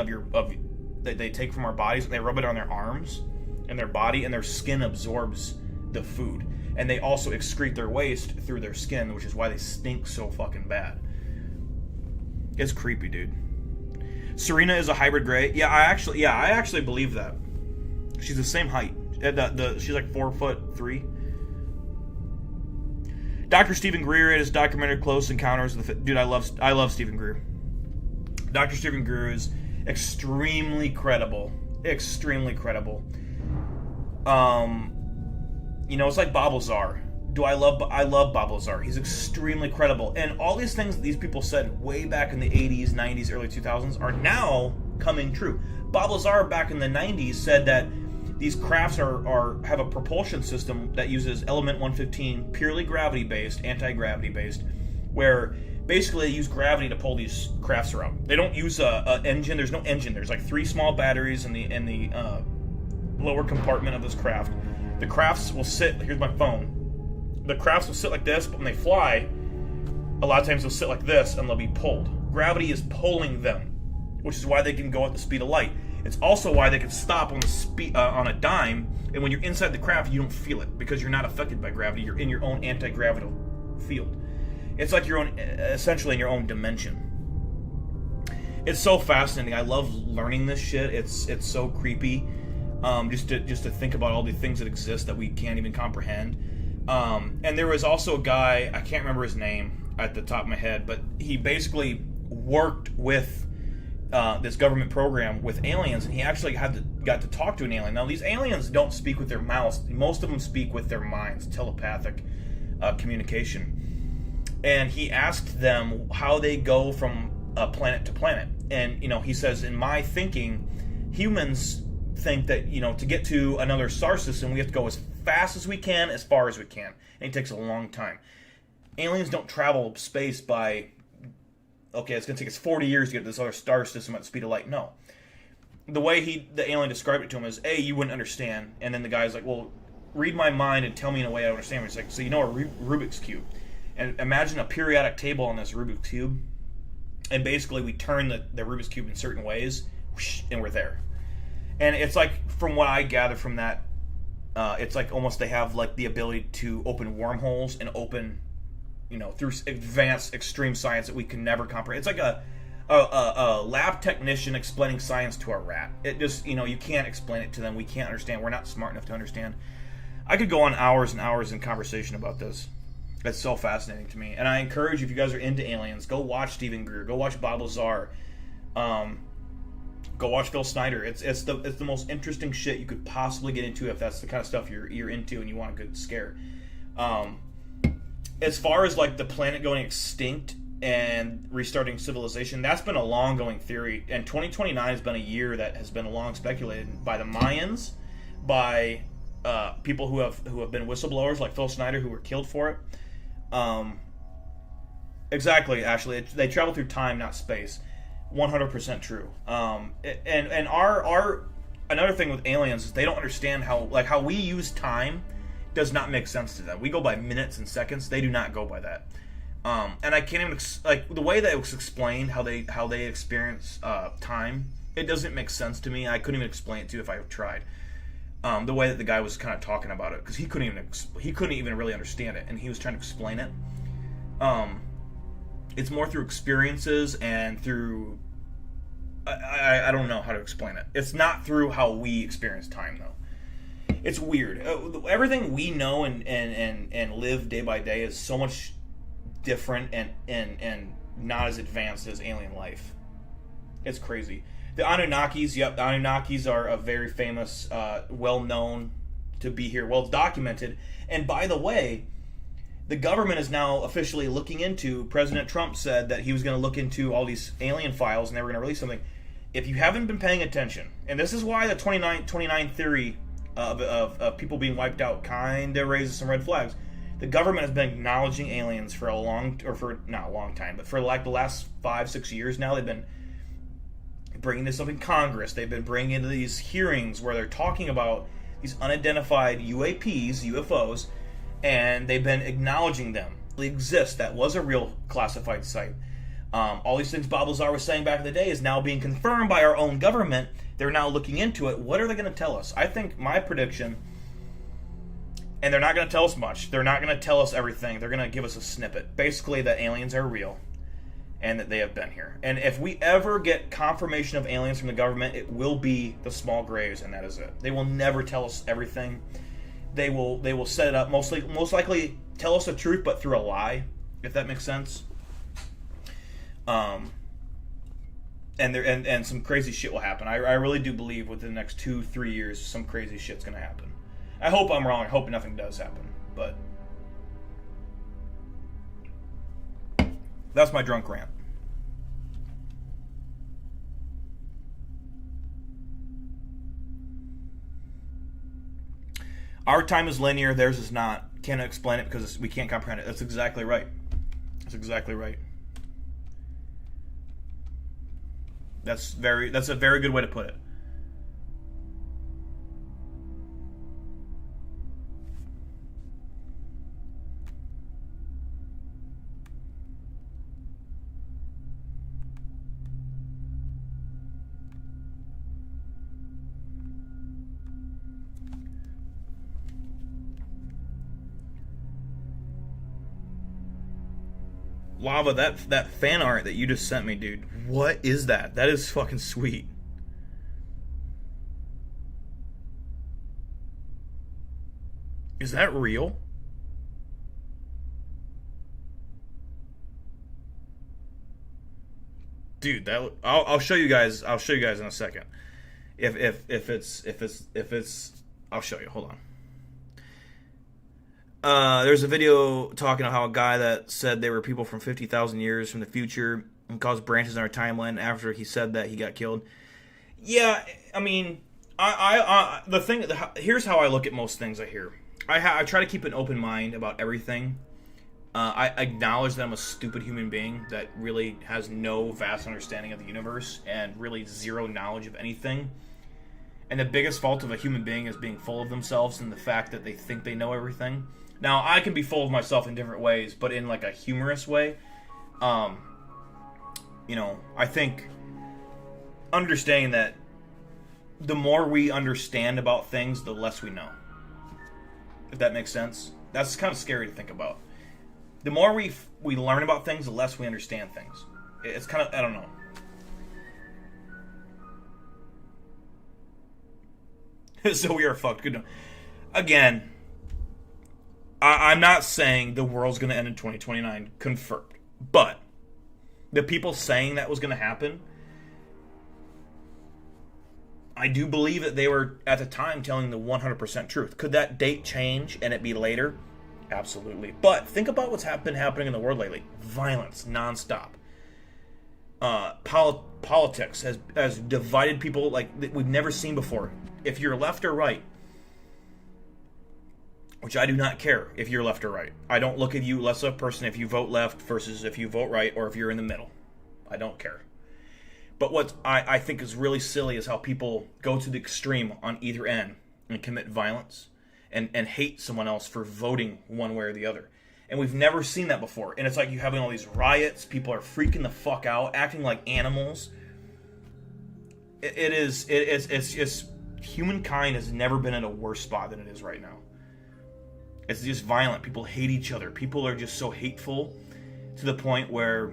that they take from our bodies, and they rub it on their arms and their body, and their skin absorbs the food. And they also excrete their waste through their skin, which is why they stink so fucking bad. It's creepy, dude. Serena is a hybrid Grey. Yeah, I actually believe that. She's the same height. She's like 4'3". Dr. Stephen Greer in his documentary Close Encounters of the dude, I love Stephen Greer. Dr. Stephen Greer is extremely credible. Extremely credible. It's like Bob Lazar. I love Bob Lazar. He's extremely credible. And all these things that these people said way back in the 80s, 90s, early 2000s are now coming true. Bob Lazar back in the 90s said that these crafts have a propulsion system that uses element 115, purely gravity-based, anti-gravity based, where basically they use gravity to pull these crafts around. They don't use a engine. There's no engine. There's like 3 small batteries in the lower compartment of this craft. The crafts will sit, here's my phone. The crafts will sit like this, but when they fly, a lot of times they'll sit like this and they'll be pulled. Gravity is pulling them, which is why they can go at the speed of light. It's also why they can stop on the speed on a dime, and when you're inside the craft, you don't feel it because you're not affected by gravity. You're in your own anti-gravital field. It's like your own, essentially in your own dimension. It's so fascinating. I love learning this shit. It's so creepy. Just to think about all the things that exist that we can't even comprehend. And there was also a guy, I can't remember his name at the top of my head, but he basically worked with this government program with aliens, and he actually got to talk to an alien. Now, these aliens don't speak with their mouths. Most of them speak with their minds, telepathic communication. And he asked them how they go from planet to planet. And, he says, in my thinking, humans think that, to get to another star system, we have to go as fast as we can, as far as we can. And it takes a long time. Aliens don't travel space by, okay, it's going to take us 40 years to get to this other star system at the speed of light. No. The way the alien described it to him is, A, you wouldn't understand. And then the guy's like, well, read my mind and tell me in a way I understand. He's like, so a Rubik's Cube. And imagine a periodic table on this Rubik's Cube. And basically we turn the Rubik's Cube in certain ways, and we're there. And it's like, from what I gather from that, it's like almost they have like the ability to open wormholes and open, through advanced extreme science that we can never comprehend. It's like a lab technician explaining science to a rat. It just, you can't explain it to them. We can't understand. We're not smart enough to understand. I could go on hours and hours in conversation about this. It's so fascinating to me. And I encourage you, if you guys are into aliens, go watch Stephen Greer. Go watch Bob Lazar. Go watch Phil Snyder. It's the most interesting shit you could possibly get into if that's the kind of stuff you're into and you want a good scare. As far as like the planet going extinct and restarting civilization, that's been a long going theory. And 2029 has been a year that has been long speculated by the Mayans, by people who have been whistleblowers like Phil Snyder who were killed for it. Exactly, Ashley. They travel through time, not space. 100% true. And our another thing with aliens is they don't understand how we use time does not make sense to them. We go by minutes and seconds. They do not go by that. And I can't even the way that it was explained how they experience time. It doesn't make sense to me. I couldn't even explain it to you if I tried. The way that the guy was kind of talking about it, because he couldn't even really understand it, and he was trying to explain it. It's more through experiences and through I don't know how to explain it. It's not through how we experience time though. It's weird. Everything we know and live day by day is so much different and not as advanced as alien life. It's crazy. The Anunnakis, the Anunnakis are a very famous, well-known to be here, well-documented. And by the way, the government is now officially looking into, President Trump said that he was going to look into all these alien files and they were going to release something. If you haven't been paying attention, and this is why the 29 theory of people being wiped out kind of raises some red flags. The government has been acknowledging aliens for not a long time, but for like the last 5-6 years now. They've been bringing this up in Congress. They've been bringing into these hearings where they're talking about these unidentified UFOs, and they've been acknowledging them. They exist. That was a real classified site. All these things Bob Lazar was saying back in the day is now being confirmed by our own government. They're now looking into it. What are they going to tell us? I think my prediction, and they're not going to tell us much. They're not going to tell us everything. They're going to give us a snippet. Basically, that aliens are real and that they have been here. And if we ever get confirmation of aliens from the government, it will be the small graves, and that is it. They will never tell us everything. They will set it up, most likely tell us the truth, but through a lie, if that makes sense. And some crazy shit will happen. I really do believe within the next 2-3 years some crazy shit's gonna happen. I hope I'm wrong. I hope nothing does happen, but that's my drunk rant. Our time is linear, theirs is not. Can't explain it because we can't comprehend it. That's exactly right. That's exactly right. That's a very good way to put it. Lava, that fan art that you just sent me, dude. What is that? That is fucking sweet. Is that real? Dude, that I'll show you guys. I'll show you guys in a second. If it's I'll show you. Hold on. There's a video talking about how a guy that said they were people from 50,000 years from the future and caused branches in our timeline. After he said that, he got killed. Yeah, I mean, the thing. Here's how I look at most things I hear. I try to keep an open mind about everything. I acknowledge that I'm a stupid human being that really has no vast understanding of the universe and really zero knowledge of anything. And the biggest fault of a human being is being full of themselves and the fact that they think they know everything. Now, I can be full of myself in different ways, but in like a humorous way. You know, I think understanding that the more we understand about things, the less we know. If that makes sense. That's kind of scary to think about. The more we learn about things, the less we understand things. It's kind of, I don't know. So we are fucked. Good. Again, I'm not saying the world's going to end in 2029. Confirmed. But the people saying that was going to happen, I do believe that they were, at the time, telling the 100% truth. Could that date change and it be later? Absolutely. But think about what's been happening in the world lately. Violence, nonstop. Politics has divided people like we've never seen before. If you're left or right, which I do not care if you're left or right. I don't look at you less of a person if you vote left versus if you vote right or if you're in the middle. I don't care. But what I think is really silly is how people go to the extreme on either end and commit violence and hate someone else for voting one way or the other. And we've never seen that before. And it's like you having all these riots, people are freaking the fuck out, acting like animals. It's humankind has never been in a worse spot than it is right now. It's just violent. People hate each other. People are just so hateful to the point where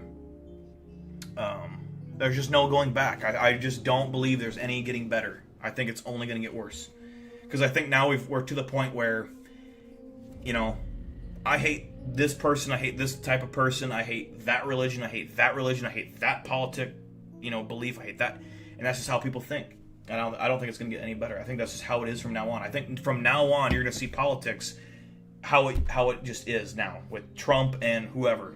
there's just no going back. I just don't believe there's any getting better. I think it's only going to get worse. Because I think now we're to the point where, you know, I hate this person, I hate this type of person, I hate that religion, I hate that religion, I hate that politic, you know, belief, I hate that. And that's just how people think. And I don't think it's going to get any better. I think that's just how it is from now on. I think from now on you're going to see politics how it just is now with Trump and whoever.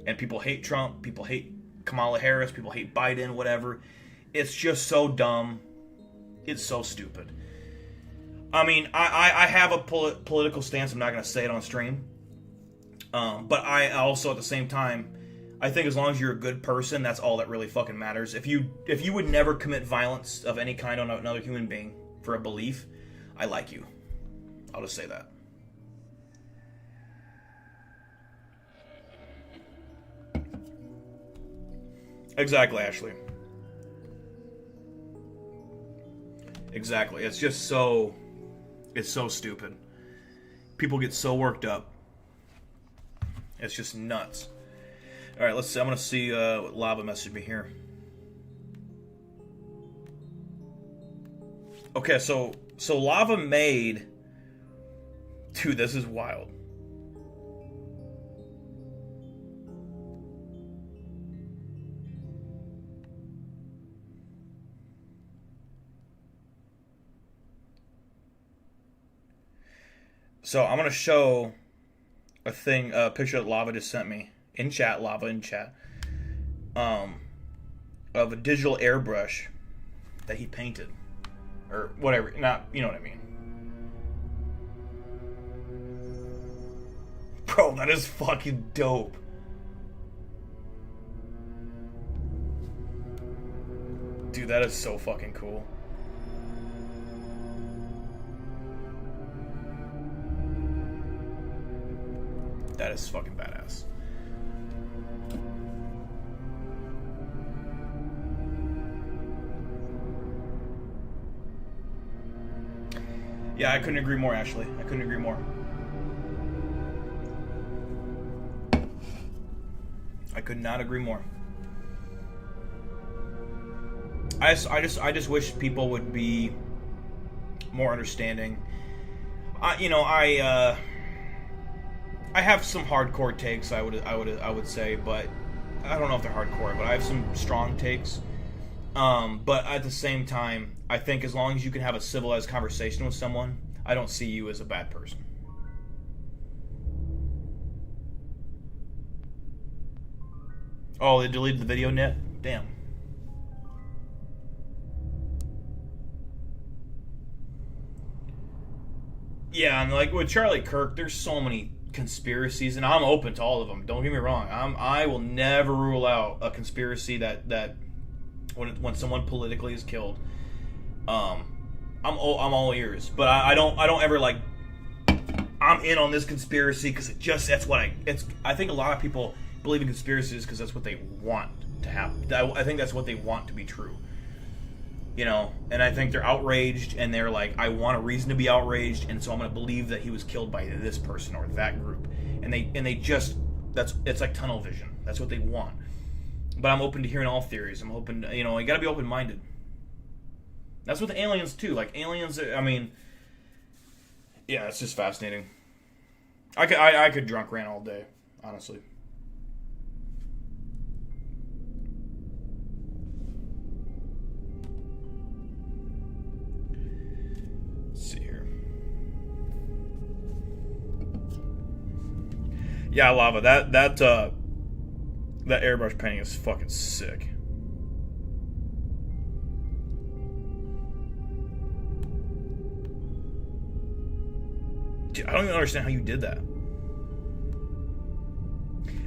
And people hate Trump, people hate Kamala Harris, people hate Biden, whatever. It's just so dumb. It's so stupid. I mean, I have a political stance. I'm not going to say it on stream. But I also, at the same time, I think as long as you're a good person, that's all that really fucking matters. If you would never commit violence of any kind on another human being for a belief, I like you. I'll just say that. Exactly, Ashley. Exactly. It's just so... It's so stupid. People get so worked up. It's just nuts. Alright, let's see. I'm going to see what Lava messaged me here. Okay, so Lava made... Dude, this is wild. So I'm going to show a picture that Lava just sent me in chat, Lava in chat, of a digital airbrush that he painted, or whatever. Not, you know what I mean. Bro, that is fucking dope. Dude, that is so fucking cool. That is fucking badass. Yeah, I couldn't agree more, Ashley. I couldn't agree more. could not agree more. I just wish people would be more understanding. I have some hardcore takes. I would say, but I don't know if they're hardcore. But I have some strong takes. But at the same time, I think as long as you can have a civilized conversation with someone, I don't see you as a bad person. Oh, they deleted the video net? Damn. Yeah, and like with Charlie Kirk, there's so many conspiracies, and I'm open to all of them. Don't get me wrong. I will never rule out a conspiracy that when someone politically is killed. I'm all ears, but I don't ever like. I'm in on this conspiracy because I think a lot of people believe in conspiracies because that's what they want to happen. I think that's what they want to be true. You know, and I think they're outraged, and they're like, I want a reason to be outraged, and so I'm going to believe that he was killed by this person or that group, and they just it's like tunnel vision. That's what they want. But I'm open to hearing all theories. I'm open, you got to be open minded. That's with aliens too. Like aliens, I mean, yeah, it's just fascinating. I could drunk rant all day, honestly. Yeah, Lava, that airbrush painting is fucking sick. Dude, I don't even understand how you did that.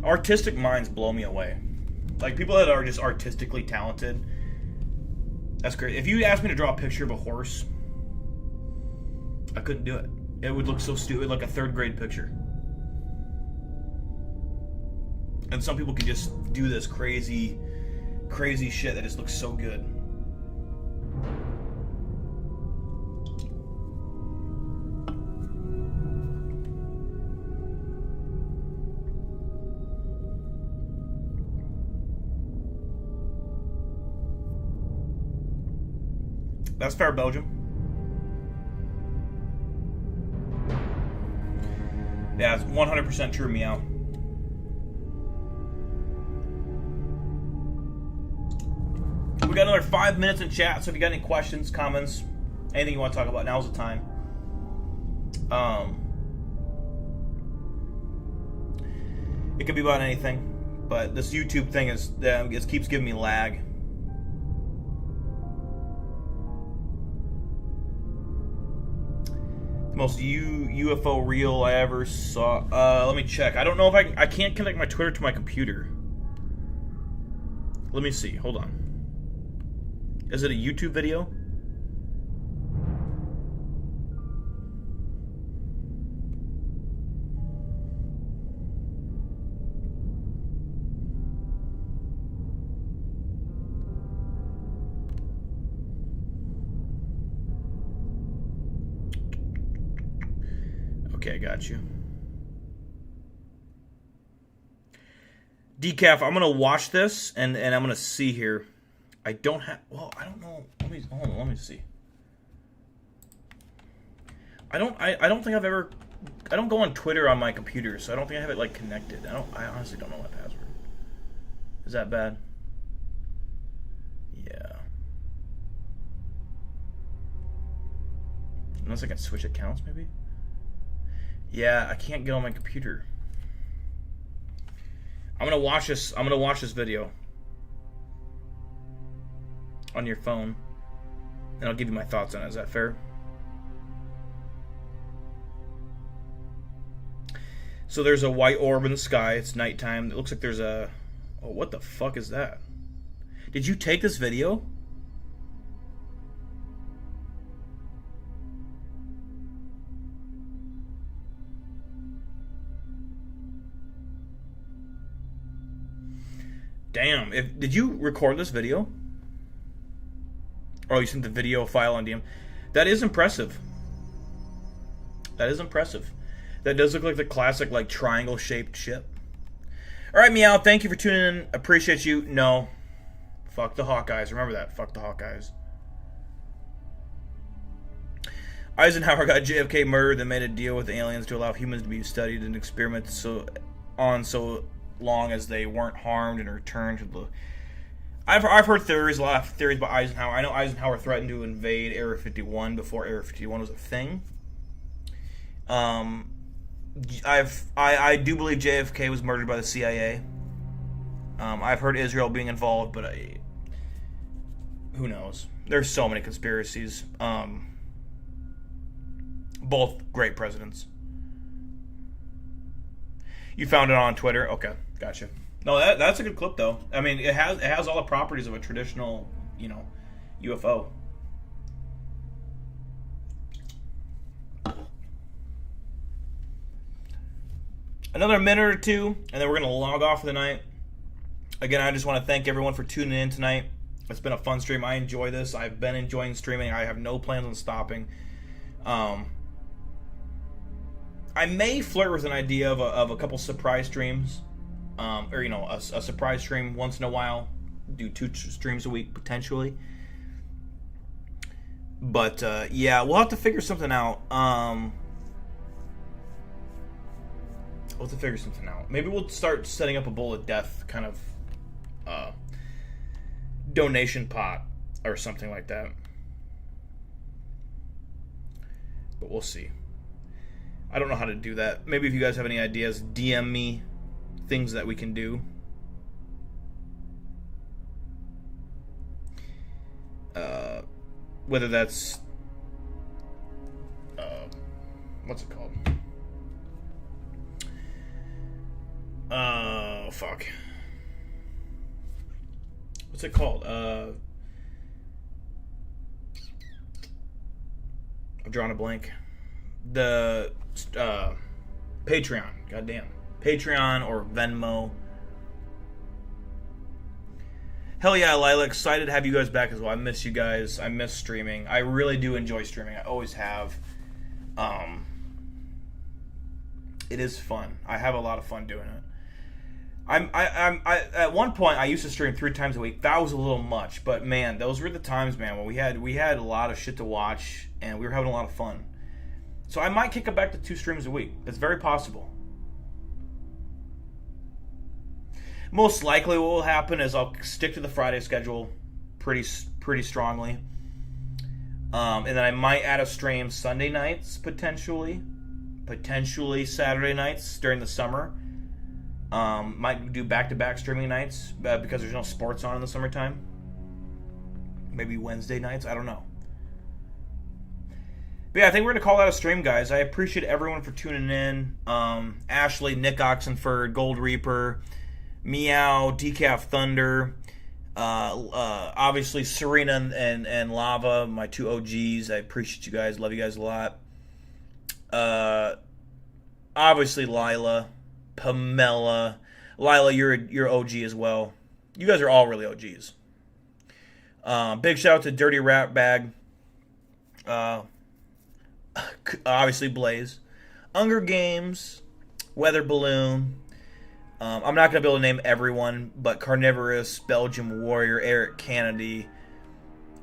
Artistic minds blow me away. Like, people that are just artistically talented, that's great. If you asked me to draw a picture of a horse, I couldn't do it. It would look so stupid, like a third grade picture. And some people can just do this crazy shit that just looks so good. That's fair, Belgium. Yeah, it's 100% true, Meow. We got another 5 minutes in chat, so if you got any questions, comments, anything you want to talk about, now's the time. It could be about anything, but this YouTube thing it keeps giving me lag. The most UFO reel I ever saw. Let me check. I don't know if I can't connect my Twitter to my computer. Let me see. Hold on. Is it a YouTube video? Okay, I got you. Decaf, I'm gonna watch this and I'm gonna see here. I don't have. Well, I don't know. Hold on. Let me see. I don't think I've ever. I don't go on Twitter on my computer, so I don't think I have it like connected. I honestly don't know my password. Is that bad? Yeah. Unless I can switch accounts, maybe. Yeah, I can't get on my computer. I'm gonna watch this. I'm gonna watch this video on your phone, and I'll give you my thoughts on it. Is that fair? So there's a white orb in the sky. It's nighttime. It looks like there's a... Oh, what the fuck is that? Did you take this video? Damn. Did you record this video? Oh, you sent the video file on DM. That is impressive. That is impressive. That does look like the classic, like, triangle-shaped ship. All right, Meow, thank you for tuning in. Appreciate you. No. Fuck the Hawkeyes. Remember that. Fuck the Hawkeyes. Eisenhower got JFK murdered and made a deal with aliens to allow humans to be studied and experimented so long as they weren't harmed and returned to the... I've heard theories, a lot of theories about Eisenhower. I know Eisenhower threatened to invade Area 51 before Area 51 was a thing. I do believe JFK was murdered by the CIA. I've heard Israel being involved, but who knows? There's so many conspiracies. Both great presidents. You found it on Twitter? Okay, gotcha. No, that's a good clip though. I mean, it has all the properties of a traditional, UFO. Another minute or two, and then we're gonna log off for the night. Again, I just want to thank everyone for tuning in tonight. It's been a fun stream. I enjoy this. I've been enjoying streaming. I have no plans on stopping. I may flirt with an idea of a couple surprise streams, or a surprise stream once in a while. Do 2 streams a week potentially, but yeah, we'll have to figure something out. Maybe we'll start setting up a Bowl of Death kind of donation pot or something like that. But we'll see. I don't know how to do that. Maybe if you guys have any ideas, DM me things that we can do. Whether that's what's it called? Fuck. What's it called? I've drawn a blank. The Patreon. Goddamn. Patreon or Venmo. Hell yeah, Lila. Excited to have you guys back as well. I miss you guys. I miss streaming. I really do enjoy streaming. I always have. It is fun. I have a lot of fun doing it. I at one point I used to stream 3 times a week. That was a little much, but man, those were the times, man, when we had a lot of shit to watch and we were having a lot of fun. So I might kick it back to 2 streams a week. It's very possible. Most likely what will happen is I'll stick to the Friday schedule pretty strongly. And then I might add a stream Sunday nights, potentially Saturday nights during the summer. Might do back-to-back streaming nights because there's no sports on in the summertime. Maybe Wednesday nights, I don't know. But yeah, I think we're going to call that a stream, guys. I appreciate everyone for tuning in. Ashley, Nick Oxenford, Gold Reaper, Meow, Decaf Thunder, obviously Serena and Lava, my 2 OGs. I appreciate you guys. Love you guys a lot. Obviously Lila, Pamela. Lila, you're OG as well. You guys are all really OGs. Big shout out to Dirty Rat Bag. Obviously Blaze. Hunger Games. Weather Balloon. I'm not going to be able to name everyone, but Carnivorous, Belgium Warrior, Eric Kennedy,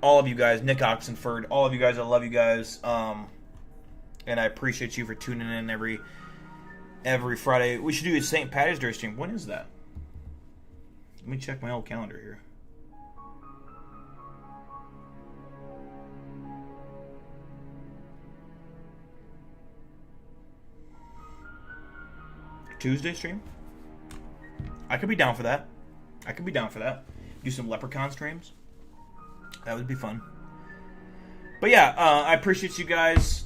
all of you guys, Nick Oxenford, all of you guys, I love you guys. And I appreciate you for tuning in every Friday. We should do a St. Patty's Day stream. When is that? Let me check my old calendar here. Tuesday stream? I could be down for that. Do some Leprechaun streams. That would be fun. But yeah, I appreciate you guys.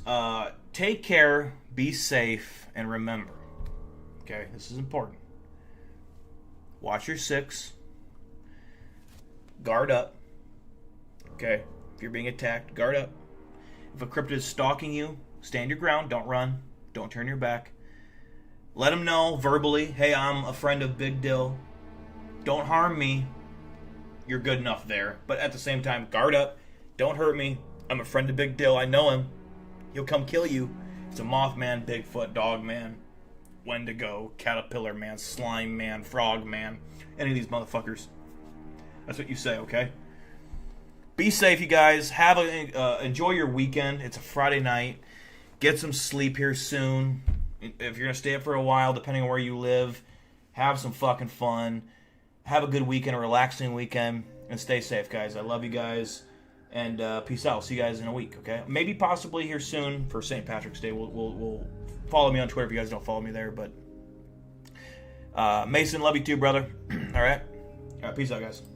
Take care, be safe, and remember, okay, this is important. Watch your 6. Guard up. Okay, if you're being attacked, guard up. If a cryptid is stalking you, stand your ground. Don't run. Don't turn your back. Let them know verbally, hey, I'm a friend of Big Dill. Don't harm me. You're good enough there. But at the same time, guard up. Don't hurt me. I'm a friend of Big Dill. I know him. He'll come kill you. It's a Mothman, Bigfoot, Dogman. Wendigo, Caterpillar Man, Slime Man, Frog Man, any of these motherfuckers. That's what you say, okay? Be safe, you guys. Enjoy your weekend. It's a Friday night. Get some sleep here soon. If you're going to stay up for a while, depending on where you live, have some fucking fun. Have a good weekend, a relaxing weekend, and stay safe, guys. I love you guys, and peace out. See you guys in a week, okay? Maybe possibly here soon for St. Patrick's Day. We'll follow me on Twitter if you guys don't follow me there, but Mason, love you too, brother. All right? All right, peace out, guys.